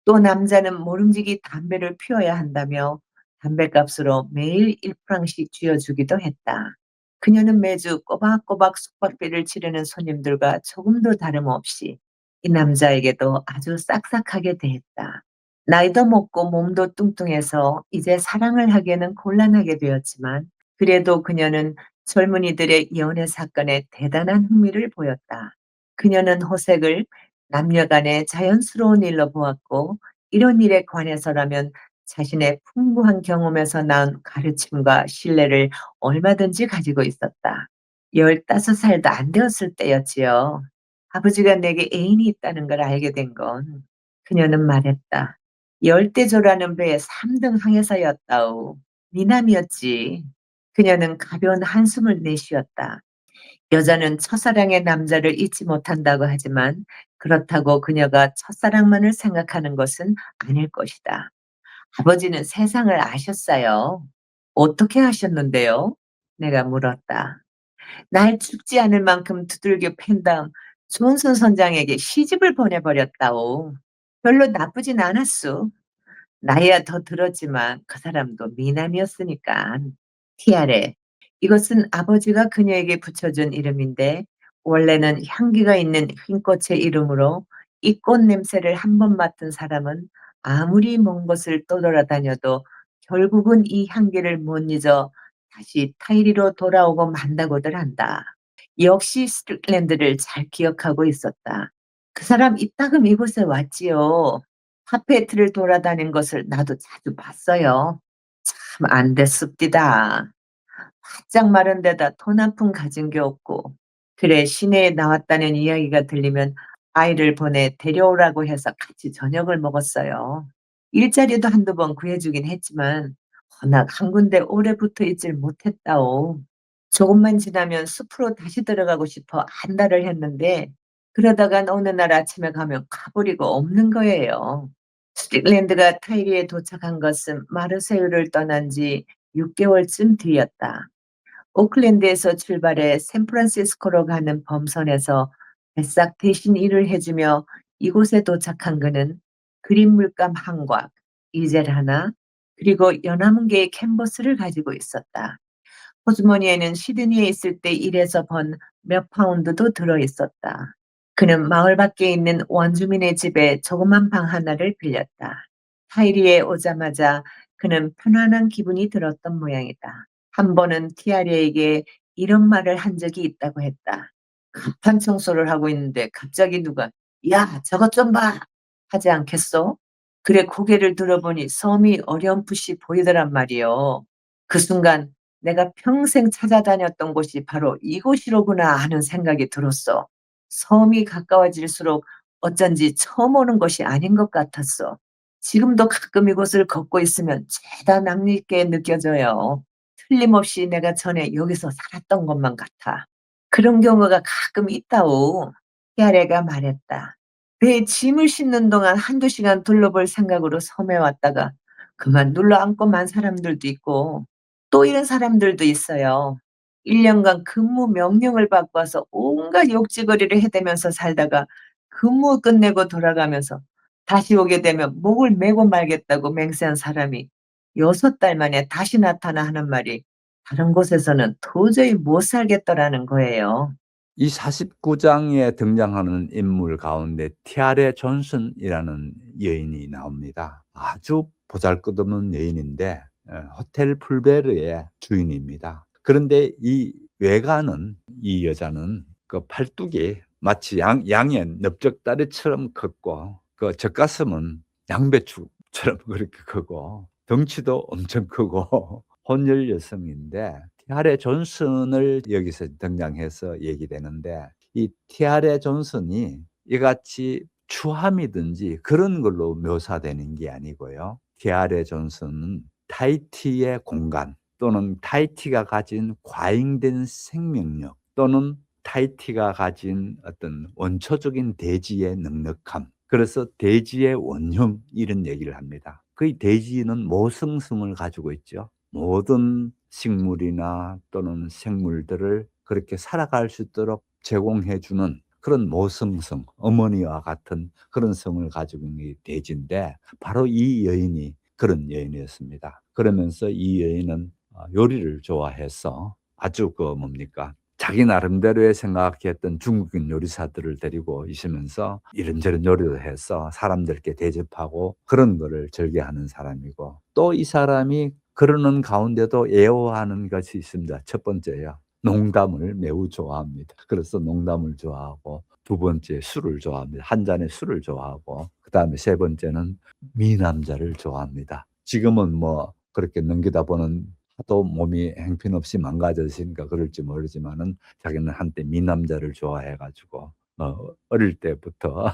또 남자는 모름지기 담배를 피워야 한다며 담뱃값으로 매일 1프랑씩 쥐어주기도 했다. 그녀는 매주 꼬박꼬박 숙박비를 치르는 손님들과 조금도 다름없이 이 남자에게도 아주 싹싹하게 대했다. 나이도 먹고 몸도 뚱뚱해서 이제 사랑을 하기에는 곤란하게 되었지만 그래도 그녀는 젊은이들의 연애 사건에 대단한 흥미를 보였다. 그녀는 호색을 남녀간의 자연스러운 일로 보았고 이런 일에 관해서라면 자신의 풍부한 경험에서 낳은 가르침과 신뢰를 얼마든지 가지고 있었다. 15살도 안 되었을 때였지요. 아버지가 내게 애인이 있다는 걸 알게 된 건 그녀는 말했다. 열대조라는 배의 3등 항해사였다오. 미남이었지. 그녀는 가벼운 한숨을 내쉬었다. 여자는 첫사랑의 남자를 잊지 못한다고 하지만 그렇다고 그녀가 첫사랑만을 생각하는 것은 아닐 것이다. 아버지는 세상을 아셨어요. 어떻게 하셨는데요? 내가 물었다. 날 죽지 않을 만큼 두들겨 팬 다음 존슨 선장에게 시집을 보내버렸다오. 별로 나쁘진 않았소. 나이야 더 들었지만 그 사람도 미남이었으니까. 티아레. 이것은 아버지가 그녀에게 붙여준 이름인데 원래는 향기가 있는 흰 꽃의 이름으로 이 꽃 냄새를 한 번 맡은 사람은 아무리 먼 곳을 떠돌아다녀도 결국은 이 향기를 못 잊어 다시 타이리로 돌아오고 만다고들 한다. 역시 스틱랜드를 잘 기억하고 있었다. 그 사람 이따금 이곳에 왔지요. 카페트를 돌아다닌 것을 나도 자주 봤어요. 참 안 됐습디다. 바짝 마른 데다 돈 한 푼 가진 게 없고. 그래 시내에 나왔다는 이야기가 들리면 아이를 보내 데려오라고 해서 같이 저녁을 먹었어요. 일자리도 한두 번 구해주긴 했지만 워낙 한 군데 오래 붙어 있질 못했다오. 조금만 지나면 숲으로 다시 들어가고 싶어 안달을 했는데 그러다간 어느 날 아침에 가면 가버리고 없는 거예요. 스틱랜드가 타이리에 도착한 것은 마르세유를 떠난 지 6개월쯤 뒤였다. 오클랜드에서 출발해 샌프란시스코로 가는 범선에서 배싹 대신 일을 해주며 이곳에 도착한 그는 그린 물감 한 곽, 이젤 하나, 그리고 연남은 개의 캔버스를 가지고 있었다. 호주머니에는 시드니에 있을 때 일해서 번 몇 파운드도 들어 있었다. 그는 마을 밖에 있는 원주민의 집에 조그만 방 하나를 빌렸다. 타이리에 오자마자 그는 편안한 기분이 들었던 모양이다. 한 번은 티아리에게 이런 말을 한 적이 있다고 했다. 갑판 청소를 하고 있는데 갑자기 누가 야, 저것 좀 봐! 하지 않겠소? 그래 고개를 들어보니 섬이 어렴풋이 보이더란 말이요. 그 순간 내가 평생 찾아다녔던 곳이 바로 이곳이로구나 하는 생각이 들었어. 섬이 가까워질수록 어쩐지 처음 오는 것이 아닌 것 같았어. 지금도 가끔 이곳을 걷고 있으면 죄다 낯익게 느껴져요. 틀림없이 내가 전에 여기서 살았던 것만 같아. 그런 경우가 가끔 있다오. 야레가 말했다. 배에 짐을 싣는 동안 한두 시간 둘러볼 생각으로 섬에 왔다가 그만 눌러앉고 만 사람들도 있고 또 이런 사람들도 있어요. 1년간 근무 명령을 받고 와서 온갖 욕지거리를 해대면서 살다가 근무 끝내고 돌아가면서 다시 오게 되면 목을 메고 말겠다고 맹세한 사람이 6달 만에 다시 나타나 하는 말이 다른 곳에서는 도저히 못 살겠더라는 거예요. 이 49장에 등장하는 인물 가운데 티아레 존슨이라는 여인이 나옵니다. 아주 보잘것없는 여인인데 호텔 풀베르의 주인입니다. 그런데 이 외관은 이 여자는 그 팔뚝이 마치 양의 넓적다리처럼 컸고 그 젖가슴은 양배추처럼 그렇게 크고 덩치도 엄청 크고 혼혈 여성인데 티아레 존슨을 여기서 등장해서 얘기되는데 이 티아레 존슨이 이같이 추함이든지 그런 걸로 묘사되는 게 아니고요. 티아레 존슨은 타히티의 공간 또는 타히티가 가진 과잉된 생명력 또는 타히티가 가진 어떤 원초적인 대지의 넉넉함 그래서 대지의 원형 이런 얘기를 합니다. 그 대지는 모성성을 가지고 있죠. 모든 식물이나 또는 생물들을 그렇게 살아갈 수 있도록 제공해 주는 그런 모성성, 어머니와 같은 그런 성을 가지고 있는 게 대지인데 바로 이 여인이 그런 여인이었습니다. 그러면서 이 여인은 요리를 좋아해서 아주 그 뭡니까? 자기 나름대로의 생각했던 중국인 요리사들을 데리고 있으면서 이런저런 요리도 해서 사람들께 대접하고 그런 거를 즐겨하는 사람이고 또 이 사람이 그러는 가운데도 애호하는 것이 있습니다. 첫 번째요. 농담을 매우 좋아합니다. 그래서 농담을 좋아하고 두 번째 술을 좋아합니다. 한 잔의 술을 좋아하고 그다음에 세 번째는 미남자를 좋아합니다. 지금은 뭐 그렇게 넘기다 보는 하도 몸이 형편없이 망가졌으니까 그럴지 모르지만은 자기는 한때 미남자를 좋아해 가지고 어릴 때부터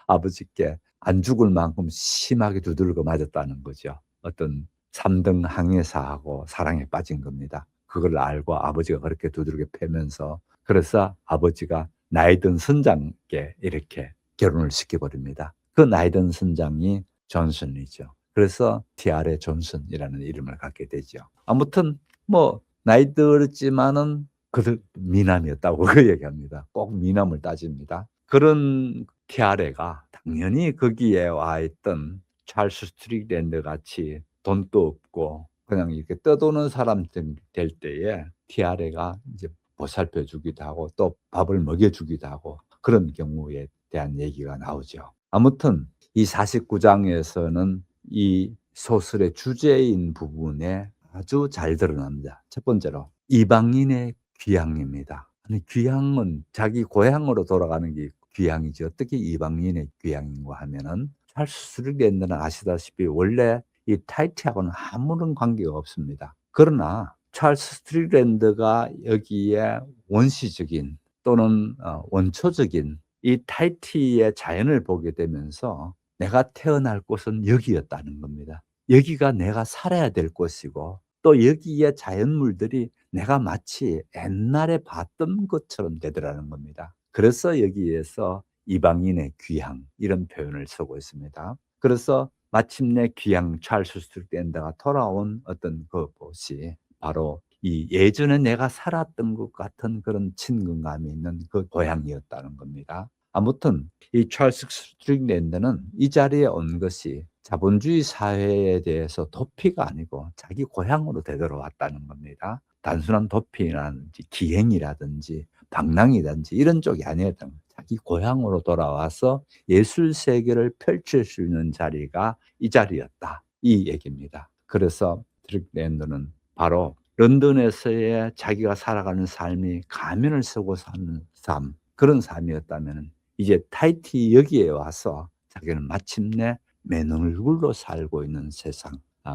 아버지께 안 죽을 만큼 심하게 두들겨 맞았다는 거죠. 어떤 3등 항해사하고 사랑에 빠진 겁니다. 그걸 알고 아버지가 그렇게 두들겨 패면서 그래서 아버지가 나이 든 선장께 이렇게 결혼을 시켜버립니다. 그 나이 든 선장이 존슨이죠. 그래서 티아레 존슨이라는 이름을 갖게 되죠. 아무튼 뭐 나이 들었지만은 그들 미남이었다고 그 얘기합니다. 꼭 미남을 따집니다. 그런 티아레가 당연히 거기에 와 있던 찰스 스트릭랜드 같이 돈도 없고 그냥 이렇게 떠도는 사람들 될 때에 티아레가 이제 보살펴 주기도 하고 또 밥을 먹여 주기도 하고 그런 경우에 대한 얘기가 나오죠. 아무튼 이 49장에서는 이 소설의 주제인 부분에 아주 잘 드러납니다. 첫 번째로 이방인의 귀향입니다. 아니 귀향은 자기 고향으로 돌아가는 게 귀향이지 어떻게 이방인의 귀향인가 하면은 찰스 스트릭랜드는 아시다시피 원래 이 타히티하고는 아무런 관계가 없습니다. 그러나 찰스 스트릭랜드가 여기에 원시적인 또는 원초적인 이 타히티의 자연을 보게 되면서 내가 태어날 곳은 여기였다는 겁니다. 여기가 내가 살아야 될 곳이고 또 여기에 자연물들이 내가 마치 옛날에 봤던 것처럼 되더라는 겁니다. 그래서 여기에서 이방인의 귀향 이런 표현을 쓰고 있습니다. 그래서 마침내 귀향 찰스 스트릭랜드가 돌아온 어떤 그곳이 바로 이 예전에 내가 살았던 것 같은 그런 친근감이 있는 그 고향이었다는 겁니다. 아무튼 이 찰스 스트릭랜드는 이 자리에 온 것이 자본주의 사회에 대해서 도피가 아니고 자기 고향으로 되돌아왔다는 겁니다. 단순한 도피라든지 기행이라든지 방랑이라든지 이런 쪽이 아니었던 거예요. 자기 고향으로 돌아와서 예술 세계를 펼칠 수 있는 자리가 이 자리였다. 이 얘기입니다. 그래서 스트릭랜드는 바로 런던에서의 자기가 살아가는 삶이 가면을 쓰고 사는 삶, 그런 삶이었다면 이제 타히티 여기에 와서 자기는 마침내 맨 얼굴로 살고 있는 세상,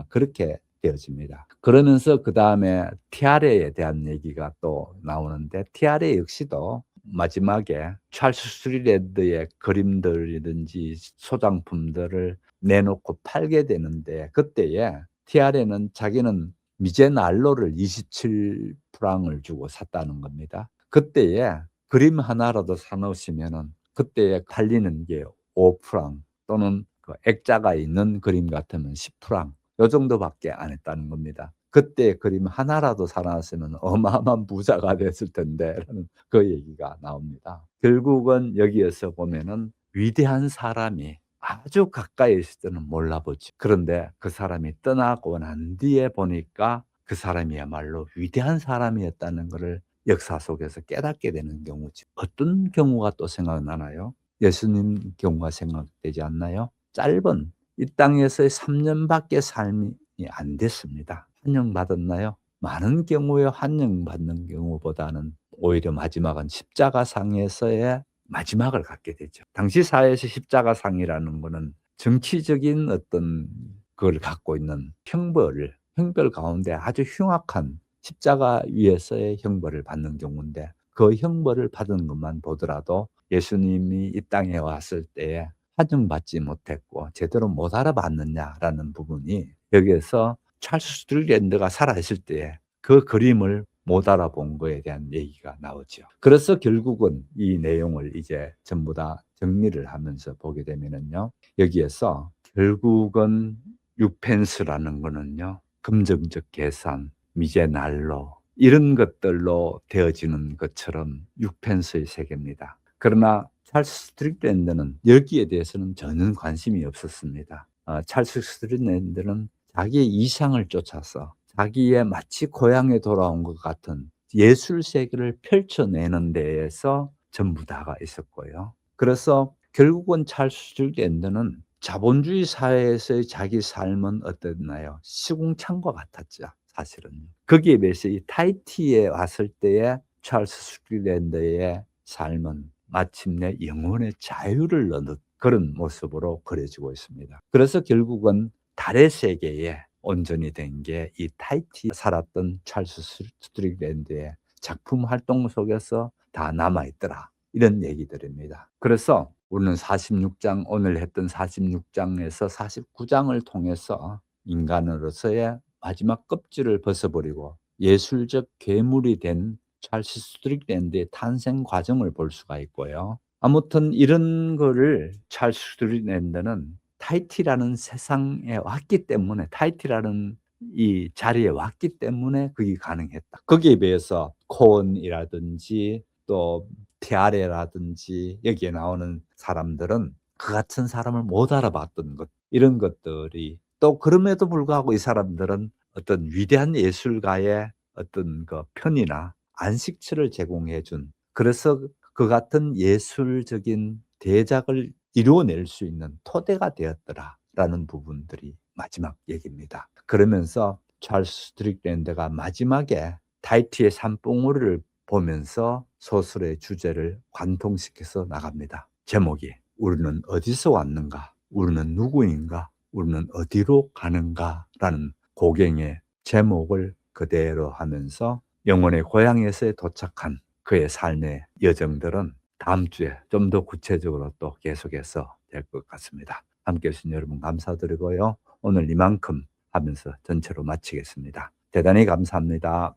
그렇게 되어집니다. 그러면서 그 다음에 티아레에 대한 얘기가 또 나오는데 티아레 역시도 마지막에 찰스 스트릭랜드의 그림들이든지 소장품들을 내놓고 팔게 되는데 그때에 티아레는 자기는 미제날로를 27프랑을 주고 샀다는 겁니다. 그때에 그림 하나라도 사 놓으시면은 그때에 팔리는 게 5프랑 또는 그 액자가 있는 그림 같으면 10프랑 요 정도밖에 안 했다는 겁니다. 그때 그림 하나라도 사 놨으면 어마어마한 부자가 됐을 텐데라는 그 얘기가 나옵니다. 결국은 여기에서 보면은 위대한 사람이 아주 가까이 있을 때는 몰라보지. 그런데 그 사람이 떠나고 난 뒤에 보니까 그 사람이야말로 위대한 사람이었다는 것을 역사 속에서 깨닫게 되는 경우죠. 어떤 경우가 또 생각나나요? 예수님 경우가 생각되지 않나요? 짧은 이 땅에서의 3년밖에 삶이 안 됐습니다. 환영받았나요? 많은 경우에 환영받는 경우보다는 오히려 마지막은 십자가상에서의 마지막을 갖게 되죠. 당시 사회에서 십자가상이라는 거는 정치적인 어떤 그걸 갖고 있는 형벌 가운데 아주 흉악한 십자가 위에서의 형벌을 받는 경우인데 그 형벌을 받은 것만 보더라도 예수님이 이 땅에 왔을 때에 환영받지 못했고 제대로 못 알아봤느냐라는 부분이 여기에서 찰스 스트릭랜드가 살아있을 때에 그 그림을 못 알아본 거에 대한 얘기가 나오죠. 그래서 결국은 이 내용을 이제 전부 다 정리를 하면서 보게 되면은요. 여기에서 결국은 6펜스라는 거는요. 금전적 계산, 미제날로 이런 것들로 되어지는 것처럼 6펜스의 세계입니다. 그러나 찰스 스트릭랜드는 여기에 대해서는 전혀 관심이 없었습니다. 찰스 스트릭랜드는 자기의 이상을 쫓아서 자기의 마치 고향에 돌아온 것 같은 예술 세계를 펼쳐내는 데에서 전부 다가 있었고요. 그래서 결국은 찰스 스트릭랜드는 자본주의 사회에서의 자기 삶은 어땠나요? 시궁창과 같았죠, 사실은. 거기에 비해서 이 타히티에 왔을 때의 찰스 스트릭랜드의 삶은 마침내 영혼의 자유를 얻는 그런 모습으로 그려지고 있습니다. 그래서 결국은 달의 세계에 온전히 된 게 이 타히티에 살았던 찰스 스트릭랜드의 작품 활동 속에서 다 남아있더라. 이런 얘기들입니다. 그래서 우리는 46장, 오늘 했던 46장에서 49장을 통해서 인간으로서의 마지막 껍질을 벗어버리고 예술적 괴물이 된 찰스 스트릭랜드의 탄생 과정을 볼 수가 있고요. 아무튼 이런 거를 찰스 스트릭랜드는 타히티라는 세상에 왔기 때문에, 타히티라는 이 자리에 왔기 때문에 그게 가능했다. 거기에 비해서 콘이라든지 또 티아레라든지 여기에 나오는 사람들은 그 같은 사람을 못 알아봤던 것, 이런 것들이, 또 그럼에도 불구하고 이 사람들은 어떤 위대한 예술가의 어떤 그 편이나 안식처를 제공해 준, 그래서 그 같은 예술적인 대작을 이루어낼 수 있는 토대가 되었더라라는 부분들이 마지막 얘기입니다. 그러면서 찰스 스트릭랜드가 마지막에 타히티의 산봉우리를 보면서 소설의 주제를 관통시켜서 나갑니다. 제목이 우리는 어디서 왔는가? 우리는 누구인가? 우리는 어디로 가는가? 라는 고갱의 제목을 그대로 하면서 영혼의 고향에서 도착한 그의 삶의 여정들은 다음 주에 좀 더 구체적으로 또 계속해서 될 것 같습니다. 함께해 주신 여러분 감사드리고요. 오늘 이만큼 하면서 전체로 마치겠습니다. 대단히 감사합니다.